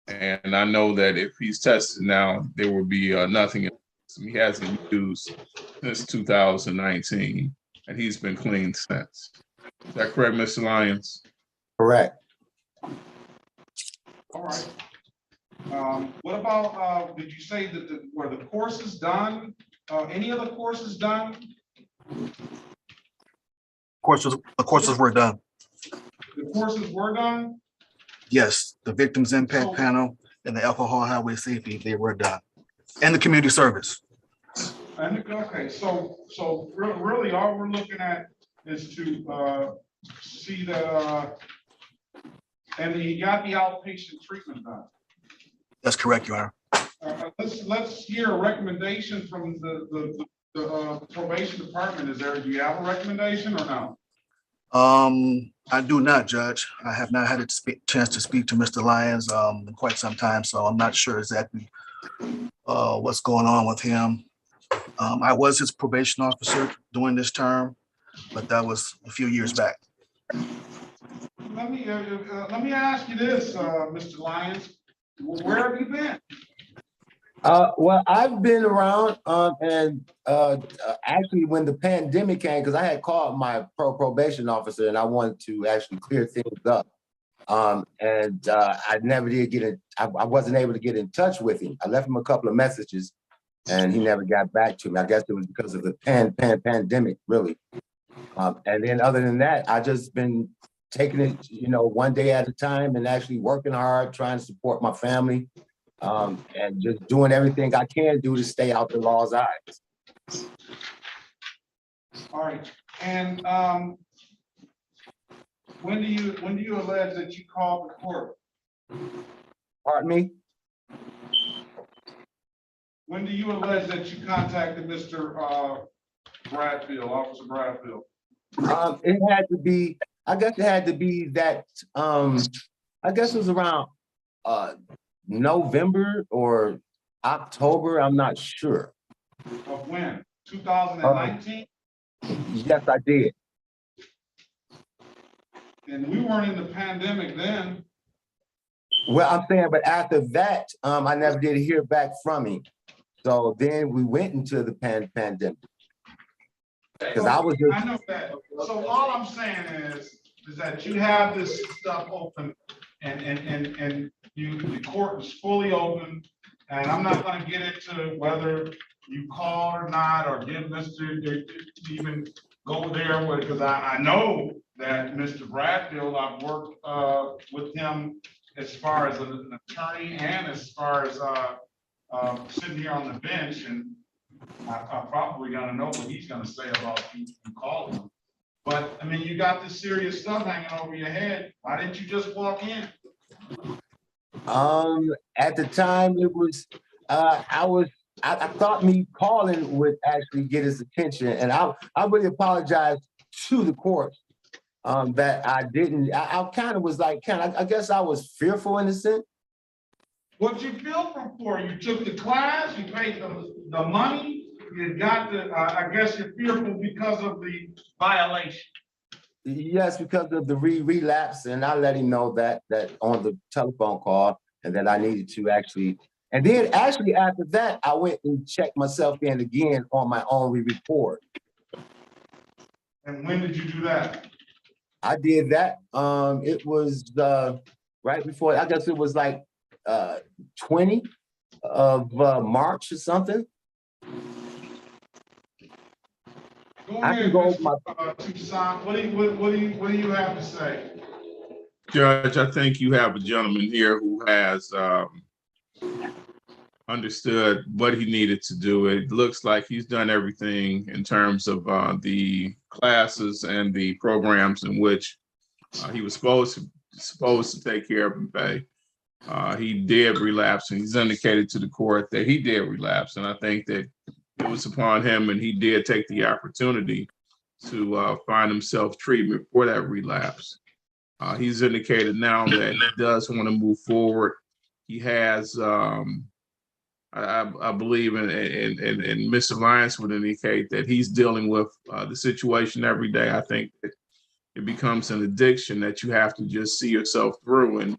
Speaker 17: And I know that if he's tested now, there will be nothing. He hasn't used since 2019, and he's been clean since. Is that correct, Mr. Lyons?
Speaker 2: Correct.
Speaker 1: All right. What about, did you say that were the courses done? Any other courses done?
Speaker 7: The courses were done.
Speaker 1: The courses were done?
Speaker 7: Yes, the victims impact panel and the alcohol highway safety, they were done. And the community service.
Speaker 1: Okay, so really all we're looking at is to see that, and he got the outpatient treatment done.
Speaker 7: That's correct, Your Honor.
Speaker 1: Let's hear a recommendation from the probation department. Do you have a recommendation or no?
Speaker 7: I do not, Judge. I have not had a chance to speak to Mr. Lyons in quite some time, so I'm not sure exactly what's going on with him. I was his probation officer during this term, but that was a few years back.
Speaker 1: Let me ask you this, Mr. Lyons. Where have you been?
Speaker 2: Well, I've been around, and actually when the pandemic came, because I had called my probation officer and I wanted to actually clear things up. And I never did get in, I wasn't able to get in touch with him. I left him a couple of messages and he never got back to me. I guess it was because of the pandemic, really. And then other than that, I just been taking it, one day at a time and actually working hard, trying to support my family. And just doing everything I can do to stay out the law's eyes.
Speaker 1: All right, and when do you allege that you called the court?
Speaker 2: Pardon me?
Speaker 1: When do you allege that you contacted Mr. Bradfield, Officer Bradfield?
Speaker 2: It had to be, I guess it had to be that, I guess it was around November or October, I'm not sure.
Speaker 1: Of when? 2019?
Speaker 2: Yes, I did.
Speaker 1: And we weren't in the pandemic then.
Speaker 2: Well, I'm saying, but after that, I never did hear back from him. So then we went into the pandemic. Because I was just,
Speaker 1: I know that. So all I'm saying is that you have this stuff open and the court is fully open. And I'm not gonna get into whether you called or not, or give Mr. to even go there with, because I know that Mr. Bradfield, I've worked with him as far as an attorney and as far as sitting here on the bench, and I'm probably gonna know what he's gonna say about you calling him. But I mean, you got this serious stuff hanging over your head. Why didn't you just walk in?
Speaker 2: at the time it was, I thought me calling would actually get his attention, and I really apologize to the court that I didn't. I kind of was like, I guess I was fearful in a sense.
Speaker 1: What'd you feel for? You took the class, you paid the money, you got the, I guess you're fearful because of the violation.
Speaker 2: Yes, because of the relapse, and I let him know that on the telephone call, and that I needed to actually, and then actually after that, I went and checked myself in again on my own report.
Speaker 1: And when did you do that?
Speaker 2: I did that. It was right before, I guess it was like 20 of March or something.
Speaker 1: Go
Speaker 2: I
Speaker 1: ahead,
Speaker 2: can go over my.
Speaker 1: Toussaint. What do you have to say?
Speaker 17: Judge, I think you have a gentleman here who has understood what he needed to do. It looks like he's done everything in terms of the classes and the programs in which he was supposed to take care of and pay. He did relapse, and he's indicated to the court that he did relapse. And I think that it was upon him, and he did take the opportunity to find himself treatment for that relapse. He's indicated now that he does want to move forward. He has, I believe, and Miss Alliance would indicate that he's dealing with the situation every day. I think that it becomes an addiction that you have to just see yourself through. And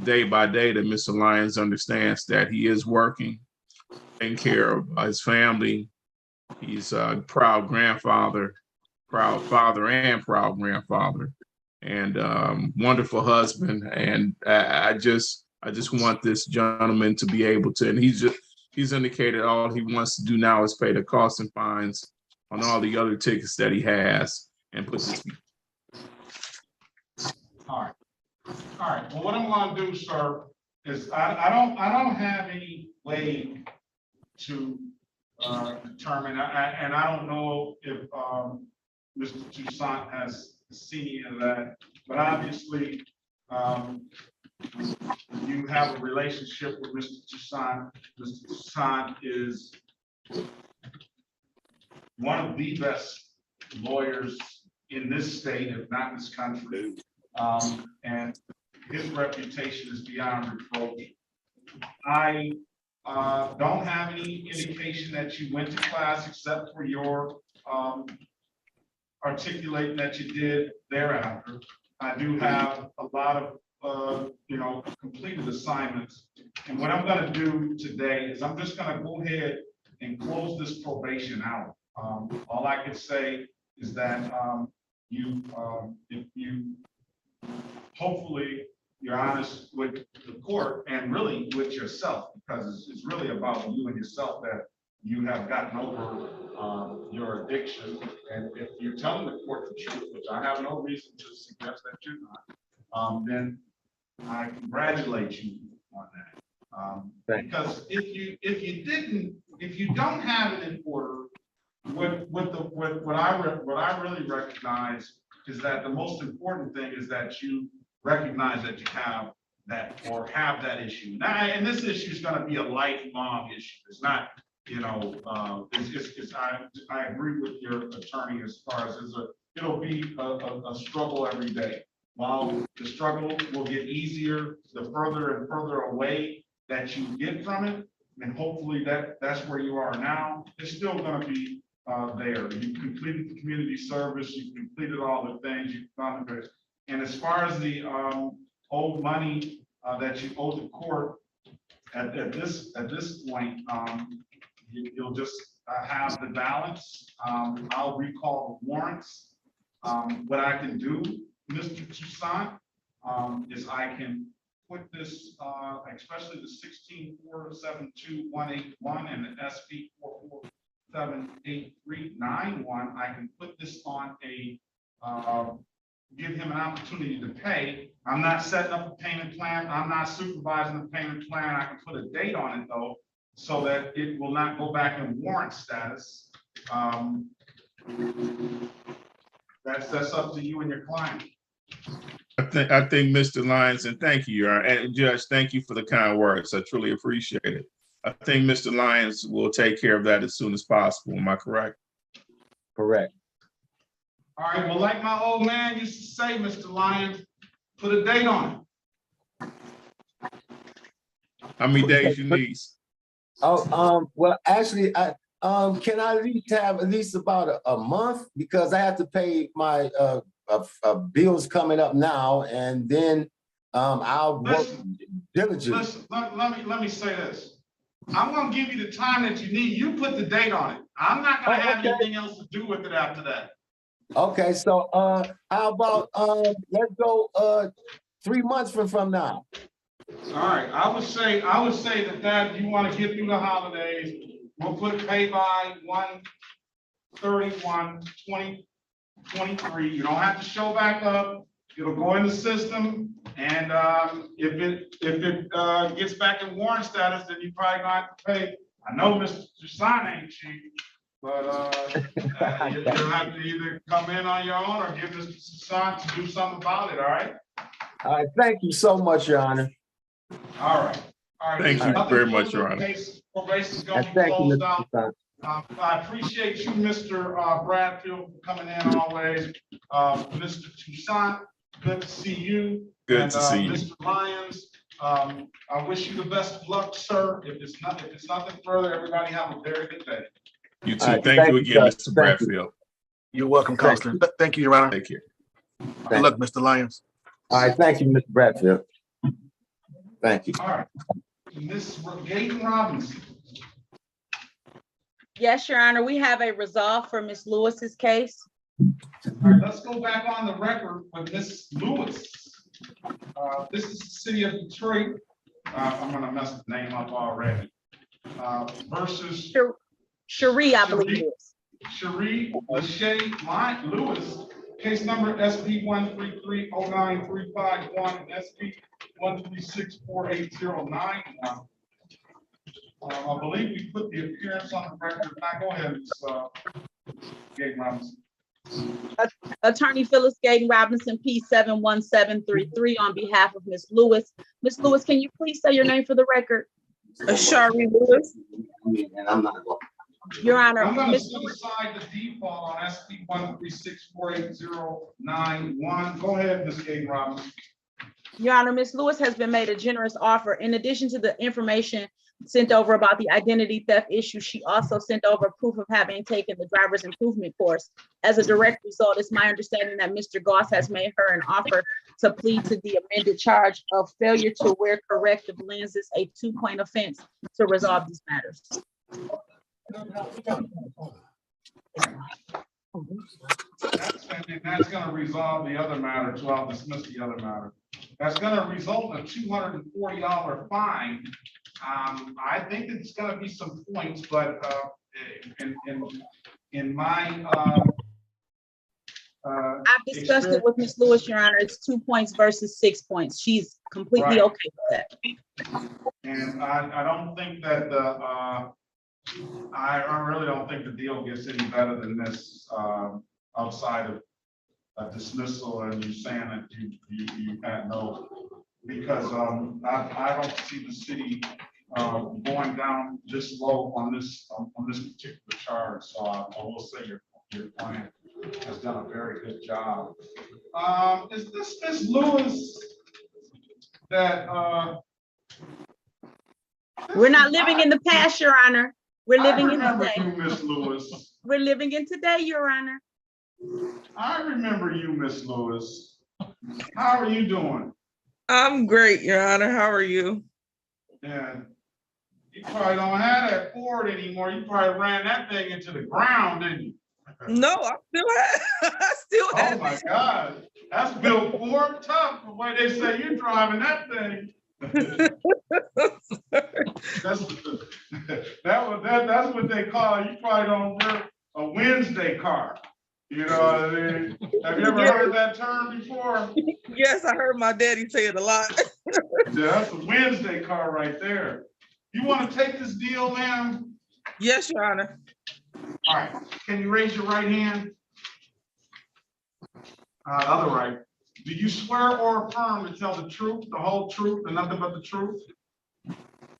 Speaker 17: day by day, that Miss Alliance understands that he is working, taking care of his family. He's a proud grandfather, proud father and proud grandfather, and wonderful husband. And I just want this gentleman to be able to, and he's indicated all he wants to do now is pay the costs and fines on all the other tickets that he has and put this.
Speaker 1: All right. Well, what I'm going to do, sir, is I don't have any way to determine, and I don't know if Mr. Toussaint has seen any of that, but obviously you have a relationship with Mr. Toussaint. Mr. Toussaint is one of the best lawyers in this state, if not in this country. And his reputation is beyond reproach. I don't have any indication that you went to class except for your articulating that you did thereafter. I do have a lot of completed assignments. And what I'm going to do today is I'm just going to go ahead and close this probation out. All I can say is that if you hopefully you're honest with the court and really with yourself, because it's really about you and yourself that you have gotten over your addiction. And if you're telling the court the truth, which I have no reason to suggest that you're not, then I congratulate you on that. Because if you don't have it in order, what I really recognize is that the most important thing is that you recognize that you have that or have that issue. Now, and this issue is going to be a lifelong issue. It's not, I agree with your attorney as far as it'll be a struggle every day. While the struggle will get easier, the further and further away that you get from it, and hopefully that's where you are now, it's still going to be there. You've completed the community service, you've completed all the things, you've done this. And as far as the old money that you owe the court, at this point, you'll just have the balance. I'll recall the warrants. What I can do, Mr. Toussaint, is I can put this, especially the 16472-181 and the SP 4478391, I can put this on a, give him an opportunity to pay. I'm not setting up a payment plan. I'm not supervising the payment plan. I can put a date on it though, so that it will not go back in warrant status. That's up to you and your client.
Speaker 17: I think Mr. Lyons, and thank you, Your Honor, and Judge, thank you for the kind words. I truly appreciate it. I think Mr. Lyons will take care of that as soon as possible. Am I correct?
Speaker 2: Correct.
Speaker 1: All right, well, like my old man used to say, Mr. Lyons, put a date on it.
Speaker 17: How many days you need?
Speaker 2: Oh, well, actually, can I at least have at least about a month, because I have to pay my bills coming up now, and then I'll work diligently.
Speaker 1: Listen, let me say this. I'm gonna give you the time that you need. You put the date on it. I'm not gonna have anything else to do with it after that.
Speaker 2: Okay, so how about let's go 3 months from now.
Speaker 1: All right, I would say that you want to get through the holidays. We'll put pay by 1/31/2023. You don't have to show back up. It'll go in the system, and if it gets back in warrant status, then you probably gonna have to pay. I know Mr. Toussaint ain't cheap, but you'll have to either come in on your own or give Mr. Toussaint to do something about it. All right.
Speaker 2: All right. Thank you so much, Your Honor.
Speaker 1: All right.
Speaker 17: Thank you very much, Your Honor.
Speaker 1: Probation is going to be closed out. I appreciate you, Mr. Bradfield, for coming in always. Mr. Toussaint, good to see you.
Speaker 17: Good to see you.
Speaker 1: Mr. Lyons, I wish you the best of luck, sir. If it's nothing further, everybody have a very good day.
Speaker 17: You too. Thank you again, Mr. Bradfield.
Speaker 7: You're welcome, Counselor. Thank you, Your Honor.
Speaker 17: Take care.
Speaker 7: Good luck, Mr. Lyons.
Speaker 2: All right. Thank you, Mr. Bradfield. Thank you.
Speaker 1: All right. Ms. Gaten Robinson.
Speaker 15: Yes, Your Honor, we have a resolve for Ms. Lewis's case.
Speaker 1: All right, let's go back on the record with Ms. Lewis. This is the city of Detroit. I'm gonna mess the name up already. Versus
Speaker 15: Cherie, I believe it is.
Speaker 1: Cherie Lachey Lewis, case number SP 133-09351, SP 136-48091. I believe we put the appearance on the record. Now go ahead, Ms. Gaten Robinson.
Speaker 15: Attorney Phyllis Gaten Robinson, P71733, on behalf of Ms. Lewis. Ms. Lewis, can you please say your name for the record?
Speaker 16: Cherie Lewis.
Speaker 15: Your Honor,
Speaker 1: I'm going to set aside the default on SP 136-48091. Go ahead, Ms. Gaten Robinson.
Speaker 15: Your Honor, Ms. Lewis has been made a generous offer. In addition to the information sent over about the identity theft issue, she also sent over proof of having taken the driver's improvement course. As a direct result, it's my understanding that Mr. Goss has made her an offer to plead to the amended charge of failure to wear corrective lenses, a 2-point offense, to resolve these matters.
Speaker 1: That's going to resolve the other matter, so I'll dismiss the other matter. That's going to result in a $240 fine. I think it's going to be some points, but in my
Speaker 15: I've discussed it with Ms. Lewis, Your Honor. It's 2 points versus 6 points. She's completely okay with that.
Speaker 1: And I don't think that I really don't think the deal gets any better than this, outside of a dismissal and you saying that you had no, because I don't see the city going down this low on this particular charge. So I will say your client has done a very good job. Is this Ms. Lewis that
Speaker 15: we're not living in the past, Your Honor. We're living in
Speaker 1: today.
Speaker 15: today.
Speaker 1: Ms. Lewis.
Speaker 15: We're living in today, Your Honor.
Speaker 1: I remember you, Ms. Lewis. How are you doing?
Speaker 9: I'm great, Your Honor. How are you?
Speaker 1: Yeah. You probably don't have that Ford anymore. You probably ran that thing into the ground, didn't you?
Speaker 9: No, I still have
Speaker 1: Oh my God. That's built Ford tough, the way they say you're driving that thing. That's what they call, you probably don't wear a Wednesday car. You know what I mean? Have you ever heard that term before?
Speaker 9: Yes, I heard my daddy say it a lot.
Speaker 1: Yeah, that's a Wednesday car right there. You want to take this deal, ma'am?
Speaker 9: Yes, Your Honor.
Speaker 1: All right, can you raise your right hand? Other right. Do you swear or affirm to tell the truth, the whole truth, and nothing but the truth?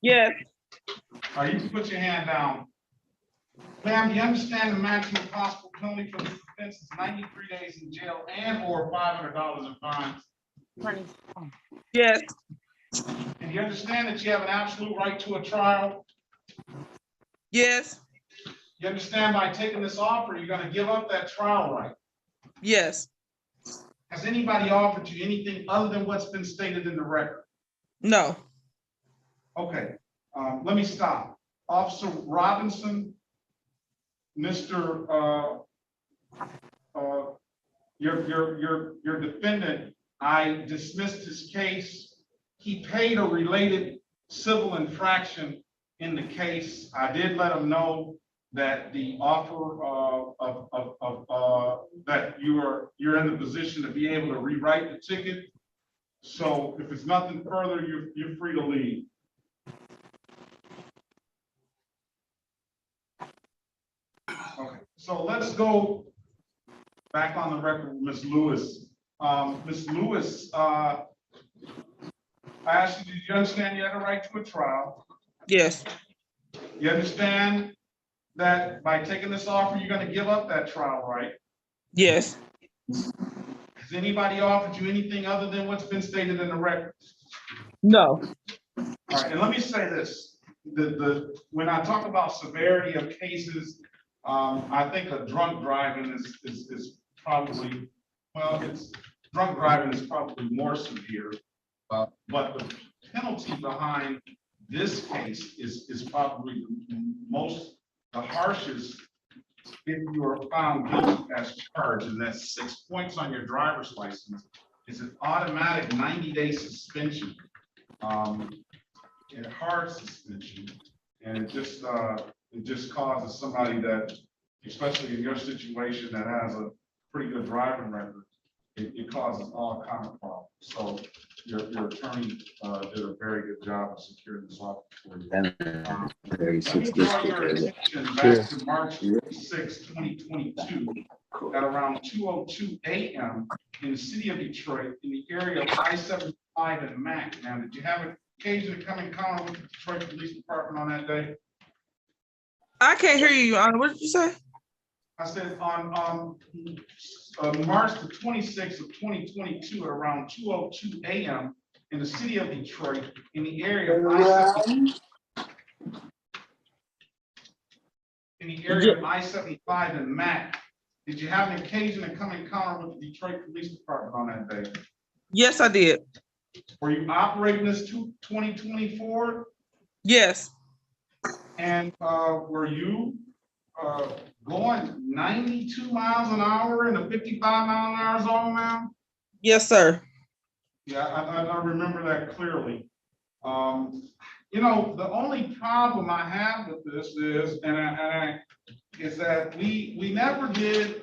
Speaker 9: Yes.
Speaker 1: All right, you can put your hand down. Ma'am, do you understand the maximum possible penalty for this offense is 93 days in jail and or $500 in fines?
Speaker 9: Yes.
Speaker 1: And you understand that you have an absolute right to a trial?
Speaker 9: Yes.
Speaker 1: You understand by taking this offer, you're going to give up that trial right?
Speaker 9: Yes.
Speaker 1: Has anybody offered you anything other than what's been stated in the record?
Speaker 9: No.
Speaker 1: Okay, let me stop. Officer Robinson, Mr. Your defendant, I dismissed his case. He paid a related civil infraction in the case. I did let him know that the offer that you're in the position to be able to rewrite the ticket. So if it's nothing further, you're free to leave. Okay, so let's go back on the record with Ms. Lewis. Ms. Lewis, I asked you, did you understand you had a right to a trial?
Speaker 9: Yes.
Speaker 1: You understand that by taking this offer, you're going to give up that trial, right?
Speaker 9: Yes.
Speaker 1: Has anybody offered you anything other than what's been stated in the record?
Speaker 9: No.
Speaker 1: All right, and let me say this. When I talk about severity of cases, I think a drunk driving is probably, well, drunk driving is probably more severe, but the penalty behind this case is probably the harshest if you are found guilty as charged, and that's 6 points on your driver's license. It's an automatic 90-day suspension, and hard suspension, and it just causes somebody that, especially in your situation, that has a pretty good driving record, it causes all kinds of problems. So your attorney did a very good job of securing this offer for you. Let me draw your attention back to March 6, 2022, at around 2:02 a.m. in the city of Detroit, in the area of I-75 and Mac. Now, did you have an occasion to come in contact with the Detroit Police Department on that day?
Speaker 9: I can't hear you, Your Honor. What did you say?
Speaker 1: I said on March the 26th of 2022 at around 2:02 a.m. in the city of Detroit, in the area of I-75 and Mac. Did you have an occasion to come in contact with the Detroit Police Department on that day?
Speaker 9: Yes, I did.
Speaker 1: Were you operating this 2024?
Speaker 9: Yes.
Speaker 1: And were you going 92 miles an hour in a 55-mile-an-hour zone now?
Speaker 9: Yes, sir.
Speaker 1: Yeah, I remember that clearly. You know, the only problem I have with this is, is that we never did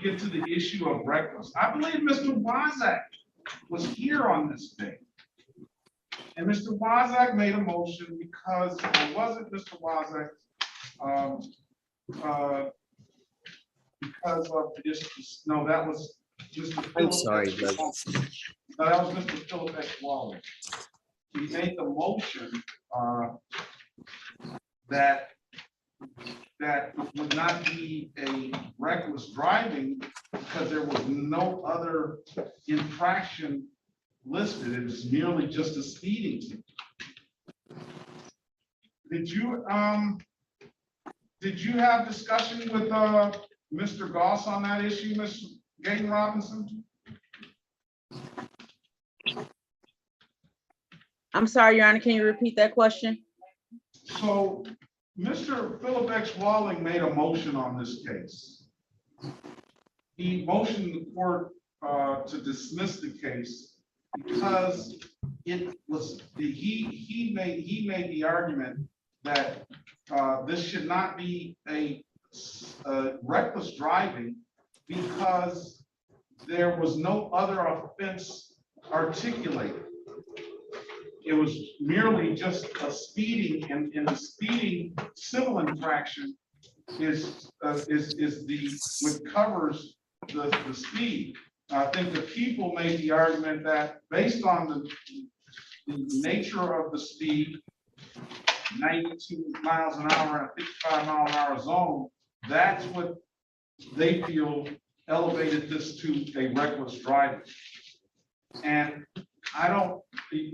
Speaker 1: get to the issue of reckless. I believe Mr. Wazak was here on this day. And Mr. Wazak made a motion because it wasn't Mr. Wazak, because of this, no, that was Mr.
Speaker 5: I'm
Speaker 1: Philip
Speaker 5: sorry,
Speaker 1: X.
Speaker 5: Doug.
Speaker 1: No, that was Mr. Philip X. Waller. He made the motion that it would not be a reckless driving because there was no other infraction listed. It was merely just a speeding ticket. Did you have discussion with Mr. Goss on that issue, Ms. Gaten Robinson?
Speaker 15: I'm sorry, Your Honor, can you repeat that question?
Speaker 1: So Mr. Philip X. Walling made a motion on this case. He motioned the court to dismiss the case because it was, he made the argument that this should not be a reckless driving because there was no other offense articulated. It was merely just a speeding, and the speeding civil infraction is what covers the speed. I think the people made the argument that based on the nature of the speed, 92 miles an hour and a 55 mile an hour zone, that's what they feel elevated this to a reckless driving. And I don't think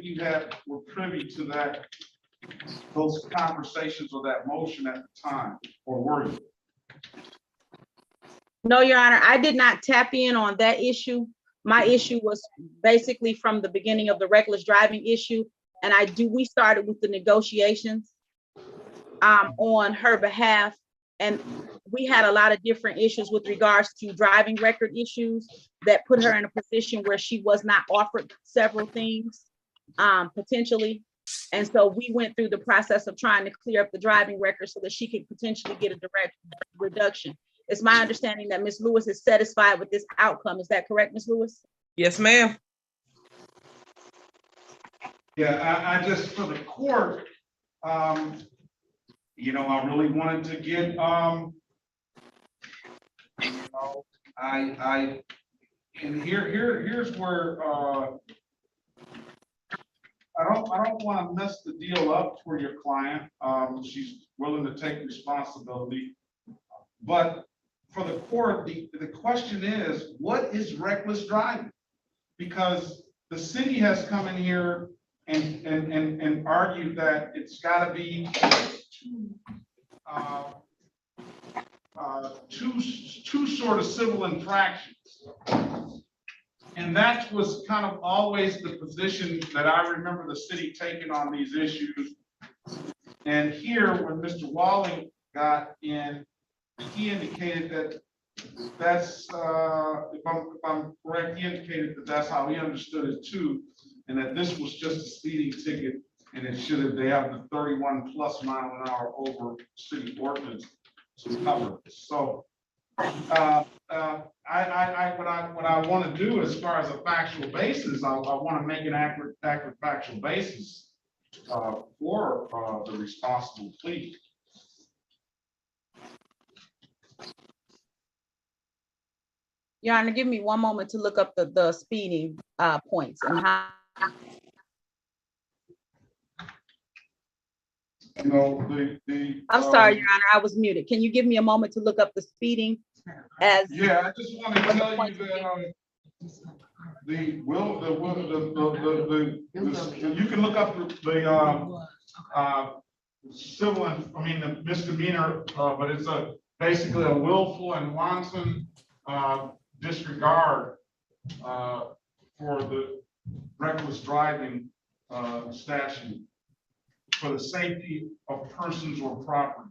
Speaker 1: you were privy to those conversations or that motion at the time, or were you?
Speaker 15: No, Your Honor, I did not tap in on that issue. My issue was basically from the beginning of the reckless driving issue. And we started with the negotiations on her behalf. And we had a lot of different issues with regards to driving record issues that put her in a position where she was not offered several things potentially. And so we went through the process of trying to clear up the driving record so that she could potentially get a direct reduction. It's my understanding that Ms. Lewis is satisfied with this outcome. Is that correct, Ms. Lewis?
Speaker 9: Yes, ma'am.
Speaker 1: Yeah, I just, for the court, you know, I really wanted to get, you know, and here's where, I don't want to mess the deal up for your client. She's willing to take responsibility, but for the court, the question is, what is reckless driving? Because the city has come in here and argued that it's got to be two sort of civil infractions. And that was kind of always the position that I remember the city taking on these issues. And here, when Mr. Walling got in, he indicated that that's, if I'm correct, he indicated that that's how he understood it too, and that this was just a speeding ticket, and it should have, they have the 31+ mile an hour over city ordinance to cover it. So what I want to do as far as a factual basis, I want to make an accurate factual basis for the responsible plea.
Speaker 15: Your Honor, give me one moment to look up the speeding points and how.
Speaker 1: You know,
Speaker 15: I'm sorry, Your Honor, I was muted. Can you give me a moment to look up the speeding as?
Speaker 1: Yeah, I just want to tell you that you can look up the civil, the misdemeanor, but it's basically a willful and wanton disregard for the reckless driving statute for the safety of persons or property.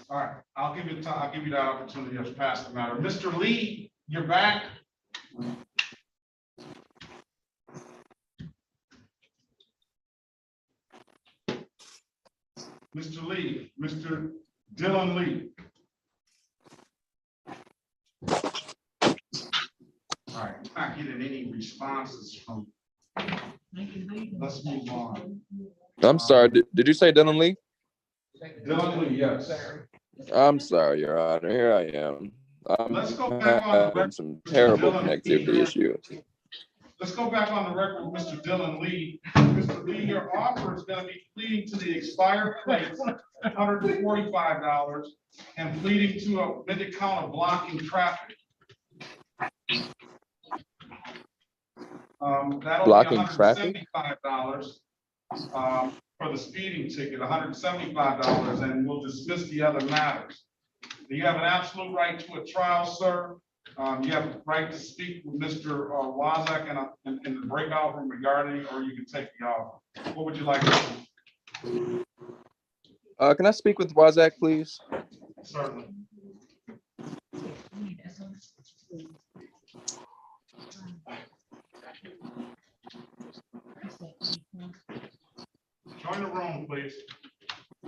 Speaker 1: All right, I'll give you that opportunity to pass the matter. Mr. Lee, you're back. Mr. Lee, Mr. Dylan Lee. All right, not getting any responses from. Let's move on.
Speaker 3: I'm sorry, did you say Dylan Lee?
Speaker 1: Dylan Lee, yes.
Speaker 3: I'm sorry, Your Honor. Here I am.
Speaker 1: Let's go back on the record.
Speaker 3: Some terrible connectivity issues.
Speaker 1: Let's go back on the record with Mr. Dylan Lee. Mr. Lee, your offer is going to be pleading to the expired plates, $145, and pleading to a minute count of blocking traffic. That'll
Speaker 3: Blocking
Speaker 1: be
Speaker 3: traffic?
Speaker 1: $175 for the speeding ticket, $175, and we'll dismiss the other matters. You have an absolute right to a trial, sir. You have the right to speak with Mr. Wozak in the breakout room regarding, or you can take the offer. What would you like to do?
Speaker 3: Can I speak with Wozak, please?
Speaker 1: Certainly. Join the room, please.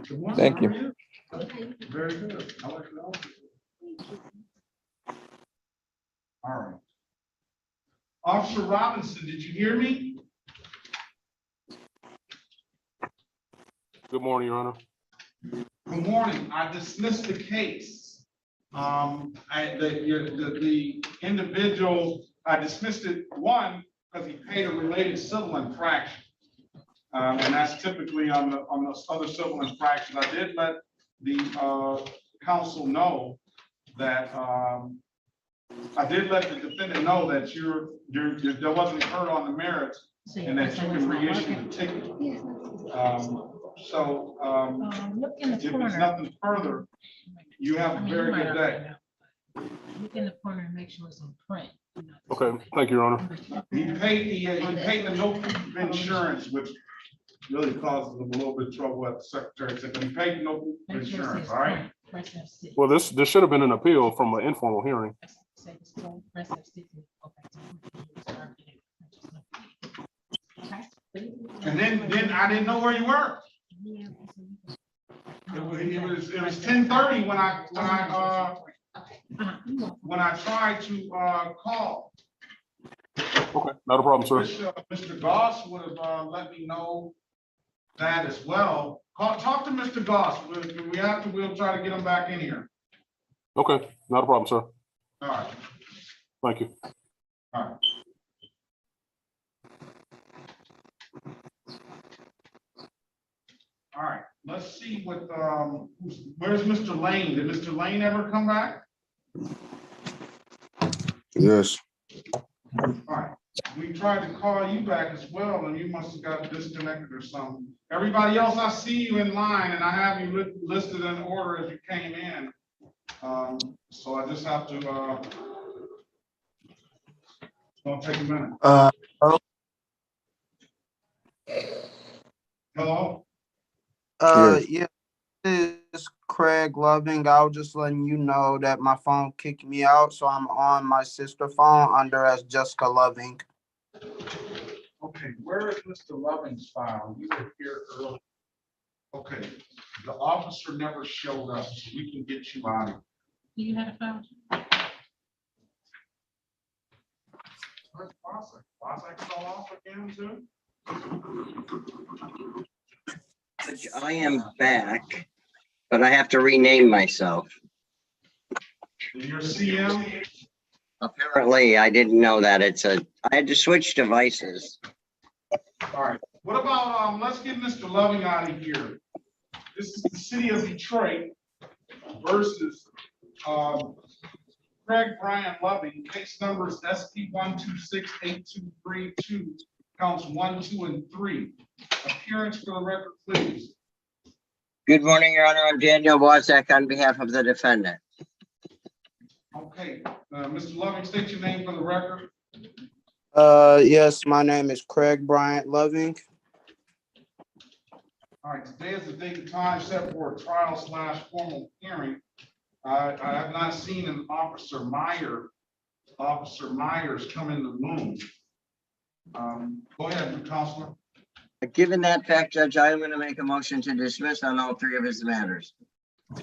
Speaker 1: Good morning,
Speaker 3: Thank you.
Speaker 1: how are Very good. I like the office. All right. Officer Robinson, did you hear me?
Speaker 11: Good morning, Your Honor.
Speaker 1: Good morning. I dismissed the case. The individual, I dismissed it, one, because he paid a related civil infraction. And that's typically on those other civil infractions. I did let the counsel know that I did let the defendant know that there wasn't hurt on the merits and that you can reissue the ticket. If there's nothing further, you have a very good day.
Speaker 4: Look in the corner and make sure it's on print.
Speaker 11: Okay, thank you, Your Honor.
Speaker 1: He paid the no proof of insurance, which really causes him a little bit of trouble at the secretary said, but he paid no proof of insurance, all right?
Speaker 11: Well, this should have been an appeal from an informal hearing.
Speaker 1: And then I didn't know where you were. It was 10:30 when I tried to call.
Speaker 11: Okay, not a problem, sir.
Speaker 1: Mr. Goss would have let me know that as well. Talk to Mr. Goss. We'll try to get him back in here.
Speaker 11: Okay, not a problem, sir.
Speaker 1: All right.
Speaker 11: Thank you.
Speaker 1: All right. All right, let's see what, where's Mr. Lane? Did Mr. Lane ever come back?
Speaker 13: Yes.
Speaker 1: All right, we tried to call you back as well, and you must have got disconnected or something. Everybody else, I see you in line, and I have you listed in order as you came in. So I just have to, it's gonna take a minute. Hello?
Speaker 23: Yeah, this is Craig Loving. I was just letting you know that my phone kicked me out, so I'm on my sister phone under as Jessica Loving.
Speaker 1: Okay, where is Mr. Loving's file? You were here earlier. Okay, the officer never showed up, so we can get you out of.
Speaker 4: Do you have a phone?
Speaker 1: Where's Bossack? Bossack fell off again too?
Speaker 5: I am back, but I have to rename myself.
Speaker 1: Your CM?
Speaker 5: Apparently, I didn't know that I had to switch devices.
Speaker 1: All right, what about, let's get Mr. Loving out of here. This is the city of Detroit versus Craig Brian Loving, case numbers SP 1268232, counts 1, 2, and 3. Appearance for the record, please.
Speaker 5: Good morning, Your Honor. I'm Daniel Wozak on behalf of the defendant.
Speaker 1: Okay, Mr. Loving, state your name for the record.
Speaker 23: Yes, my name is Craig Bryant Loving.
Speaker 1: All right, today is the date and time set for a trial / formal hearing. I have not seen an Officer Myers come in the room. Go ahead, Counselor.
Speaker 5: Given that fact, Judge, I'm going to make a motion to dismiss on all 3 of his matters.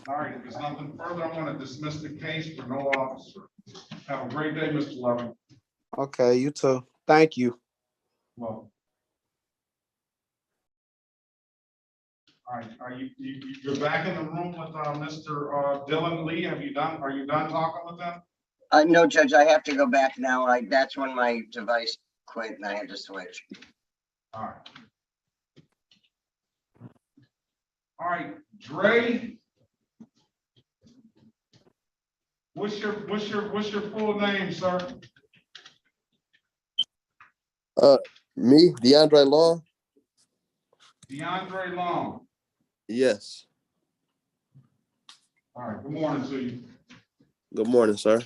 Speaker 1: All right, if there's nothing further, I'm going to dismiss the case for no officer. Have a great day, Mr. Loving.
Speaker 23: Okay, you too. Thank you.
Speaker 1: Well. All right, you're back in the room with Mr. Dylan Lee. Are you done talking with them?
Speaker 5: No, Judge, I have to go back now. That's when my device quit and I had to switch.
Speaker 1: All right. All right, Dre. What's your full name, sir?
Speaker 24: Me, DeAndre Long.
Speaker 1: DeAndre Long.
Speaker 24: Yes.
Speaker 1: All right, good morning to you.
Speaker 24: Good morning, sir.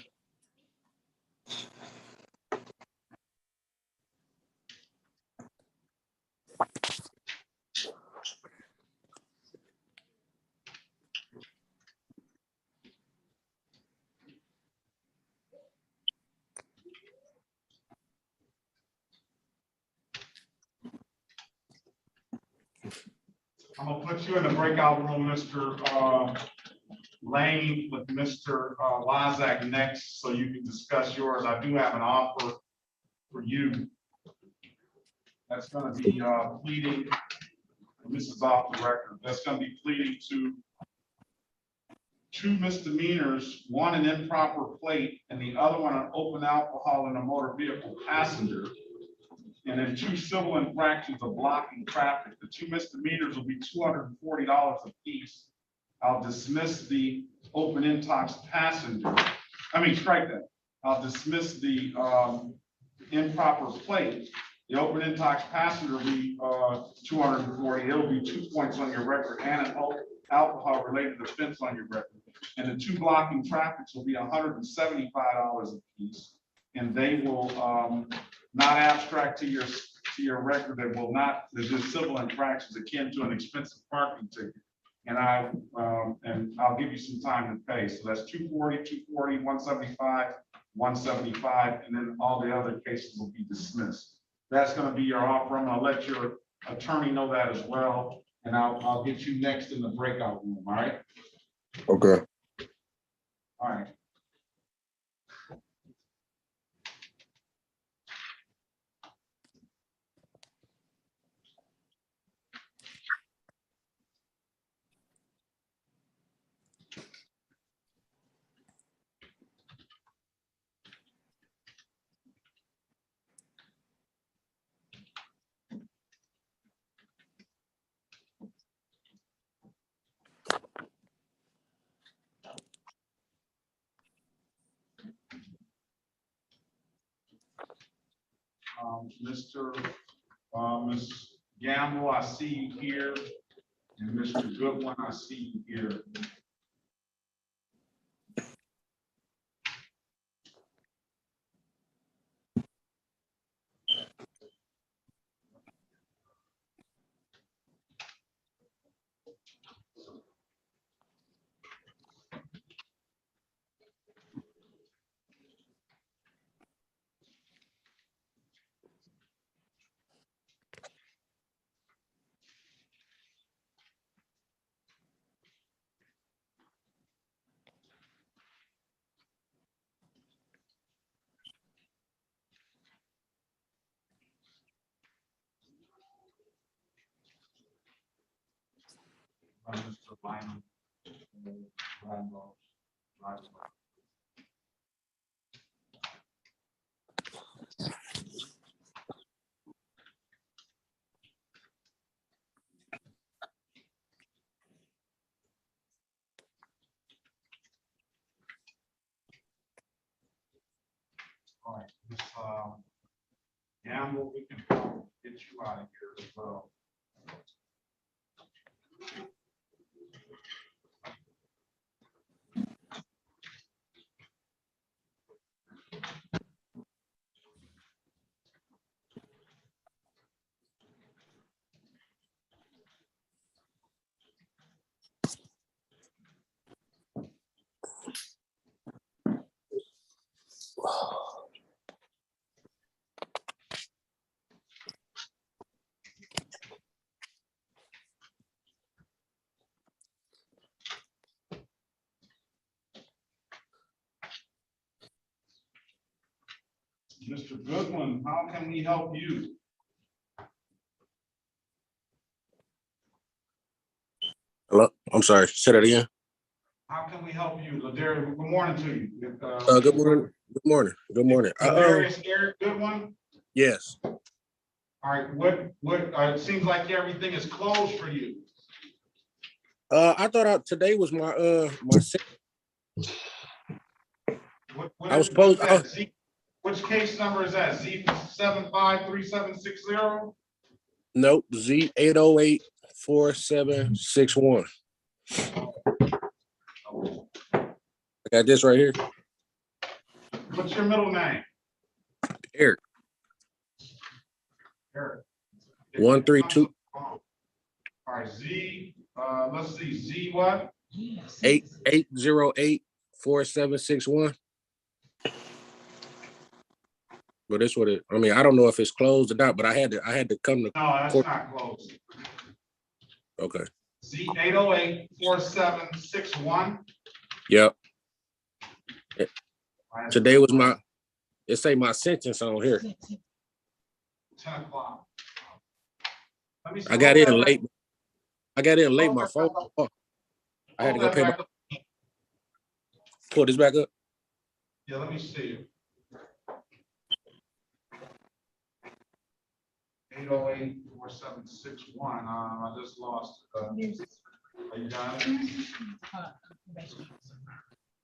Speaker 1: I'm gonna put you in the breakout room, Mr. Lane, with Mr. Wozak next, so you can discuss yours. I do have an offer for you. That's gonna be pleading, and this is off the record, that's gonna be pleading to 2 misdemeanors, one an improper plate and the other one an open alcohol in a motor vehicle passenger. And then 2 civil infractions of blocking traffic. The 2 misdemeanors will be $240 apiece. I'll dismiss the open intox passenger. Strike that. I'll dismiss the improper plate. The open intox passenger will be 240. It'll be 2 points on your record and an alcohol related offense on your record. And the 2 blocking traffics will be $175 apiece. And they will not abstract to your record. They will not, there's just civil infractions akin to an expensive parking ticket. And I'll give you some time to pay. So that's 240, 240, 175, 175, and then all the other cases will be dismissed. That's going to be your offer. I'm going to let your attorney know that as well. And I'll get you next in the breakout room. All right.
Speaker 24: Okay.
Speaker 1: All right. Ms. Gamble, I see you here, and Mr. Goodwin, I see you here. Mr. Lyman. All right, Ms. Gamble, we can get you out of here as well. Mr. Goodwin, how can we help you?
Speaker 10: Hello, I'm sorry, say that again.
Speaker 1: How can we help you? Ladarius, good morning to you.
Speaker 10: Good morning, good morning, good morning.
Speaker 1: Ladarius Eric Goodwin?
Speaker 10: Yes.
Speaker 1: All right, what, it seems like everything is closed for you.
Speaker 10: I thought today was my my I was supposed
Speaker 1: Which case number is that? Z753760?
Speaker 10: Nope, Z8084761. I got this right here.
Speaker 1: What's your middle name?
Speaker 10: Eric.
Speaker 1: Eric.
Speaker 10: 132.
Speaker 1: All right, Z, let's see, Z what?
Speaker 10: 808-4761. But that's what it. I mean, I don't know if it's closed or not, but I had to come to
Speaker 1: No, that's
Speaker 10: court.
Speaker 1: not closed.
Speaker 10: Okay.
Speaker 1: Z 808-4761.
Speaker 10: Yep. Today was my. It say my sentence on here.
Speaker 1: 10 o'clock.
Speaker 10: I got in late. I got in late. My phone. I had to go pay my. Pull this back up.
Speaker 1: Yeah, let me see. 808-4761. I just lost it. Are you done?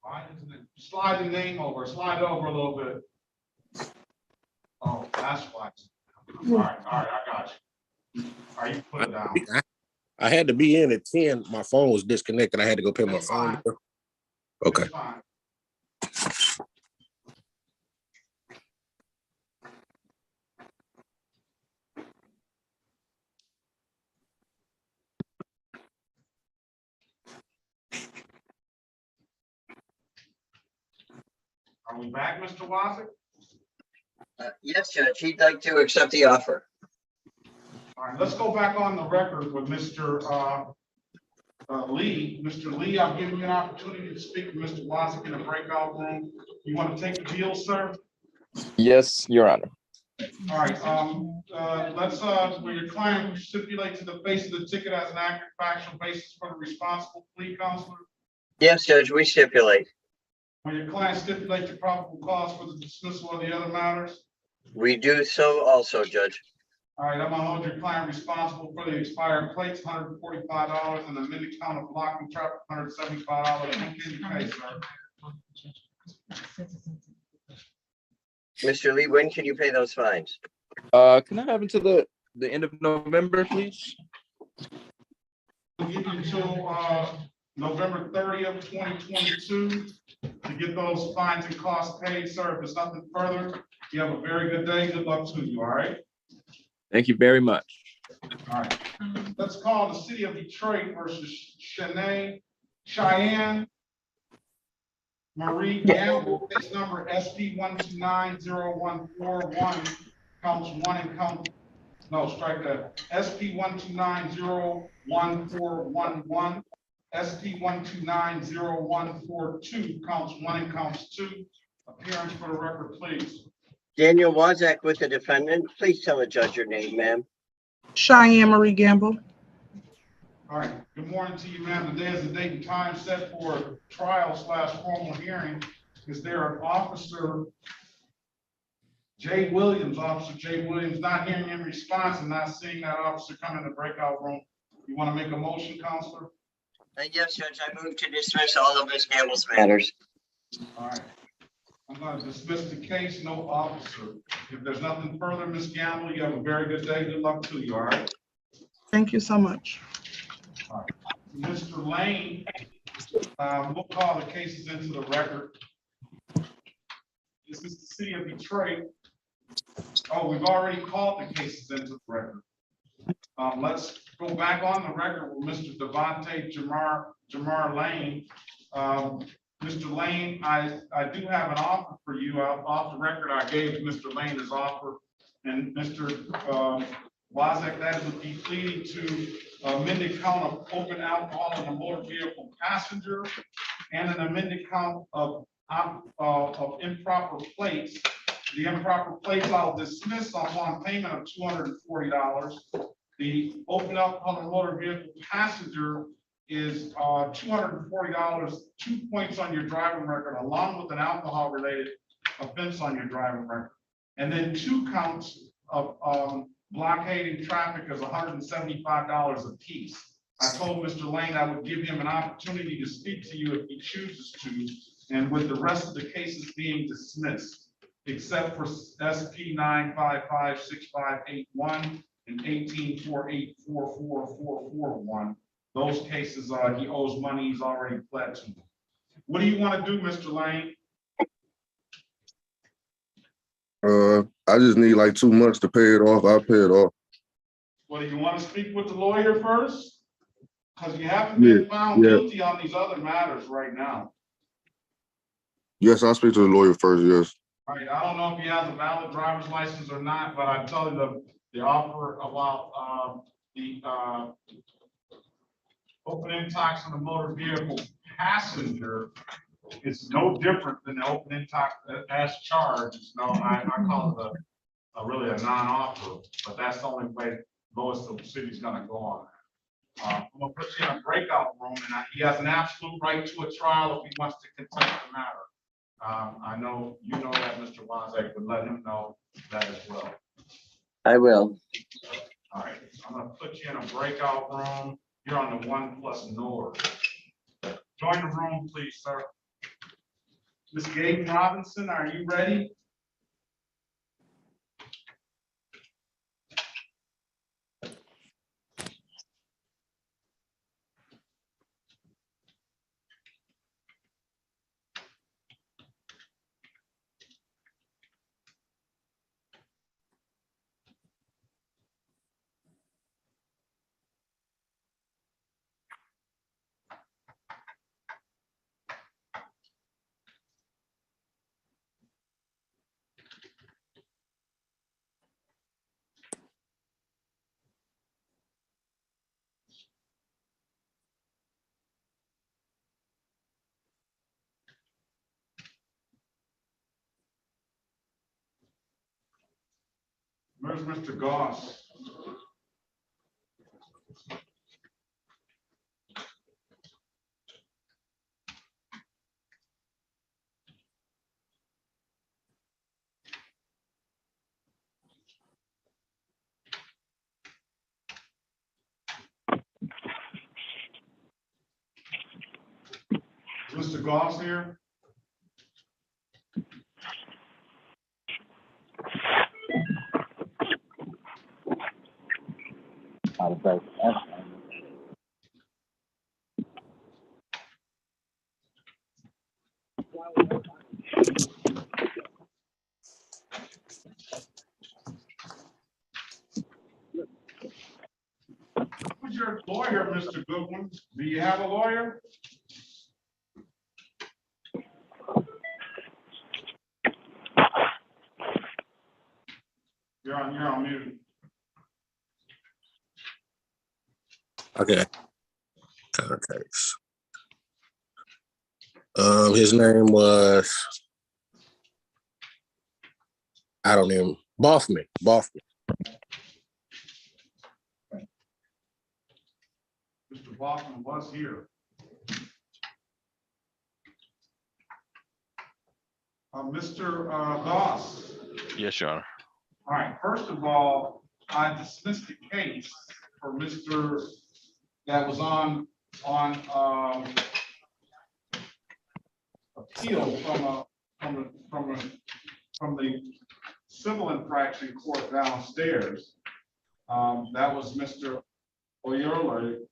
Speaker 1: Why isn't it? Slide the name over. Slide it over a little bit. Oh, that's why. All right, I got you. All right, you put it down.
Speaker 10: I had to be in at 10. My phone was disconnected. I had to go pay my phone bill. Okay.
Speaker 1: Are we back, Mr. Wazik?
Speaker 5: Yes, Judge, he'd like to accept the offer.
Speaker 1: All right, let's go back on the record with Mr. Lee. Mr. Lee, I'll give you an opportunity to speak to Mr. Wazik in a breakout room. You want to take the deal, sir?
Speaker 3: Yes, Your Honor.
Speaker 1: All right, let's, will your client stipulate to the face of the ticket as an accurate factual basis for the responsible plea, counselor?
Speaker 5: Yes, Judge, we stipulate.
Speaker 1: Will your client stipulate the probable cause for the dismissal of the other matters?
Speaker 5: We do so also, Judge.
Speaker 1: All right, I'm gonna hold your client responsible for the expired plates, $145, and the amended count of blocking traffic, $175. In case, sir.
Speaker 5: Mr. Lee, when can you pay those fines?
Speaker 3: Can I have until the end of November, please?
Speaker 1: We'll give you until November 30th, 2022 to get those fines and costs paid, sir. If there's nothing further, you have a very good day. Good luck to you, all right?
Speaker 3: Thank you very much.
Speaker 1: All right. Let's call the city of Detroit versus Cheyenne Marie Gamble, case number SP 1290141, counts 1 and count, no, strike that. SP 1290141, SP 1290142, counts 1 and counts 2. Appearance for the record, please.
Speaker 5: Daniel Wozak with the defendant. Please tell the judge your name, ma'am.
Speaker 9: Cheyenne Marie Gamble.
Speaker 1: All right, good morning to you, ma'am. Today is the date and time set for trial / formal hearing. Is there an officer, Jay Williams, Officer Jay Williams, not hearing in response and not seeing that officer come in the breakout room? You want to make a motion, counselor?
Speaker 5: Yes, Judge, I move to dismiss all of Ms. Gamble's matters.
Speaker 1: All right. I'm going to dismiss the case, no officer. If there's nothing further, Ms. Gamble, you have a very good day. Good luck to you, all right?
Speaker 9: Thank you so much.
Speaker 1: All right. Mr. Lane, we'll call the cases into the record. This is the city of Detroit. Oh, we've already called the cases into the record. Let's go back on the record with Mr. Devontae Jamar Lane. Mr. Lane, I do have an offer for you. Off the record, I gave Mr. Lane his offer, and Mr. Wozak, that would be pleading to amended count of open alcohol in a motor vehicle passenger and an amended count of improper plates. The improper plates I'll dismiss on payment of $240. The open alcohol in a motor vehicle passenger is $240, 2 points on your driving record, along with an alcohol-related offense on your driving record. And then 2 counts of blockading traffic is $175 a piece. I told Mr. Lane I would give him an opportunity to speak to you if he chooses to, and with the rest of the cases being dismissed, except for SP 9556581 and 184844441. Those cases, he owes money he's already pled to. What do you want to do, Mr. Lane?
Speaker 24: I just need like 2 months to pay it off. I'll pay it off.
Speaker 1: Well, do you want to speak with the lawyer first? Because you haven't
Speaker 24: Yeah,
Speaker 1: been found
Speaker 24: yeah.
Speaker 1: guilty on these other matters right now.
Speaker 24: Yes, I'll speak to the lawyer first, yes.
Speaker 1: All right, I don't know if he has a valid driver's license or not, but I tell you the offer about the open intox on the motor vehicle passenger is no different than the open intox as charged. No, I call it really a non-offer, but that's the only way most of the city's gonna go on that. I'm gonna put you in a breakout room, and he has an absolute right to a trial if he wants to contest the matter. I know you know that, Mr. Wozniak, but let him know that as well.
Speaker 5: I will.
Speaker 1: All right, I'm gonna put you in a breakout room. You're on the 1+ North. Join the room, please, sir. Ms. Gabe Robinson, are you ready? Where's Mr. Goss? Mr. Goss here? Who's your lawyer, Mr. Goodwin? Do you have a lawyer? You're on mute.
Speaker 10: Okay. Contacts. His name was, I don't even, Boffman.
Speaker 1: Mr. Boffman was here. Mr. Goss.
Speaker 12: Yes, Your Honor.
Speaker 1: All right, first of all, I dismissed the case for Mr. that was on appeal from the civil infraction court downstairs. That was Mr. Oyerle.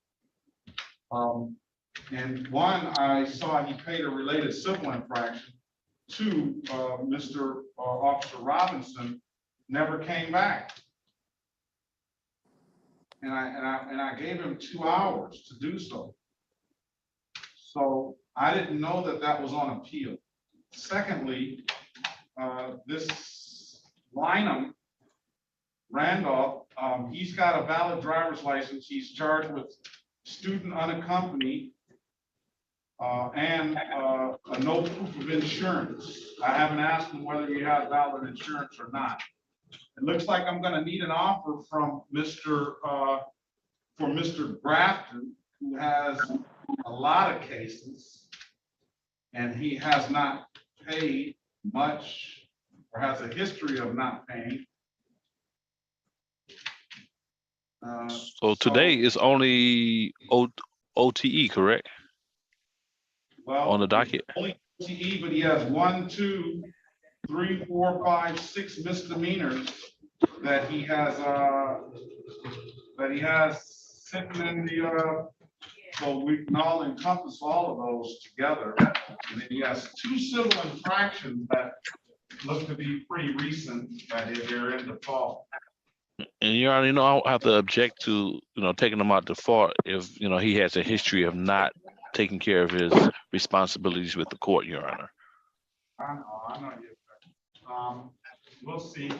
Speaker 1: And one, I saw he paid a related civil infraction. Two, Mr. Officer Robinson never came back. And I gave him 2 hours to do so. So I didn't know that that was on appeal. Secondly, this Lynham Randolph, he's got a valid driver's license. He's charged with student unaccompanied and a no proof of insurance. I haven't asked him whether he has valid insurance or not. It looks like I'm going to need an offer from Mr. Grafton, who has a lot of cases, and he has not paid much or has a history of not paying.
Speaker 12: So today is only OTE, correct?
Speaker 1: Well,
Speaker 12: on the docket.
Speaker 1: Only OTE, but he has 1, 2, 3, 4, 5, 6 misdemeanors that he has sitting in the So we can all encompass all of those together. And then he has 2 civil infractions that look to be pretty recent, that they're in default.
Speaker 12: And you already know I'll have to object to, taking him out default if, he has a history of not taking care of his responsibilities with the court, Your Honor.
Speaker 1: I know you. We'll see.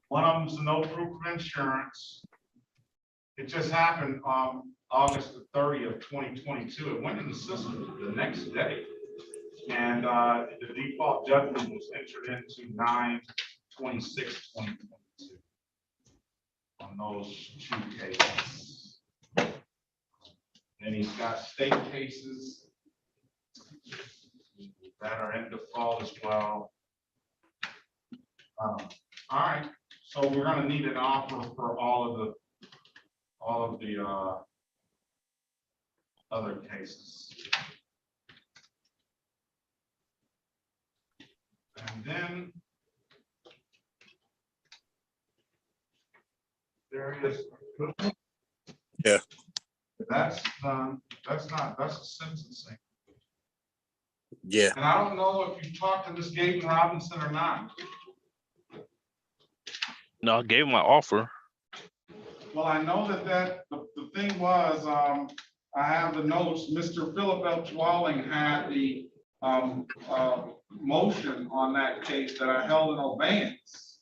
Speaker 1: One of them's a no proof of insurance. It just happened August the 30th, 2022. It went in the system the next day. And the default judgment was entered into 9/26/2022 on those 2 cases. And he's got state cases that are in default as well. All right, so we're going to need an offer for all of the other cases. And then there is.
Speaker 10: Yeah.
Speaker 1: That's done. That's a sentencing.
Speaker 10: Yeah.
Speaker 1: And I don't know if you talked to Ms. Gaten Robinson or not.
Speaker 12: No, I gave him my offer.
Speaker 1: Well, I know that the thing was, I have the notes, Mr. Philip L. Walling had the motion on that case that I held in abeyance.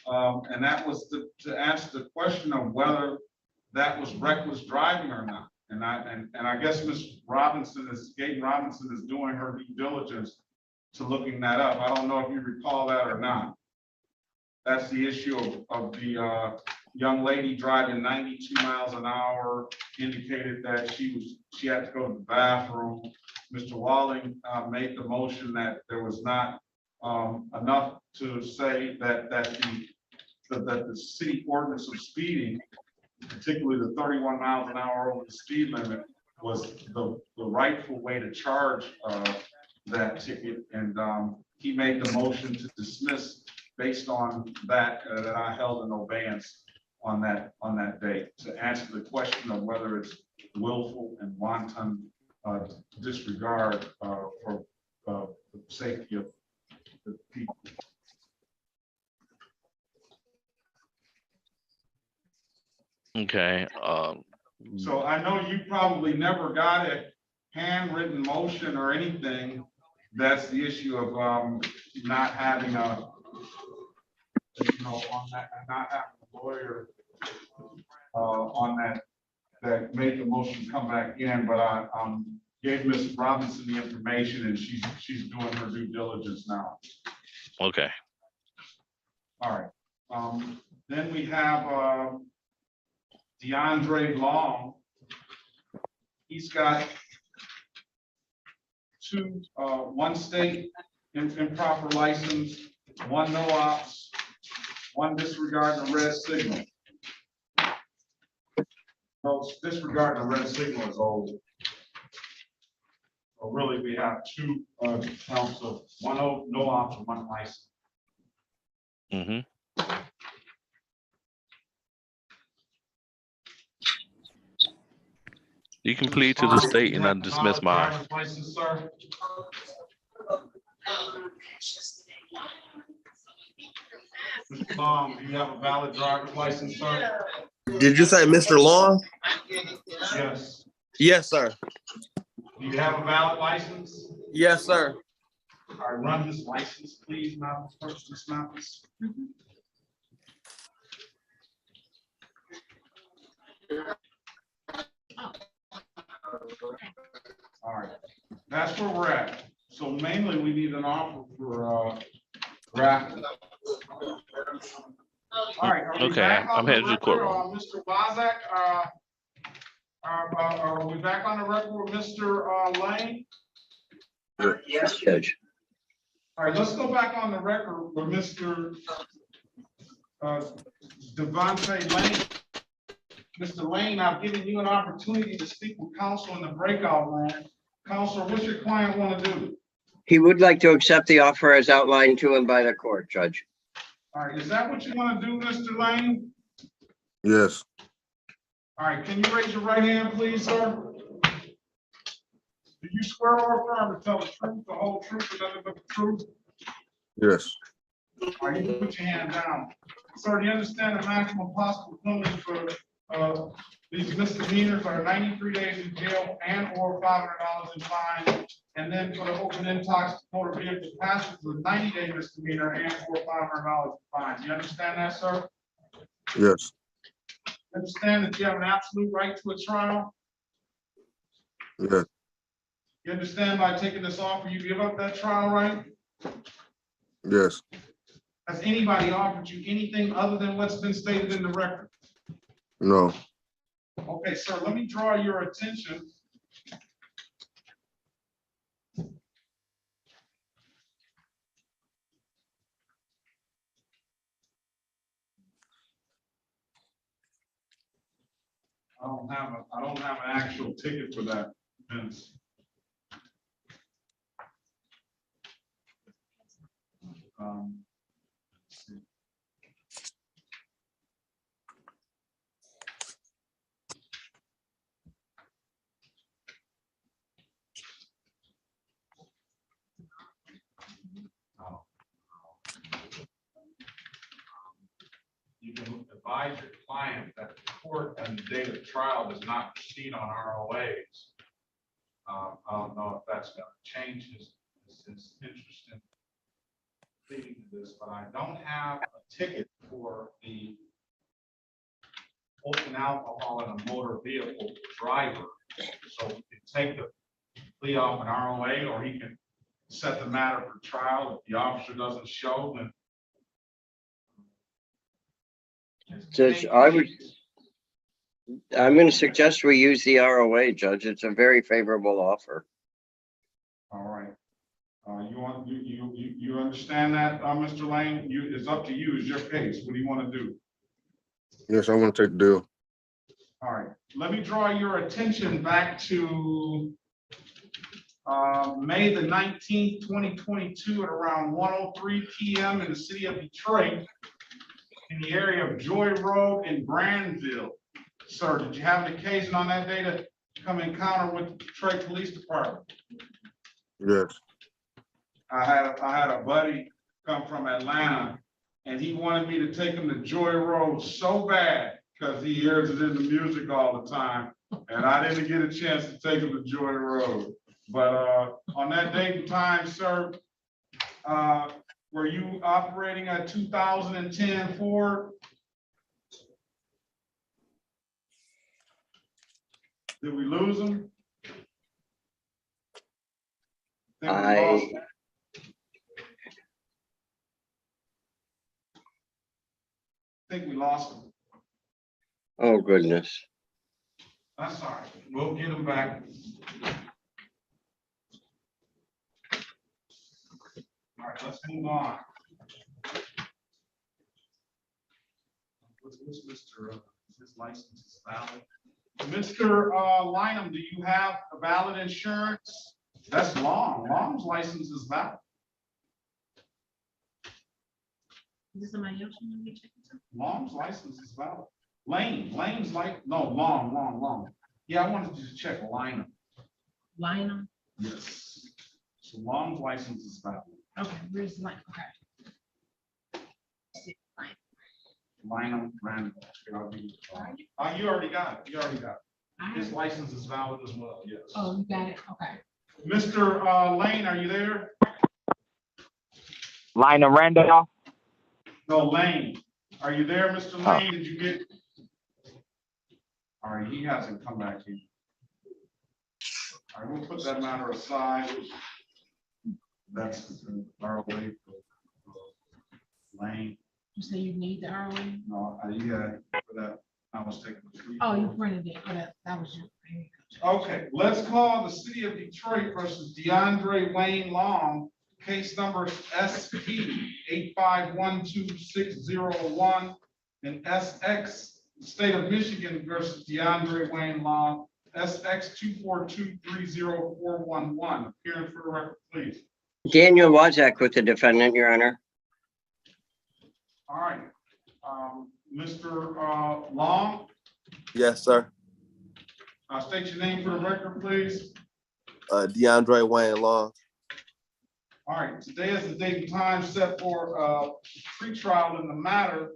Speaker 1: And that was to answer the question of whether that was reckless driving or not. And I guess Ms. Gaten Robinson is doing her due diligence to looking that up. I don't know if you recall that or not. That's the issue of the young lady driving 92 miles an hour, indicated that she had to go to the bathroom. Mr. Walling made the motion that there was not enough to say that the city ordinance of speeding, particularly the 31 miles an hour over the speed limit, was the rightful way to charge that ticket. And he made the motion to dismiss based on that I held in abeyance on that date, to answer the question of whether it's willful and wanton disregard for the safety of the people.
Speaker 12: Okay.
Speaker 1: So I know you probably never got a handwritten motion or anything. That's the issue of not having a, on that, not having a lawyer on that made the motion come back in. But I gave Ms. Robinson the information, and she's doing her due diligence now.
Speaker 12: Okay.
Speaker 1: All right. Then we have DeAndre Long. He's got one state improper license, one no ops, one disregarding the red signal. No, disregarding the red signal is old. So really, we have 2 counts of one no ops and one license.
Speaker 12: Mm-hmm. You can plead to the state and I dismiss mine.
Speaker 1: License, sir. Mr. Long, do you have a valid driver's license, sir?
Speaker 3: Did you say Mr. Long?
Speaker 1: Yes.
Speaker 3: Yes, sir.
Speaker 1: Do you have a valid license?
Speaker 3: Yes, sir.
Speaker 1: All right, run this license, please, Madam First, Ms. Mathis. All right, that's where we're at. So mainly we need an offer for raffle. All right.
Speaker 12: Okay, I'm headed to the courtroom.
Speaker 1: Mr. Wozak, are we back on the record with Mr. Lane?
Speaker 13: Yes, Judge.
Speaker 1: All right, let's go back on the record with Mr. Devontae Lane. Mr. Lane, I've given you an opportunity to speak with counsel in the breakout room. Counselor, what's your client want to do?
Speaker 13: He would like to accept the offer as outlined to him by the court, Judge.
Speaker 1: All right, is that what you want to do, Mr. Lane?
Speaker 24: Yes.
Speaker 1: All right, can you raise your right hand, please, sir? Do you swear or affirm to tell the truth, the whole truth, and nothing but the truth?
Speaker 24: Yes.
Speaker 1: All right, you can put your hand down. Sir, do you understand the maximum possible penalty for these misdemeanors are 93 days in jail and or $500 in fine? And then for the open intox motor vehicle passenger, a 90-day misdemeanor and or $500 in fine. Do you understand that, sir?
Speaker 24: Yes.
Speaker 1: Understand that you have an absolute right to a trial?
Speaker 24: Yes.
Speaker 1: You understand by taking this offer, you give up that trial right?
Speaker 24: Yes.
Speaker 1: Has anybody offered you anything other than what's been stated in the record?
Speaker 24: No.
Speaker 1: Okay, sir, let me draw your attention. I don't have an actual ticket for that, Vince. Let's see. You can advise your client that the court and the date of trial does not proceed on ROAs. I don't know if that's going to change his interest in pleading to this, but I don't have a ticket for the open alcohol in a motor vehicle driver. So he can take the plea off an ROA, or he can set the matter for trial. If the officer doesn't show, then
Speaker 13: Judge, I'm going to suggest we use the ROA, Judge. It's a very favorable offer.
Speaker 1: all right. You understand that, Mr. Lane? It's up to you. It's your case. What do you want to do?
Speaker 24: Yes, I want to take the deal.
Speaker 1: All right. Let me draw your attention back to May the 19th, 2022 at around 1:03 p.m. in the city of Detroit, in the area of Joy Road in Granville. Sir, did you have an occasion on that day to come encounter with the Detroit Police Department?
Speaker 24: Yes.
Speaker 1: I had a buddy come from Atlanta, and he wanted me to take him to Joy Road so bad because he hears it in the music all the time, and I didn't get a chance to take him to Joy Road. But on that date and time, sir, were you operating a 2010 Ford? Did we lose him? I think we lost him.
Speaker 13: Oh, goodness.
Speaker 1: That's all right. We'll get him back. All right, let's move on. What's Mr. His license is valid? Mr. Lynham, do you have a valid insurance? That's Long. Long's license is valid.
Speaker 4: Is this somebody else you want me to check this out?
Speaker 1: Long's license is valid. Lane's like, no, Long. Yeah, I wanted to check Lynham.
Speaker 4: Lynham?
Speaker 1: Yes. So Long's license is valid.
Speaker 4: Okay, where's Lynham? Okay.
Speaker 1: Lynham, Randolph. You already got it. His license is valid as well, yes.
Speaker 4: Oh, you got it? Okay.
Speaker 1: Mr. Lane, are you there?
Speaker 21: Lionel Randolph.
Speaker 1: No, Lane. Are you there, Mr. Lane? Did you get? All right, he hasn't come back in. All right, we'll put that matter aside. That's our way for Lane.
Speaker 4: You say you need the ROA?
Speaker 1: No, yeah, for that. I was taking.
Speaker 4: Oh, you printed it. Oh, that was you.
Speaker 1: Okay, let's call the city of Detroit versus DeAndre Wayne Long, case number SP 8512601, and SX, state of Michigan versus DeAndre Wayne Long, SX 2423041. Appearing for the record, please.
Speaker 13: Daniel Wozak with the defendant, Your Honor.
Speaker 1: All right, Mr. Long,
Speaker 14: Yes, sir.
Speaker 1: State your name for the record, please.
Speaker 14: DeAndre Wayne Long.
Speaker 1: All right, today is the date and time set for pre-trial in the matter.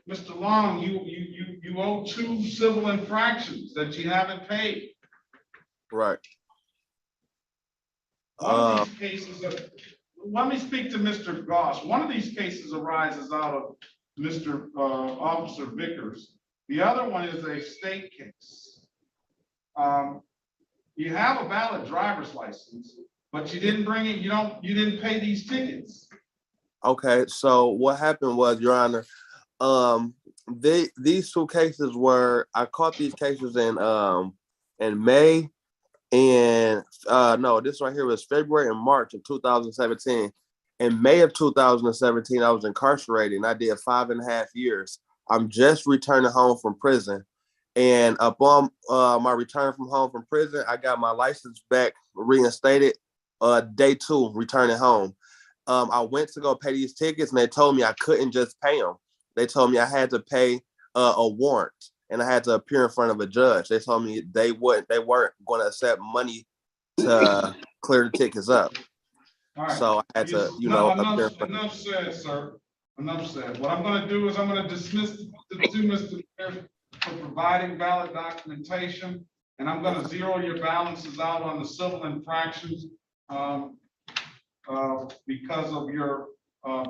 Speaker 1: Mr. Long, you owe 2 civil infractions that you haven't paid.
Speaker 14: Right.
Speaker 1: One of these cases, let me speak to Mr. Goss. One of these cases arises out of Mr. Officer Vickers. The other one is a state case. You have a valid driver's license, but you didn't bring it. You didn't pay these tickets.
Speaker 14: Okay, so what happened was, Your Honor, these 2 cases were, I caught these cases in May, and no, this right here was February and March of 2017. In May of 2017, I was incarcerated and I did 5.5 years. I'm just returning home from prison. And upon my return from home from prison, I got my license back reinstated day 2, returning home. I went to go pay these tickets and they told me I couldn't just pay them. They told me I had to pay a warrant and I had to appear in front of a judge. They told me they weren't going to accept money to clear the tickets up.
Speaker 1: All right.
Speaker 14: So I had to, appear in front.
Speaker 1: Enough said, sir. Enough said. What I'm going to do is I'm going to dismiss the 2 misdemeanors for providing valid documentation, and I'm going to zero your balances out on the civil infractions because of your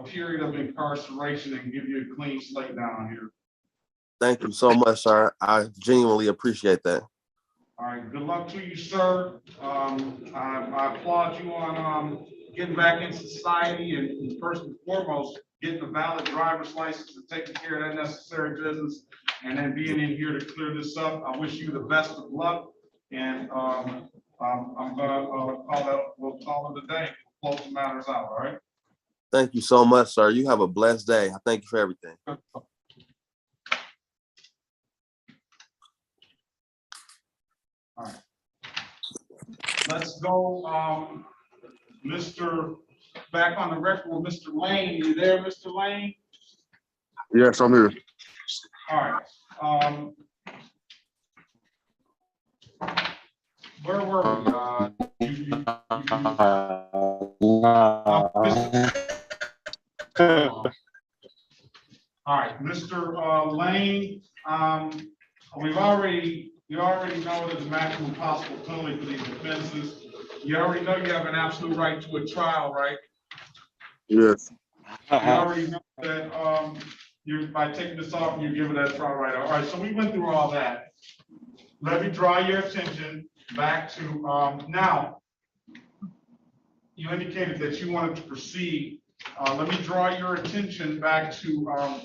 Speaker 1: period of incarceration and give you a clean slate down here.
Speaker 14: Thank you so much, sir. I genuinely appreciate that.
Speaker 1: All right, good luck to you, sir. I applaud you on getting back in society and first and foremost, getting a valid driver's license and taking care of that necessary business and then being in here to clear this up. I wish you the best of luck. And I'm gonna we'll call it a day. Close the matters out, all right?
Speaker 14: Thank you so much, sir. You have a blessed day. I thank you for everything.
Speaker 1: All right. Let's go, back on the record with Mr. Lane. You there, Mr. Lane?
Speaker 24: Yes, I'm here.
Speaker 1: All right. Where were we? All right, Mr. Lane, you already know that the maximum possible penalty for these offenses. You already know you have an absolute right to a trial, right?
Speaker 24: Yes.
Speaker 1: You already know that by taking this off, you're given that trial right. All right, so we went through all that. Let me draw your attention back to now. You indicated that you wanted to proceed. Let me draw your attention back to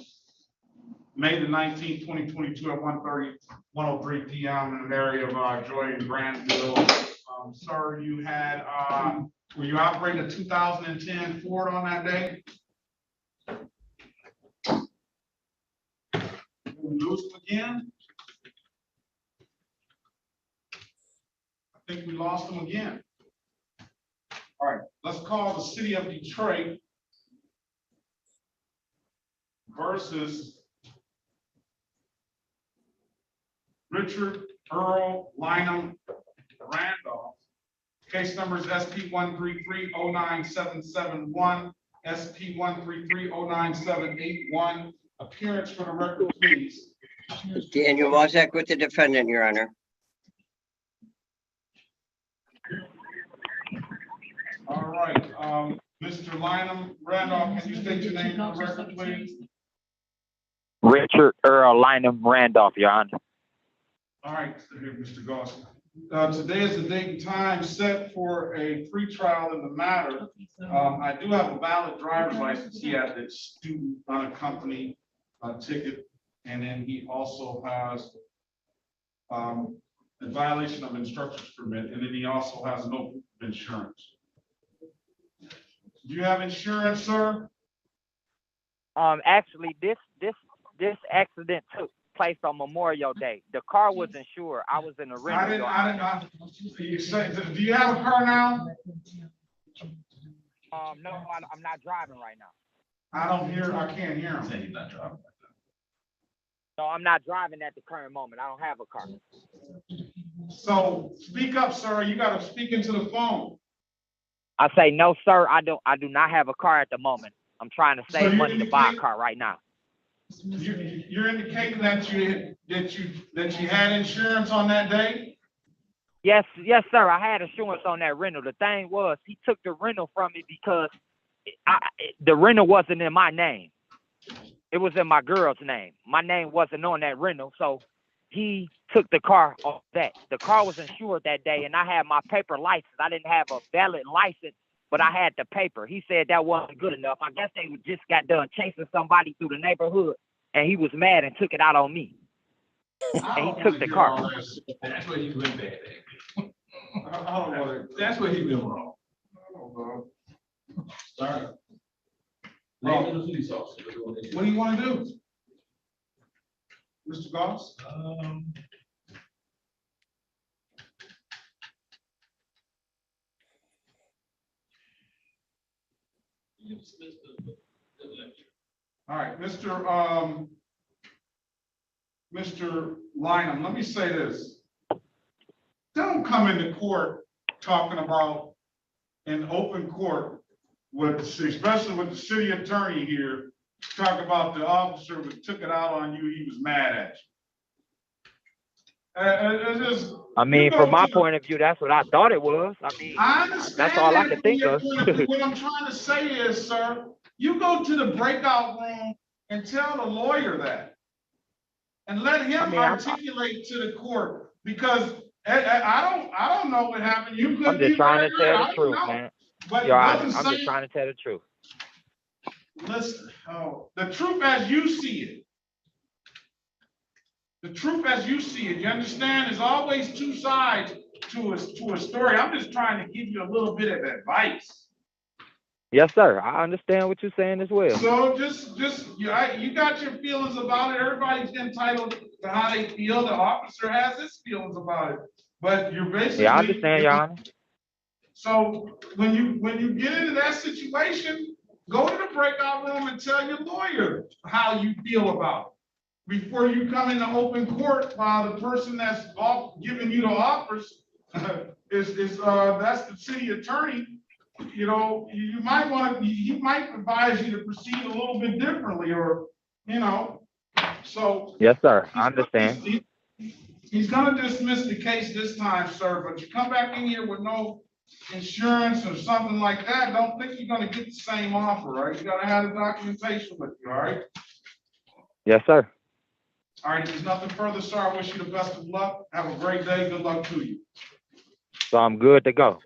Speaker 1: May the 19th, 2022 at 1:03 p.m. in an area of Joy and Granville. Sir, you had, were you operating a 2010 Ford on that day? Did we lose him again? I think we lost him again. All right, let's call the city of Detroit versus Richard Earl Lynham Randolph. Case numbers SP 133-09771, SP 133-09781. Appearance for the record, please.
Speaker 13: Daniel Wozak with the defendant, Your Honor.
Speaker 1: All right, Mr. Lynham Randolph, can you state your name for the record, please?
Speaker 21: Richard Earl Lynham Randolph, Your Honor.
Speaker 1: All right, here, Mr. Goss. Today is the date and time set for a pretrial in the matter. I do have a valid driver's license. He had a student unaccompanied ticket, and then he also has a violation of instructor's permit, and then he also has no insurance. Do you have insurance, sir?
Speaker 21: Actually, this accident took place on Memorial Day. The car was insured. I was in the rental.
Speaker 1: You say, do you have a car now?
Speaker 21: No, I'm not driving right now.
Speaker 1: I can't hear him. He's not driving.
Speaker 21: No, I'm not driving at the current moment. I don't have a car.
Speaker 1: So speak up, sir. You gotta speak into the phone.
Speaker 21: I say no, sir. I do not have a car at the moment. I'm trying to
Speaker 1: So
Speaker 21: save
Speaker 1: you're
Speaker 21: money to buy a
Speaker 1: indicating-
Speaker 21: car right now.
Speaker 1: You're indicating that you had insurance on that day?
Speaker 21: Yes, sir. I had insurance on that rental. The thing was, he took the rental from me because the rental wasn't in my name. It was in my girl's name. My name wasn't on that rental, so he took the car off that. The car was insured that day, and I had my paper license. I didn't have a valid license, but I had the paper. He said that wasn't good enough. I guess they just got done chasing somebody through the neighborhood, and he was mad and took it out on me. And he took the car.
Speaker 8: That's where he went bad. That's where he went wrong.
Speaker 1: Sorry.
Speaker 8: Name of the police officer.
Speaker 1: What do you want to do? Mr. Goss? All right, Mr. Lynham, let me say this. Don't come into court talking about in open court with, especially with the city attorney here, talk about the officer who took it out on you, he was mad at you.
Speaker 21: I mean, from my point of view, that's what I thought it was. I mean,
Speaker 1: I understand
Speaker 21: that's all I
Speaker 1: that
Speaker 21: could think
Speaker 1: from your
Speaker 21: of.
Speaker 1: point view. What I'm trying to say is, sir, you go to the breakout room and tell the lawyer that. And let him articulate to the court, because I don't know what happened. You could
Speaker 21: I'm just trying to tell the truth, man.
Speaker 1: But
Speaker 21: Your Honor, I'm just trying to tell the truth.
Speaker 1: Listen, the truth as you see it. The truth as you see it. You understand? There's always two sides to a story. I'm just trying to give you a little bit of advice.
Speaker 21: Yes, sir. I understand what you're saying as well.
Speaker 1: So just you got your feelings about it. Everybody's entitled to how they feel. The officer has his feelings about it. But you're basically.
Speaker 21: Yeah, I understand, Your Honor.
Speaker 1: So when you get into that situation, go to the breakout room and tell your lawyer how you feel about it before you come into open court while the person that's giving you the offers is that's the city attorney. You know, you might want to, he might advise you to proceed a little bit differently, or, you know, so.
Speaker 21: Yes, sir. I understand.
Speaker 1: He's gonna dismiss the case this time, sir, but you come back in here with no insurance or something like that, don't think you're gonna get the same offer, right? You gotta have the documentation with you, all right?
Speaker 21: Yes, sir.
Speaker 1: All right, if there's nothing further, sir, I wish you the best of luck. Have a great day. Good luck to you.
Speaker 21: So I'm good to go.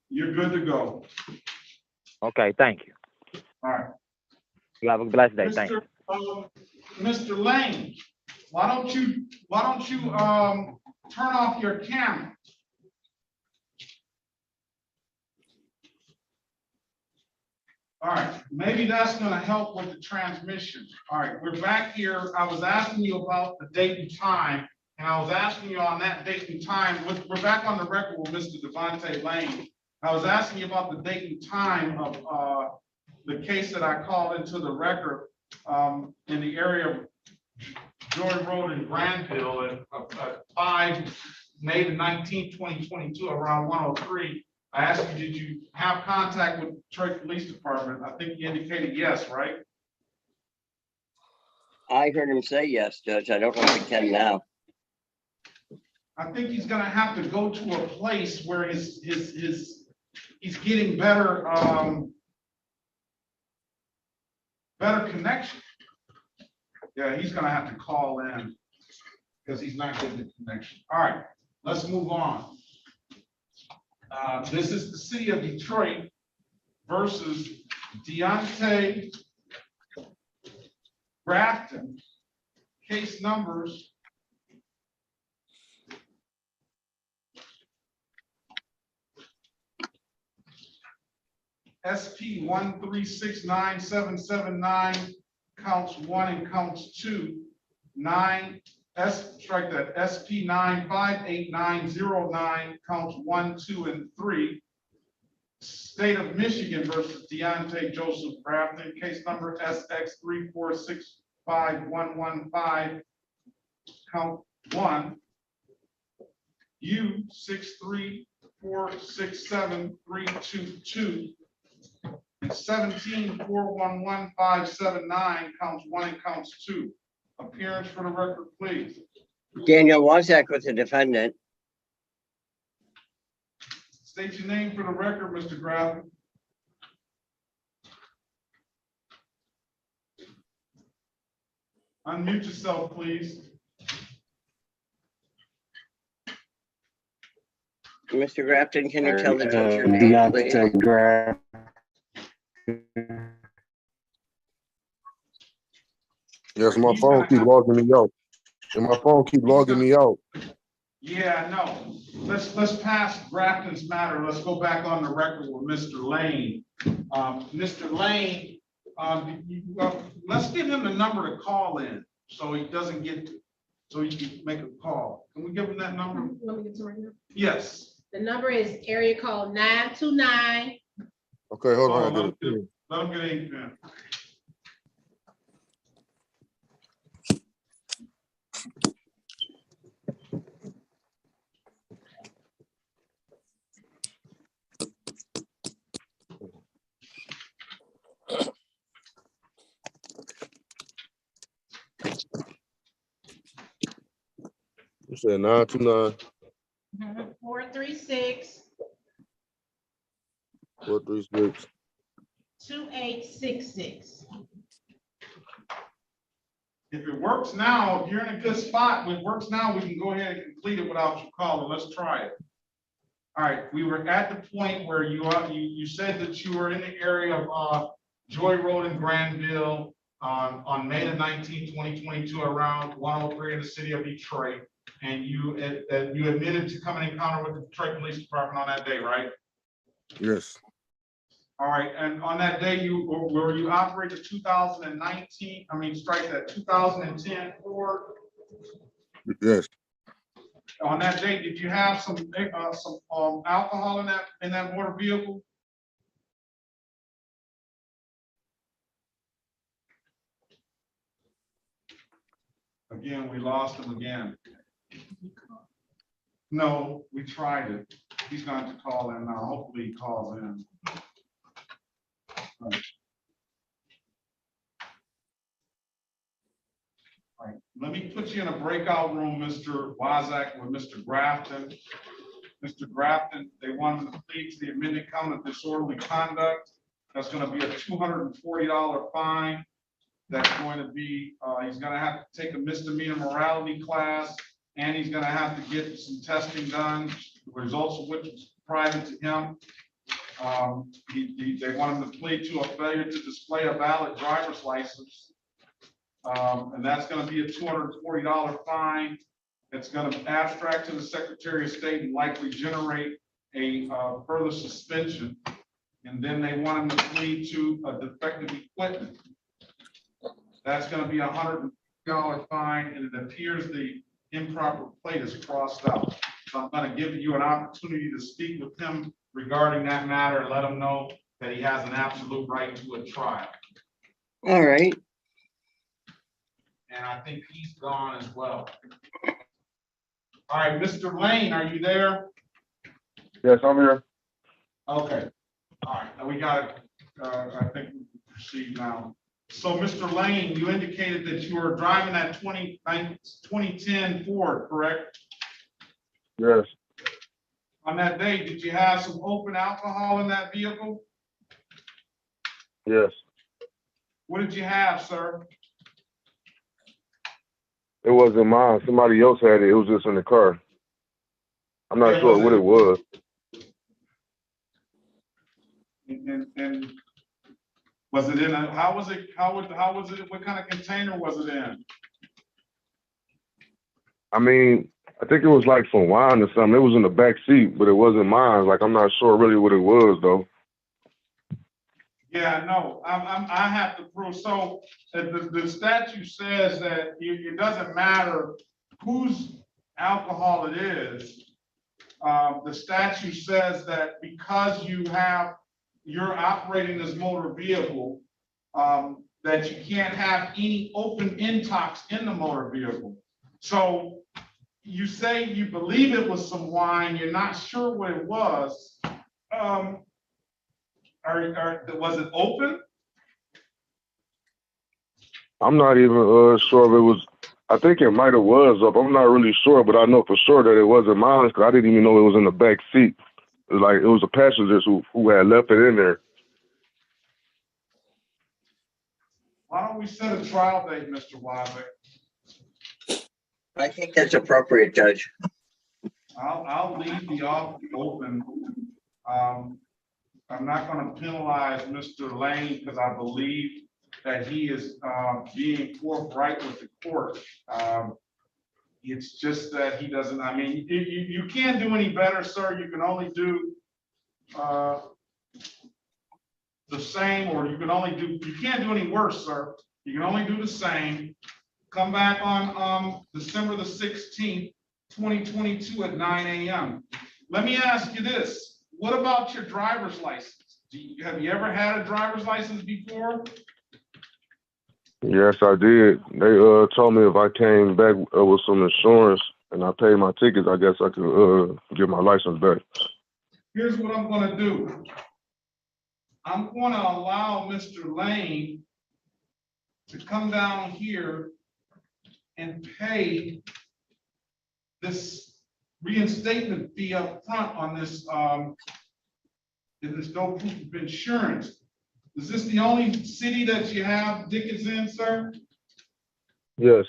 Speaker 1: You're good to go.
Speaker 21: Okay, thank you.
Speaker 1: All right.
Speaker 21: You have a blessed day. Thank you.
Speaker 1: Mr. Lane, why don't you turn off your camera? All right, maybe that's gonna help with the transmission. All right, we're back here. I was asking you about the date and time, and I was asking you on that date and time, we're back on the record with Mr. Devontae Lane. I was asking you about the date and time of the case that I called into the record in the area of Joy Road in Granville at 5 May the 19th, 2022, around 103. I asked you, did you have contact with Detroit Police Department? I think you indicated yes, right?
Speaker 13: I heard him say yes, Judge. I don't know if he can now.
Speaker 1: I think he's gonna have to go to a place where he's getting better better connection. Yeah, he's gonna have to call in because he's not getting the connection. All right, let's move on. This is the city of Detroit versus Deontay Grafton. Case numbers SP 1369779, counts 1 and counts 2, 9, strike that, SP 9588909, counts 1, 2, and 3. State of Michigan versus Deontay Joseph Grafton, case number SX 5115, count 1. U 63467 and 17411579, counts 1 and counts 2. Appearance for the record, please.
Speaker 13: Daniel Wozak with the defendant.
Speaker 1: State your name for the record, Mr. Grafton. Unmute yourself, please.
Speaker 13: Mr. Grafton, can you tell the judge your name, please?
Speaker 24: Yes, my phone keep logging me out. And my phone keep logging me out.
Speaker 1: Yeah, no. Let's pass Grafton's matter. Let's go back on the record with Mr. Lane. Mr. Lane, let's give him the number to call in so he doesn't get, so he can make a call. Can we give him that number?
Speaker 4: You want me to get to right now?
Speaker 1: Yes.
Speaker 4: The number is area code 929.
Speaker 24: Okay, hold on.
Speaker 1: Let him get in.
Speaker 24: You said 929
Speaker 4: 436
Speaker 24: 436.
Speaker 4: 2866.
Speaker 1: If it works now, if you're in a good spot, if it works now, we can go ahead and complete it without you calling. Let's try it. All right, we were at the point where you said that you were in the area of Joy Road in Granville on May the 19th, 2022, around 103 in the city of Detroit. And you admitted to coming in encounter with the Detroit Police Department on that day, right?
Speaker 24: Yes.
Speaker 1: All right, and on that day, you operated 2019, 2010 Ford?
Speaker 24: Yes.
Speaker 1: On that day, did you have some alcohol in that motor vehicle? Again, we lost him again. No, we tried it. He's going to call in now. Hopefully he calls in. All right. Let me put you in a breakout room, Mr. Wozak, with Mr. Grafton. Mr. Grafton, they want him to plead to the amended count of disorderly conduct. That's going to be a $240 fine. That's going to be, he's going to have to take a misdemeanor morality class, and he's going to have to get some testing done, the results of which is private to him. They want him to plead to a failure to display a valid driver's license. And that's going to be a $240 fine. It's going to abstract to the Secretary of State and likely generate a further suspension. And then they want him to plead to a defective equipment. That's going to be a $100 fine, and it appears the improper plate is crossed out. So I'm going to give you an opportunity to speak with him regarding that matter and let him know that he has an absolute right to a trial.
Speaker 13: All right.
Speaker 1: And I think he's gone as well. All right, Mr. Lane, are you there?
Speaker 24: Yes, I'm here.
Speaker 1: Okay. All right, we got it. I think we can proceed now. So, Mr. Lane, you indicated that you were driving that 2010 Ford, correct?
Speaker 24: Yes.
Speaker 1: On that day, did you have some open alcohol in that vehicle?
Speaker 24: Yes.
Speaker 1: What did you have, sir?
Speaker 24: It wasn't mine. Somebody else had it. It was just in the car. I'm not sure what it was.
Speaker 1: And was it in a, how was it, what kind of container was it in?
Speaker 24: I mean, I think it was like some wine or something. It was in the back seat, but it wasn't mine. Like, I'm not sure really what it was, though.
Speaker 1: Yeah, no, I have to prove. So the statute says that it doesn't matter whose alcohol it is. The statute says that because you're operating this motor vehicle, that you can't have any open intox in the motor vehicle. So you say you believe it was some wine, you're not sure what it was. Was it open?
Speaker 24: I'm not even sure if it was. I think it might have was up. I'm not really sure, but I know for sure that it wasn't mine because I didn't even know it was in the back seat. It was like it was the passengers who had left it in there.
Speaker 1: Why don't we set a trial date, Mr. Wybeck?
Speaker 13: I think that's appropriate, Judge.
Speaker 1: I'll leave the office open. I'm not going to penalize Mr. Lane because I believe that he is being forthright with the court. It's just that he doesn't, I mean, you can't do any better, sir. You can only do the same, or you can't do any worse, sir. You can only do the same. Come back on December the 16th, 2022 at 9 a.m. Let me ask you this. What about your driver's license? Have you ever had a driver's license before?
Speaker 24: Yes, I did. They told me if I came back with some insurance and I paid my tickets, I guess I could get my license back.
Speaker 1: Here's what I'm going to do. I'm going to allow Mr. Lane to come down here and pay this reinstatement fee up front on this. If there's no proof of insurance. Is this the only city that you have Dickens in, sir?
Speaker 24: Yes.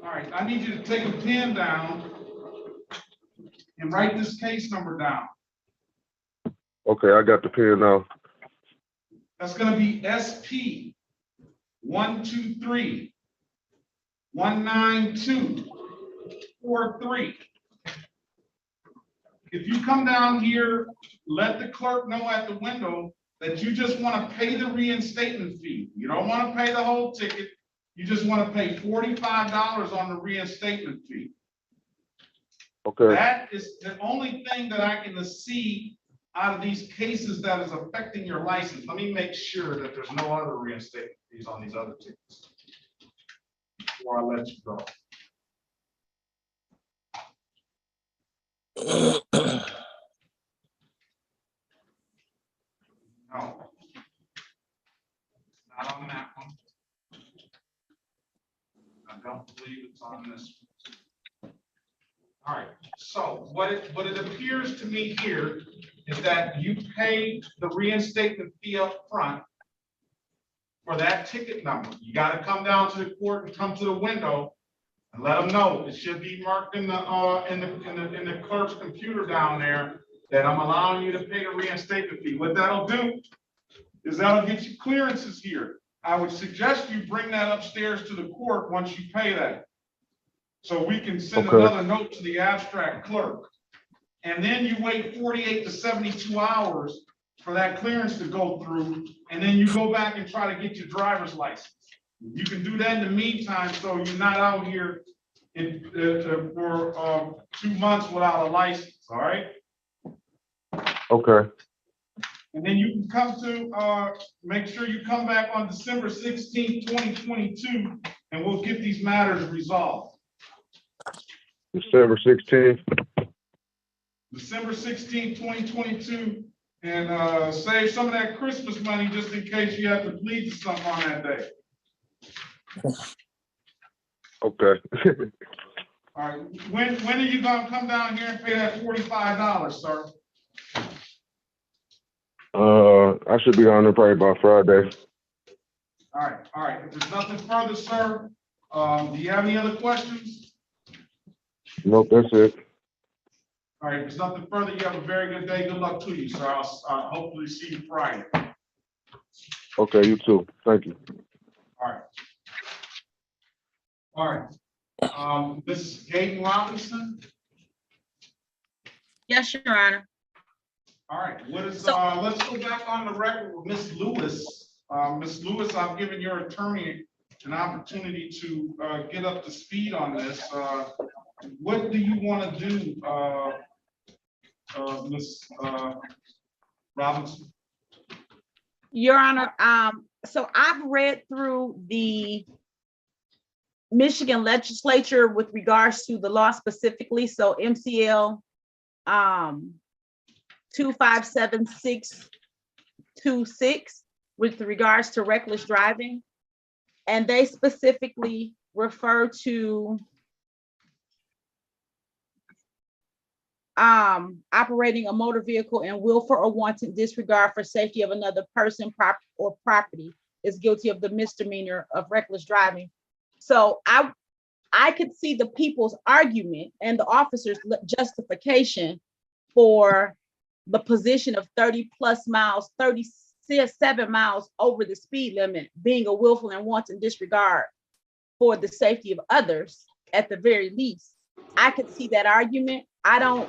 Speaker 1: All right, I need you to take a pen down and write this case number down.
Speaker 24: Okay, I got the pen now.
Speaker 1: That's gonna be SP 123-192-43. If you come down here, let the clerk know at the window that you just want to pay the reinstatement fee. You don't want to pay the whole ticket. You just want to pay $45 on the reinstatement fee.
Speaker 24: Okay.
Speaker 1: That is the only thing that I can see out of these cases that is affecting your license. Let me make sure that there's no other reinstatement fees on these other tickets before I let you go. No, not on that one. I don't believe it's on this one. All right, so what it appears to me here is that you paid the reinstatement fee up front for that ticket number. You got to come down to the court and come to the window and let them know. It should be marked in the clerk's computer down there that I'm allowing you to pay the reinstatement fee. What that'll do is that'll get you clearances here. I would suggest you bring that upstairs to the court once you pay that. So we can send another note to the abstract clerk. And then you wait 48 to 72 hours for that clearance to go through. And then you go back and try to get your driver's license. You can do that in the meantime, so you're not out here for 2 months without a license, all right?
Speaker 24: Okay.
Speaker 1: And then you can come to, make sure you come back on December 16th, 2022, and we'll get these matters resolved.
Speaker 24: December 16th.
Speaker 1: December 16th, 2022, and save some of that Christmas money just in case you have to plead to something on that day.
Speaker 24: Okay.
Speaker 1: All right, when are you gonna come down here and pay that $45, sir?
Speaker 24: I should be on there probably by Friday.
Speaker 1: All right, if there's nothing further, sir, do you have any other questions?
Speaker 24: Nope, that's it.
Speaker 1: All right, if there's nothing further, you have a very good day. Good luck to you, sir. I'll hopefully see you Friday.
Speaker 24: Okay, you too. Thank you.
Speaker 1: All right. Mrs. Gaten Robinson?
Speaker 15: Yes, Your Honor.
Speaker 1: All right, let's go back on the record with Ms. Lewis. Ms. Lewis, I've given your attorney an opportunity to get up to speed on this. What do you want to do, Ms. Robinson?
Speaker 15: Your Honor, so I've read through the Michigan legislature with regards to the law specifically, so MCL 257626 with regards to reckless driving. And they specifically refer to operating a motor vehicle in willful or wanton disregard for safety of another person, or property is guilty of the misdemeanor of reckless driving. So I could see the people's argument and the officer's justification for the position of 30 plus miles, 37 miles over the speed limit being a willful and wanton disregard for the safety of others at the very least. I could see that argument. I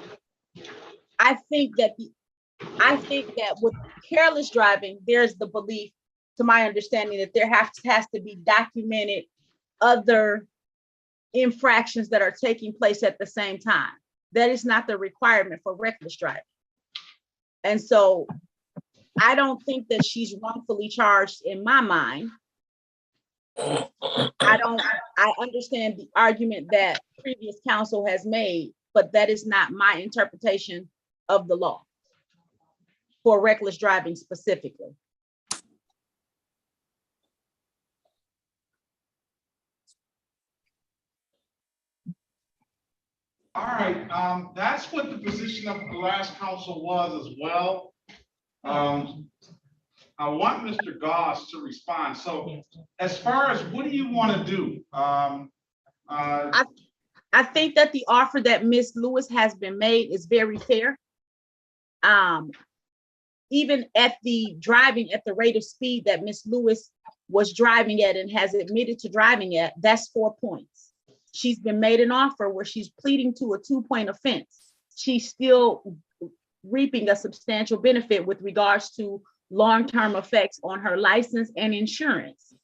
Speaker 15: think that with careless driving, there's the belief, to my understanding, that there has to be documented other infractions that are taking place at the same time. That is not the requirement for reckless driving. And so I don't think that she's wrongfully charged in my mind. I understand the argument that previous counsel has made, but that is not my interpretation of the law for reckless driving specifically.
Speaker 1: All right, that's what the position of the last council was as well. I want Mr. Goss to respond. So as far as what do you want to do?
Speaker 15: I think that the offer that Ms. Lewis has been made is very fair. Even at the driving at the rate of speed that Ms. Lewis was driving at and has admitted to driving at, that's 4 points. She's been made an offer where she's pleading to a 2-point offense. She's still reaping a substantial benefit with regards to long-term effects on her license and insurance.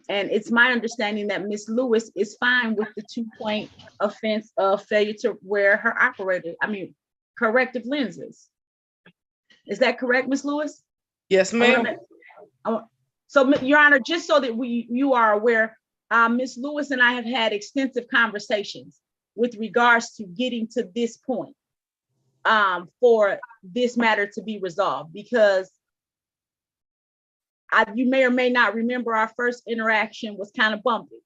Speaker 15: And it's my understanding that Ms. Lewis is fine with the 2-point offense of failure to wear her corrective lenses. Is that correct, Ms. Lewis?
Speaker 9: Yes, ma'am.
Speaker 15: So, Your Honor, just so that you are aware, Ms. Lewis and I have had extensive conversations with regards to getting to this point for this matter to be resolved, because you may or may not remember our first interaction was kind of bumpy.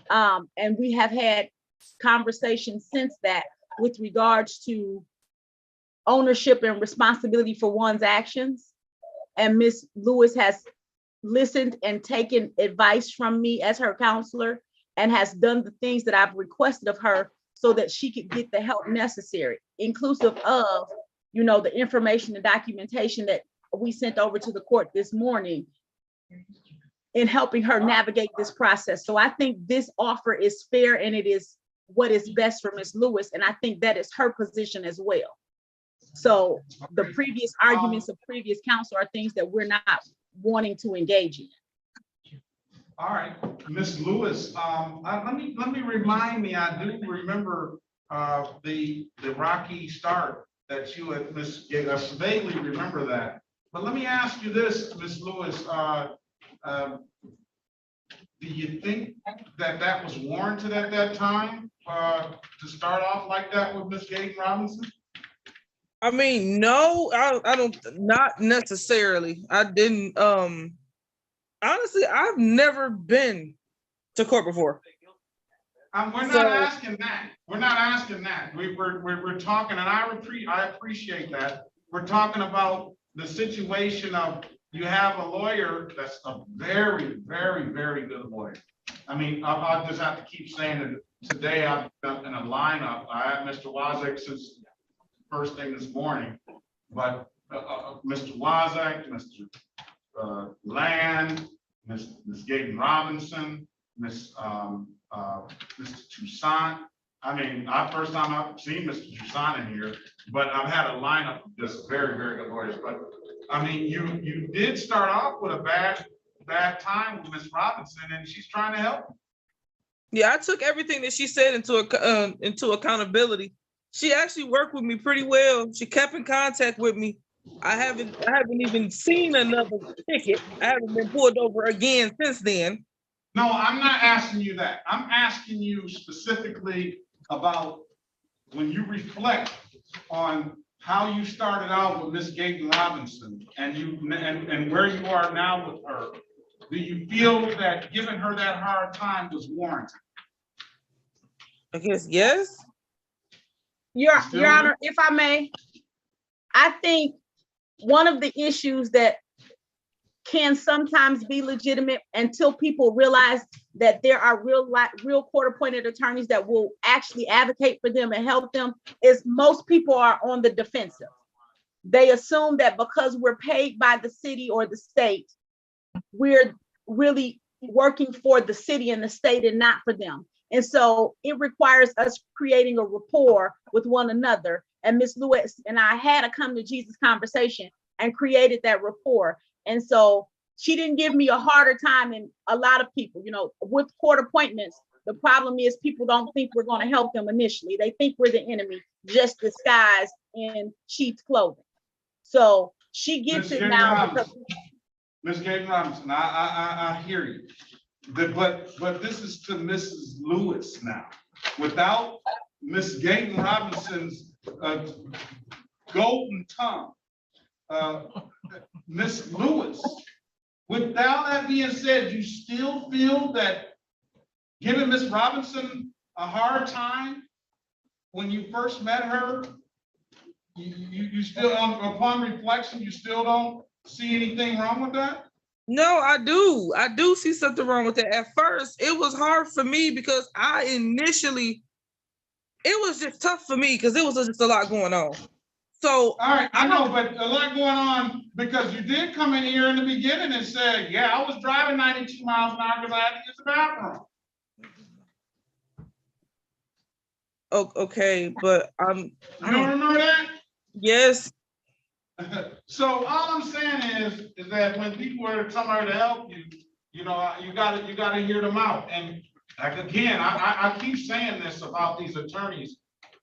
Speaker 15: And we have had conversations since that with regards to ownership and responsibility for one's actions. And Ms. Lewis has listened and taken advice from me as her counselor and has done the things that I've requested of her so that she could get the help necessary, inclusive of, the information and documentation that we sent over to the court this morning in helping her navigate this process. So I think this offer is fair and it is what is best for Ms. Lewis. And I think that is her position as well. So the previous arguments of previous counsel are things that we're not wanting to engage in.
Speaker 1: All right, Ms. Lewis, let me remind me, I do remember the rocky start that you had vaguely remember that. But let me ask you this, Ms. Lewis, do you think that was warranted at that time to start off like that with Ms. Gaten Robinson?
Speaker 9: I mean, no, I don't, not necessarily. I didn't, honestly, I've never been to court before.
Speaker 1: We're not asking that. We're not asking that. We're talking, and I appreciate that. We're talking about the situation of you have a lawyer that's a very, very, very good lawyer. I mean, I'll just have to keep saying it. Today I've been in a lineup. I had Mr. Wozek since first thing this morning, but Mr. Wozek, Mr. Land, Ms. Gaten Robinson, Mr. Toussaint. I mean, first time I've seen Mr. Toussaint in here, but I've had a lineup of just very, very good lawyers. But I mean, you did start off with a bad time with Ms. Robinson, and she's trying to help.
Speaker 9: Yeah, I took everything that she said into accountability. She actually worked with me pretty well. She kept in contact with me I haven't even seen another ticket. I haven't been pulled over again since then.
Speaker 1: No, I'm not asking you that. I'm asking you specifically about when you reflect on how you started out with Miss Gayton Robinson and where you are now with her. Do you feel that giving her that hard time was warranted?
Speaker 9: I guess yes.
Speaker 15: Your Honor, if I may, I think one of the issues that can sometimes be legitimate until people realize that there are real court-appointed attorneys that will actually advocate for them and help them is most people are on the defensive. They assume that because we're paid by the city or the state, we're really working for the city and the state and not for them. And so it requires us creating a rapport with one another. And Ms. Lewis and I had a come to Jesus conversation and created that rapport. And so she didn't give me a harder time than a lot of people, you know, with court appointments. The problem is people don't think we're going to help them initially. They think we're the enemy, just disguised in sheep's clothing. So she gets it now.
Speaker 1: Ms. Gayton Robinson, I hear you. But this is to Mrs. Lewis now. Without Ms. Gayton Robinson's golden tongue, Ms. Lewis, without that being said, you still feel that giving Ms. Robinson a hard time when you first met her, you still, upon reflection, you still don't see anything wrong with that?
Speaker 9: No, I do see something wrong with that. At first, it was hard for me because it was just tough for me because it was just a lot going on. So
Speaker 1: all right, I know, but a lot going on because you did come in here in the beginning and said, yeah, I was driving 92 miles an hour because I had to use the bathroom.
Speaker 9: Okay, but
Speaker 1: you don't remember that?
Speaker 9: Yes.
Speaker 1: So all I'm saying is that when people are somewhere to help you, you know, you gotta hear them out. And like again, I keep saying this about these attorneys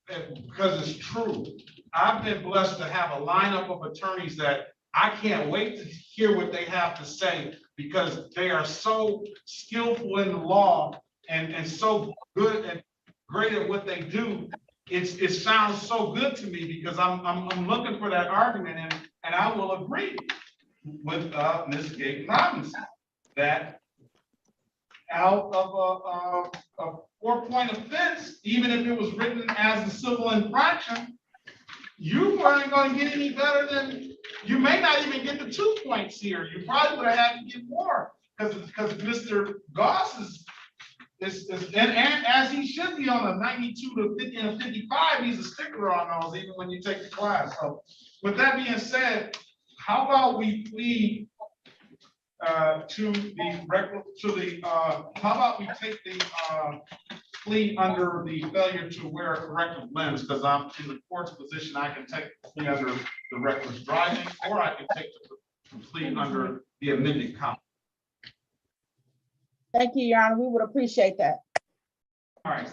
Speaker 1: because it's true. I've been blessed to have a lineup of attorneys that I can't wait to hear what they have to say because they are so skillful in the law and so good and great at what they do. It sounds so good to me because I'm looking for that argument and I will agree with Ms. Gayton Robinson that out of a 4-point offense, even if it was written as a civil infraction, you weren't going to get any better than, you may not even get the 2 points here. You probably would have had to get more because Mr. Goss is and as he should be on a 92 to 50 and a 55, he's a stickler on those even when you take the class. So with that being said, how about we plead how about we take the plea under the failure to wear a corrective lens, because I'm in the court's position, I can take the plea under the reckless driving, or I can take the plea under the amended count.
Speaker 15: Thank you, Your Honor. We would appreciate that.
Speaker 1: All right.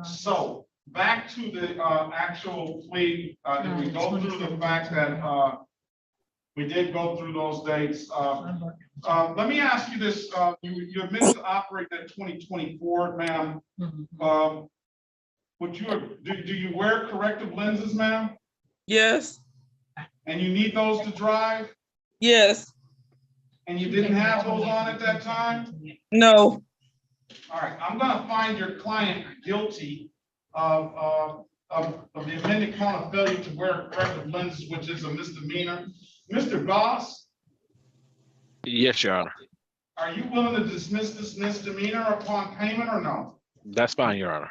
Speaker 1: So back to the actual plea. Did we go through the fact that we did go through those dates? Let me ask you this. You admitted to operate that 2024, ma'am. Do you wear corrective lenses, ma'am?
Speaker 9: Yes.
Speaker 1: And you need those to drive?
Speaker 9: Yes.
Speaker 1: And you didn't have those on at that time?
Speaker 9: No.
Speaker 1: All right, I'm gonna find your client guilty of the amended count of failure to wear corrective lenses, which is a misdemeanor. Mr. Goss?
Speaker 12: Yes, Your Honor.
Speaker 1: Are you willing to dismiss this misdemeanor upon payment or no?
Speaker 12: That's fine, Your Honor.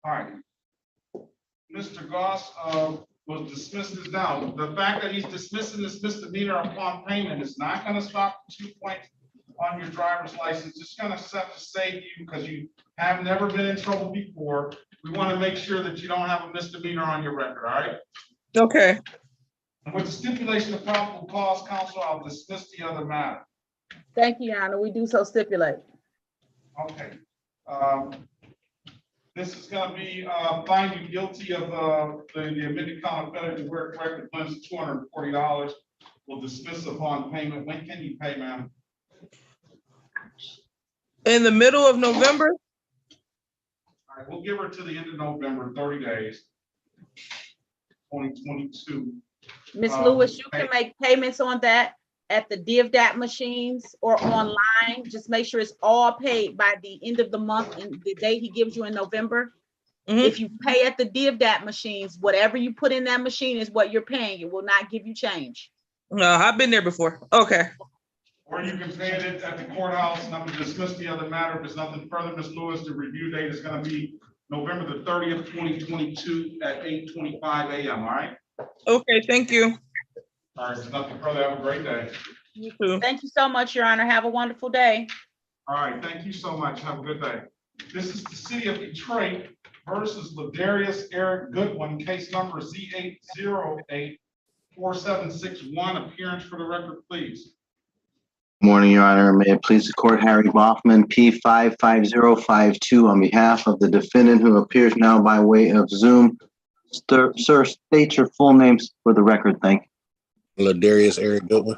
Speaker 1: All right. Mr. Goss was dismissed as down. The fact that he's dismissing this misdemeanor upon payment is not going to stop the 2 points on your driver's license. It's going to save you because you have never been in trouble before. We want to make sure that you don't have a misdemeanor on your record, all right?
Speaker 9: Okay.
Speaker 1: With the stipulation of probable cause, counsel, I'll dismiss the other matter.
Speaker 15: Thank you, Your Honor. We do so stipulate.
Speaker 1: Okay. This is gonna be, find you guilty of, the amended count of failure to wear corrective lenses, $240. Will dismiss upon payment. When can you pay, ma'am?
Speaker 9: In the middle of November?
Speaker 1: All right, we'll give her to the end of November, 30 days. 2022.
Speaker 15: Ms. Lewis, you can make payments on that at the DivDat machines or online. Just make sure it's all paid by the end of the month and the day he gives you in November. If you pay at the DivDat machines, whatever you put in that machine is what you're paying. It will not give you change.
Speaker 9: No, I've been there before. Okay.
Speaker 1: Or you can pay it at the courthouse, and I'm gonna dismiss the other matter. If there's nothing further, Ms. Lewis, the review date is gonna be November the 30th, 2022 at 8:25 a.m., all right?
Speaker 9: Okay, thank you.
Speaker 1: All right, there's nothing further. Have a great day.
Speaker 9: You too.
Speaker 15: Thank you so much, Your Honor. Have a wonderful day.
Speaker 1: All right, thank you so much. Have a good day. This is the city of Detroit versus Ladarius Eric Goodwin, case number Z8084761. Appearance for the record, please.
Speaker 6: Morning, Your Honor. May it please the court, Harry Boffman, P55052, on behalf of the defendant who appears now by way of Zoom. Sir, state your full names for the record. Thank you.
Speaker 10: Ladarius Eric Goodwin.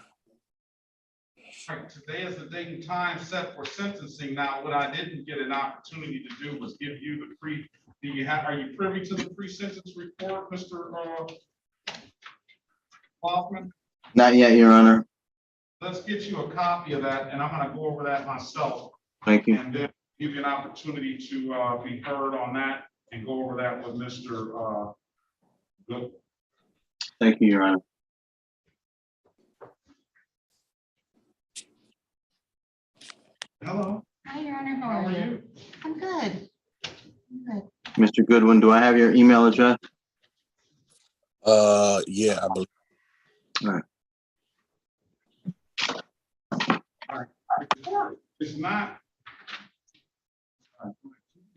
Speaker 1: All right, today is the date and time set for sentencing. Now, what I didn't get an opportunity to do was give you the are you privy to the pre-sentence report, Mr. Hoffman?
Speaker 6: Not yet, Your Honor.
Speaker 1: Let's get you a copy of that, and I'm gonna go over that myself.
Speaker 6: Thank you.
Speaker 1: And then give you an opportunity to be heard on that and go over that with Mr. Good.
Speaker 6: Thank you, Your Honor.
Speaker 1: Hello.
Speaker 4: Hi, Your Honor. How are you? I'm good. I'm good.
Speaker 6: Mr. Goodwin, do I have your email address?
Speaker 10: Yeah, I believe.
Speaker 6: All right.
Speaker 1: All right. Report is not.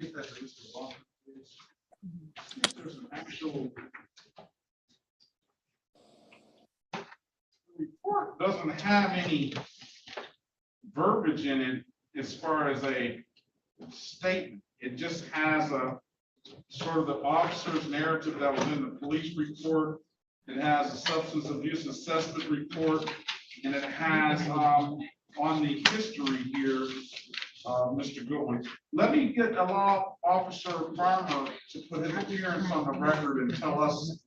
Speaker 1: Get that to Mr. Boston, please. See if there's an actual. The report doesn't have any verbiage in it as far as a statement. It just has a sort of the officer's narrative that was in the police report. It has a substance abuse assessment report, and it has on the history here, Mr. Goodwin. Let me allow Officer Farmer to put his appearance on the record and tell us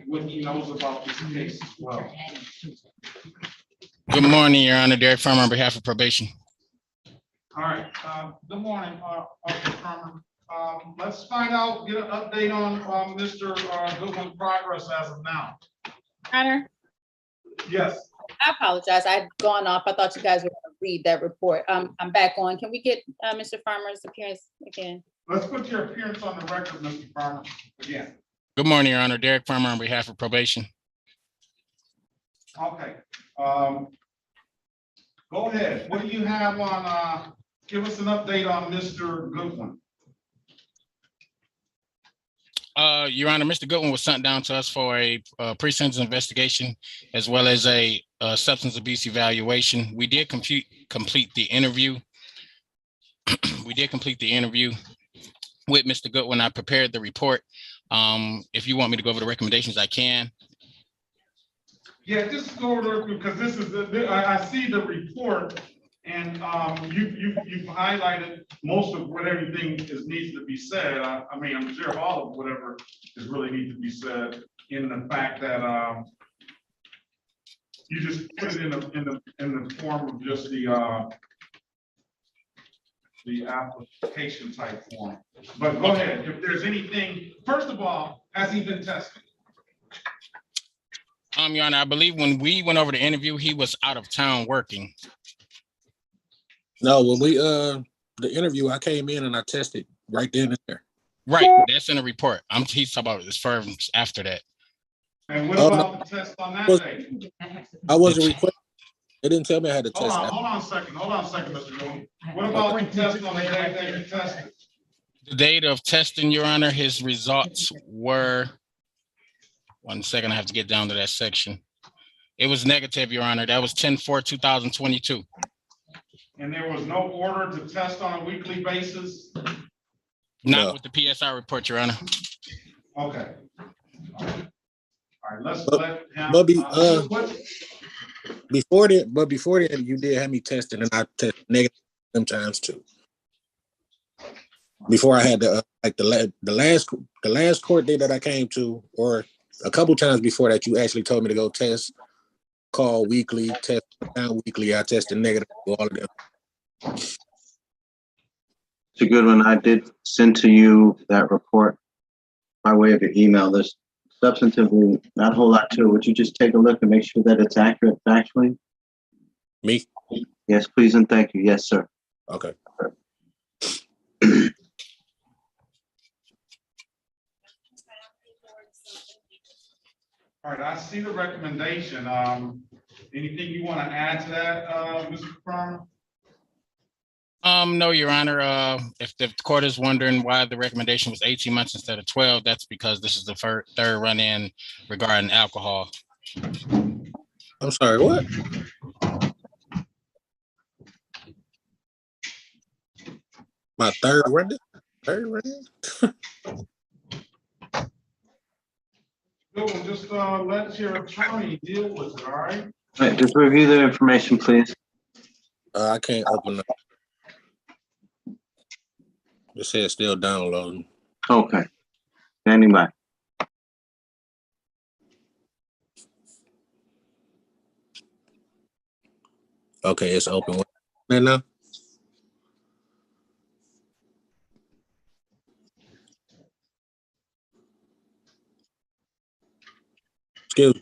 Speaker 1: what he knows about this case as well.
Speaker 18: Good morning, Your Honor. Derek Farmer on behalf of probation.
Speaker 1: All right. Good morning, Officer Farmer. Let's find out, get an update on Mr. Goodwin's progress as of now.
Speaker 19: Honor,
Speaker 1: Yes.
Speaker 19: I apologize. I'd gone off. I thought you guys were going to read that report. I'm back on. Can we get Mr. Farmer's appearance again?
Speaker 1: Let's put your appearance on the record, Mr. Farmer, again.
Speaker 18: Good morning, Your Honor. Derek Farmer on behalf of probation.
Speaker 1: Okay. Go ahead. What do you have on, give us an update on Mr. Goodwin.
Speaker 18: Your Honor, Mr. Goodwin was sent down to us for a pre-sentence investigation as well as a substance abuse evaluation. We did complete the interview. We did complete the interview with Mr. Goodwin. I prepared the report. If you want me to go over the recommendations, I can.
Speaker 1: Yeah, just go over because this is I see the report, and you've highlighted most of what everything needs to be said. I mean, I'm sure all of whatever is really need to be said in the fact that you just put it in the form of just the application type form. But go ahead. If there's anything, first of all, has he been tested?
Speaker 18: Your Honor, I believe when we went over the interview, he was out of town working.
Speaker 10: No, when we the interview, I came in and I tested right then and there.
Speaker 18: Right, that's in the report. He's talking about as far as after that.
Speaker 1: And what about the test on that day?
Speaker 10: I wasn't requested. They didn't tell me I had to test.
Speaker 1: Hold on a second, Mr. Goodwin. What about the test on the day that you tested?
Speaker 18: The date of testing, Your Honor, his results were, 1 second, I have to get down to that section. It was negative, Your Honor. That was 10/4/2022.
Speaker 1: And there was no order to test on a weekly basis?
Speaker 18: Not
Speaker 10: No.
Speaker 18: with the PSR report, Your Honor.
Speaker 1: Okay. All right, let's
Speaker 10: But-
Speaker 1: let him.
Speaker 10: but
Speaker 1: what-
Speaker 10: Before that, you did have me tested, and I tested negative sometimes too. Before I had the like the last court date that I came to, or a couple times before that, you actually told me to go test, call weekly, test down weekly. I tested negative for all of them.
Speaker 6: It's a good one. I did send to you that report by way of your email. There's substantively not a whole lot to it. Would you just take a look and make sure that it's accurate factually?
Speaker 10: Me?
Speaker 6: Yes, please and thank you. Yes, sir.
Speaker 10: Okay.
Speaker 1: All right, I see the recommendation. Anything you want to add to that, Mr. Farmer?
Speaker 18: No, Your Honor. If the court is wondering why the recommendation was 18 months instead of 12, that's because this is the third run-in regarding alcohol.
Speaker 10: I'm sorry, what? My third run-in?
Speaker 1: Good one. Just let your attorney deal with it, all right?
Speaker 6: All right, just review the information, please.
Speaker 10: I can't open up. It says still downloading.
Speaker 6: Okay. Standing by.
Speaker 10: Okay, it's open. Right now? Excuse me.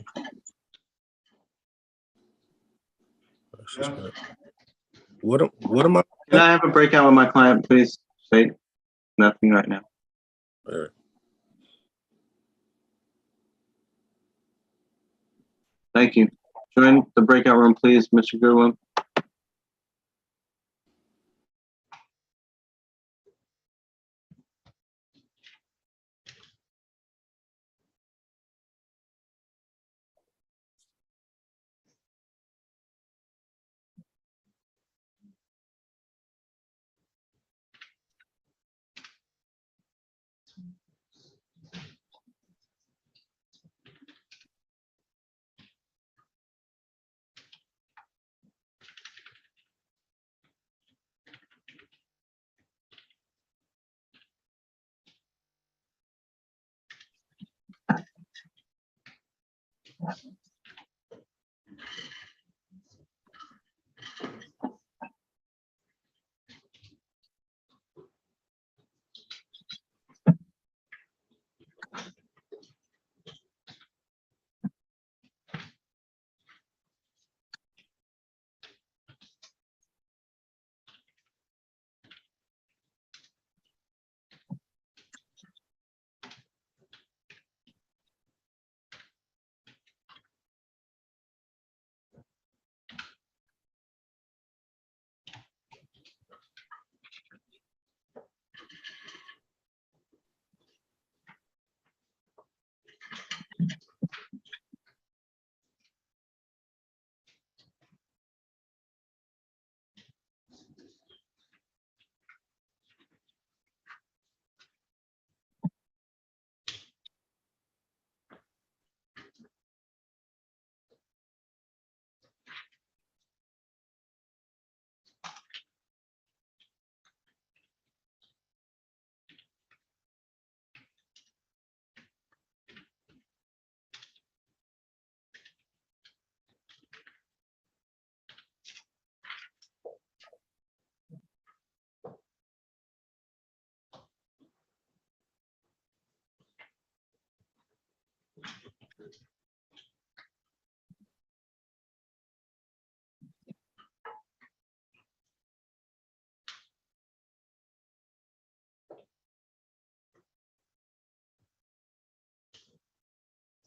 Speaker 10: What am I?
Speaker 6: Can I have a breakout with my client, please? Say nothing right now.
Speaker 10: All right.
Speaker 6: Thank you. Join the breakout room, please, Mr. Goodwin.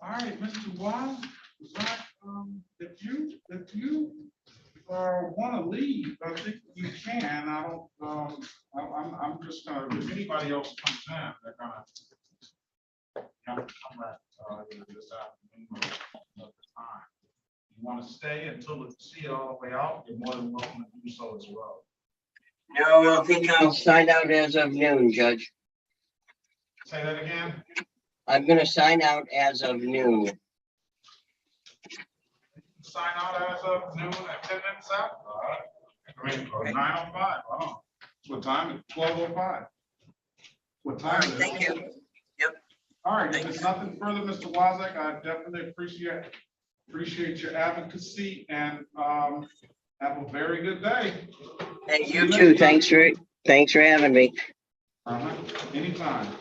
Speaker 1: All right, Mr. Wise, if you want to leave, I think you can. I don't, I'm just gonna, if anybody else comes in, they're gonna have to come back, this afternoon or another time. You want to stay until the see it all the way out, you're more than welcome to do so as well.
Speaker 5: No, I think I'll sign out as of noon, Judge.
Speaker 1: Say that again?
Speaker 5: I'm gonna sign out as of noon.
Speaker 1: Sign out as of noon at 10 minutes out? I mean, 9:05, oh, what time? It's 12:05. What time is it?
Speaker 5: Thank you. Yep.
Speaker 1: All right, if there's nothing further, Mr. Wozniak, I definitely appreciate your advocacy and have a very good day.
Speaker 5: Hey,
Speaker 1: See
Speaker 5: you
Speaker 1: next
Speaker 5: too.
Speaker 1: time.
Speaker 5: Thanks for having me.
Speaker 1: Anytime.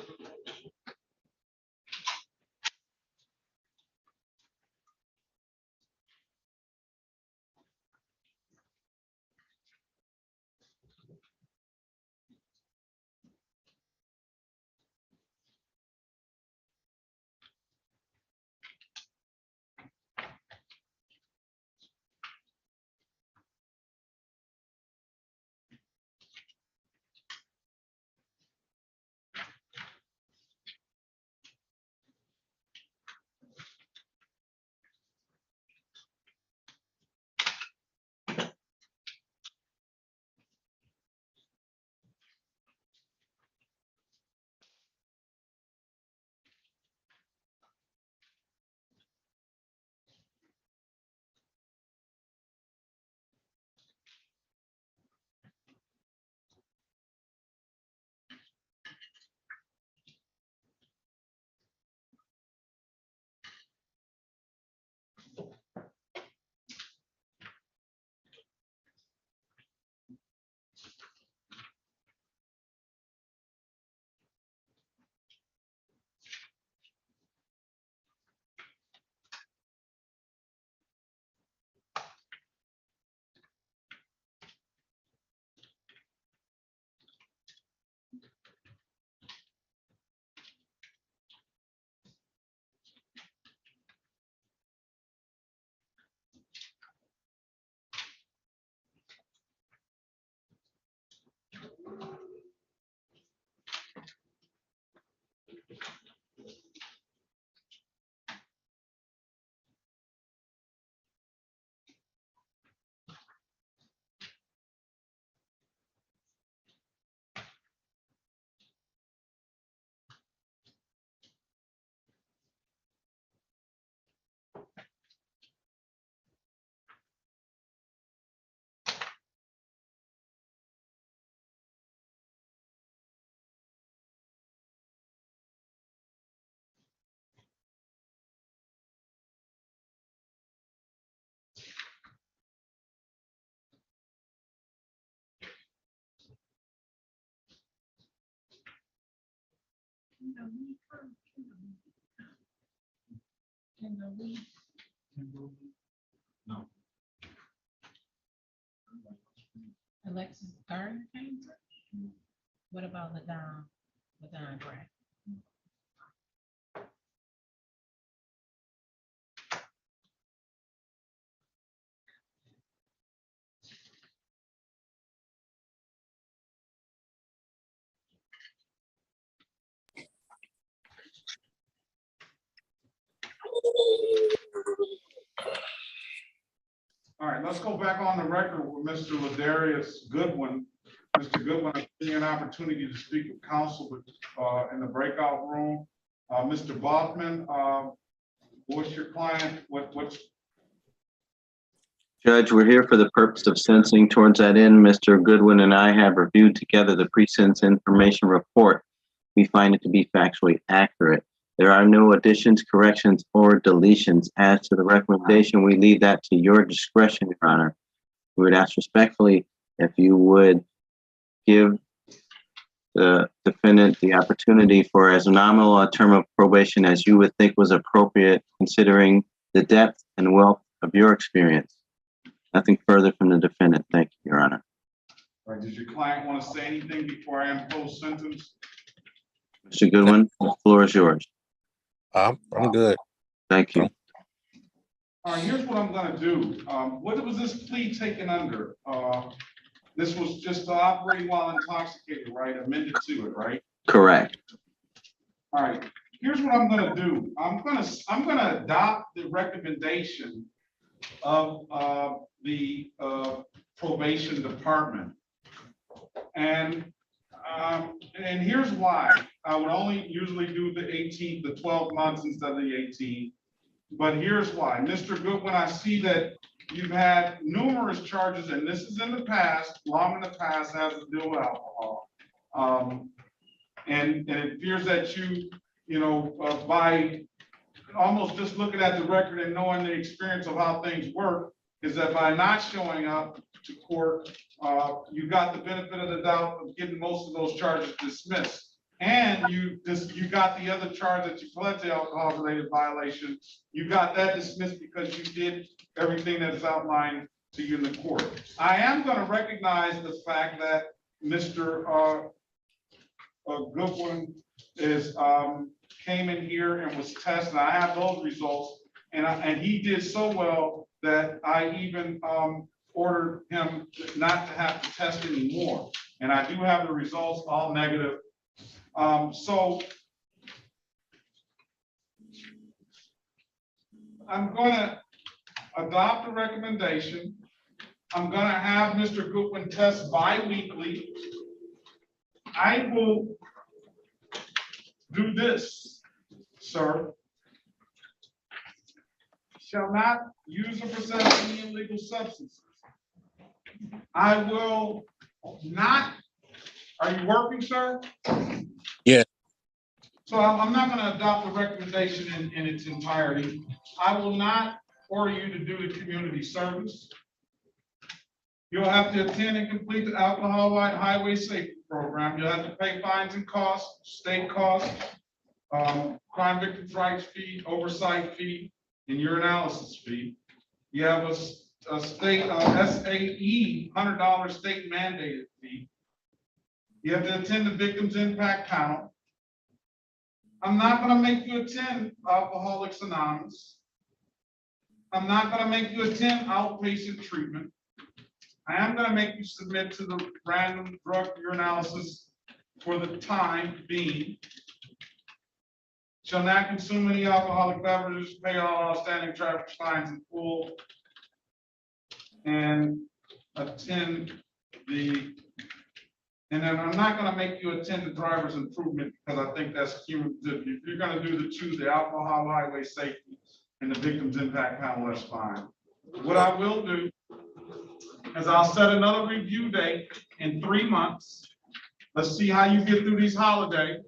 Speaker 1: No.
Speaker 4: Alexis Gardner came through. What about Ladon Gray?
Speaker 1: All right, let's go back on the record with Mr. Ladarius Goodwin. Mr. Goodwin, I'm giving you an opportunity to speak with counsel in the breakout room. Mr. Bachman, what's your client? What's
Speaker 6: Judge, we're here for the purpose of sentencing. Towards that end, Mr. Goodwin and I have reviewed together the pre-sentence information report. We find it to be factually accurate. There are no additions, corrections, or deletions. As to the recommendation, we leave that to your discretion, Your Honor. We would ask respectfully if you would give the defendant the opportunity for as nominal a term of probation as you would think was appropriate, considering the depth and wealth of your experience. Nothing further from the defendant. Thank you, Your Honor.
Speaker 1: All right, does your client want to say anything before I impose sentence?
Speaker 6: Mr. Goodwin, the floor is yours.
Speaker 10: I'm good.
Speaker 6: Thank you.
Speaker 1: All right, here's what I'm gonna do. What was this plea taken under? This was just operating while intoxicated, right? Amended to it, right?
Speaker 6: Correct.
Speaker 1: All right, here's what I'm gonna do. I'm gonna adopt the recommendation of the probation department. And here's why. I would only usually do the 18, the 12 months instead of the 18. But here's why. Mr. Goodwin, I see that you've had numerous charges, and this is in the past, long in the past, has to do with alcohol. And it appears that by almost just looking at the record and knowing the experience of how things work, is that by not showing up to court, you got the benefit of the doubt of getting most of those charges dismissed. And you got the other charge that you pled to, alcohol-related violation. You got that dismissed because you did everything that's outlined to you in the court. I am going to recognize the fact that Mr. Goodwin came in here and was tested. I have those results, and he did so well that I even ordered him not to have to test anymore. And I do have the results all negative. So I'm going to adopt a recommendation. I'm going to have Mr. Goodwin test bi-weekly. I will do this, sir. Shall not use or possess any illegal substances. I will not. Are you working, sir?
Speaker 10: Yeah.
Speaker 1: So I'm not going to adopt the recommendation in its entirety. I will not order you to do the community service. You'll have to attend and complete the alcohol highway safety program. You'll have to pay fines and costs, state costs, crime victims' rights fee, oversight fee, and urinalysis fee. You have a state SAE $100 state mandated fee. You have to attend the Victims Impact Panel. I'm not going to make you attend Alcoholics Anonymous. I'm not going to make you attend outpatient treatment. I am going to make you submit to the random drug urinalysis for the time being. Shall not consume any alcoholic beverages, pay all outstanding traffic fines in full, and attend and then I'm not going to make you attend the driver's improvement because I think that's cumulative. If you're going to do the two, the alcohol highway safety and the victims impact panel, that's fine. What I will do is I'll set another review date in 3 months. Let's see how you get through these holidays.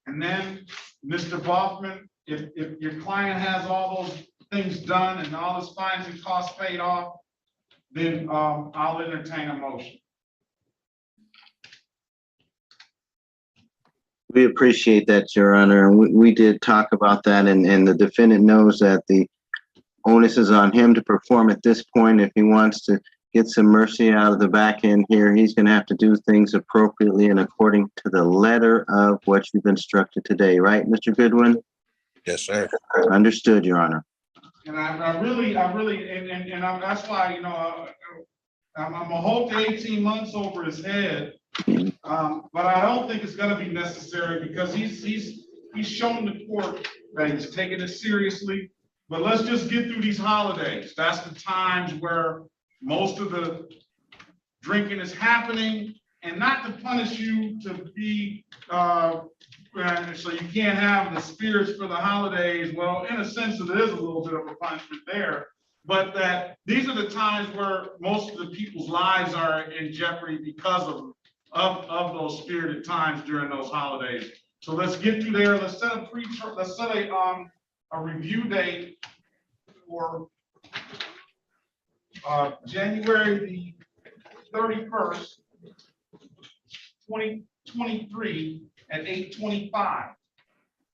Speaker 1: And then, Mr. Boffman, if your client has all those things done and all his fines and costs paid off, then I'll entertain a motion.
Speaker 6: We appreciate that, Your Honor. And we did talk about that, and the defendant knows that the onus is on him to perform at this point. If he wants to get some mercy out of the back end here, he's going to have to do things appropriately and according to the letter of what you've instructed today, right, Mr. Goodwin?
Speaker 10: Yes, sir.
Speaker 6: Understood, Your Honor.
Speaker 1: And I really, that's why, I'm gonna hold the 18 months over his head. But I don't think it's gonna be necessary because he's shown the court that he's taking it seriously. But let's just get through these holidays. That's the times where most of the drinking is happening, and not to punish you to be so you can't have the spirits for the holidays. Well, in a sense, it is a little bit of a punishment there, but that these are the times where most of the people's lives are in jeopardy because of those spirited times during those holidays. So let's get through there. Let's set a review date for January the 31st, 2023 at 8:25.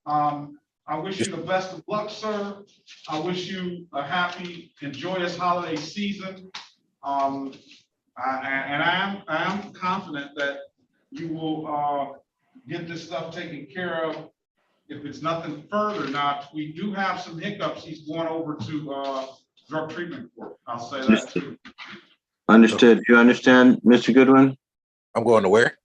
Speaker 1: I wish you the best of luck, sir. I wish you a happy and joyous holiday season. And I am confident that you will get this stuff taken care of. If it's nothing further, now we do have some hiccups. He's going over to drug treatment court. I'll say that too.
Speaker 6: Understood. You understand, Mr. Goodwin?
Speaker 10: I'm going to where?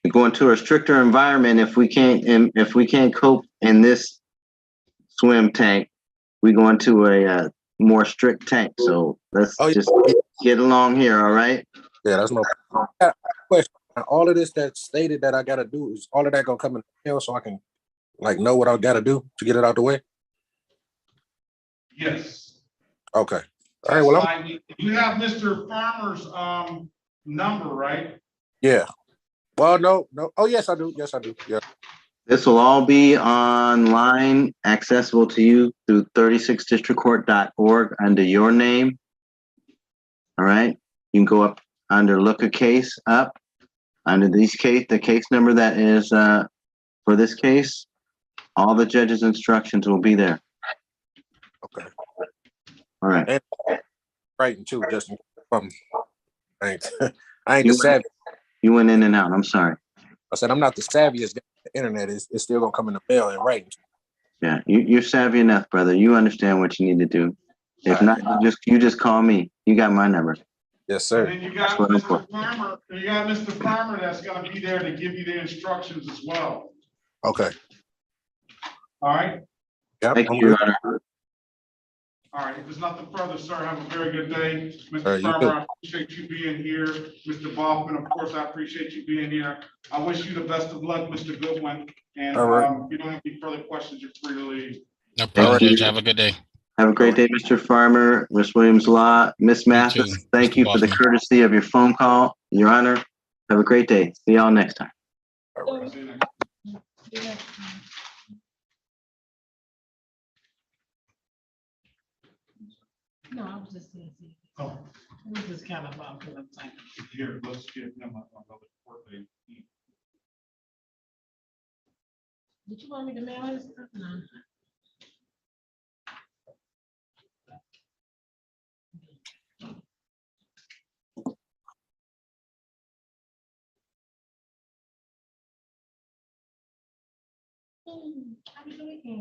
Speaker 6: We're going to a stricter environment. If we can't cope in this swim tank, we go into a more strict tank. So let's just get along here. All right.
Speaker 10: Yeah, that's no question. Now, all of this that's stated that I gotta do, is all of that gonna come in the mail so I can like know what I gotta do to get it out the way?
Speaker 1: Yes.
Speaker 10: Okay. All right,
Speaker 1: Test
Speaker 10: well,
Speaker 1: line, you have Mr. Farmer's, number, right?
Speaker 10: yeah. Well, no. Oh, yes, I do. Yes, I do. Yeah.
Speaker 6: This will all be online, accessible to you through 36districtcourt.org under your name. All right. You can go up under look a case up under the case number that is for this case. All the judge's instructions will be there.
Speaker 10: Okay.
Speaker 6: All right.
Speaker 10: And writing too, just from I ain't, I ain't
Speaker 6: You
Speaker 10: the savvy.
Speaker 6: You went in and out. I'm sorry.
Speaker 10: I said I'm not the savviest guy on the internet. It's still gonna come in the mail and writing.
Speaker 6: Yeah, you're savvy enough, brother. You understand what you need to do. If not, you just call me. You got my number.
Speaker 10: Yes,
Speaker 1: And
Speaker 10: sir.
Speaker 1: then you got Mr. Farmer, that's gonna be there to give you the instructions as well.
Speaker 10: Okay.
Speaker 1: All right?
Speaker 10: Yep.
Speaker 6: Thank
Speaker 10: I'm
Speaker 6: you,
Speaker 10: good.
Speaker 6: Your Honor.
Speaker 1: All right, if there's nothing further, sir, have a very good day.
Speaker 10: All
Speaker 1: Mr.
Speaker 10: right, you
Speaker 1: Farmer,
Speaker 10: too.
Speaker 1: I appreciate you being here. Mr. Baughman, of course, I appreciate you being here. I wish you the best of luck, Mr. Goodwin. And
Speaker 10: All right.
Speaker 1: if you don't have any further questions, you're free to leave.
Speaker 18: No problem,
Speaker 6: you.
Speaker 18: Judge. Have a good day.
Speaker 6: Have a great day, Mr. Farmer, Ms. Williams Law, Ms. Mathis.
Speaker 18: too,
Speaker 6: Thank
Speaker 18: Mr.
Speaker 6: you for the
Speaker 18: Baughman.
Speaker 6: courtesy of your phone call. Your Honor, have a great day. See y'all next time.
Speaker 1: See you next.
Speaker 4: No, I was just saying, see,
Speaker 1: Oh,
Speaker 4: it was just kind of about, because I'm typing.
Speaker 1: here, let's give him another report.
Speaker 4: Did you want me to mail it? No. How was your weekend?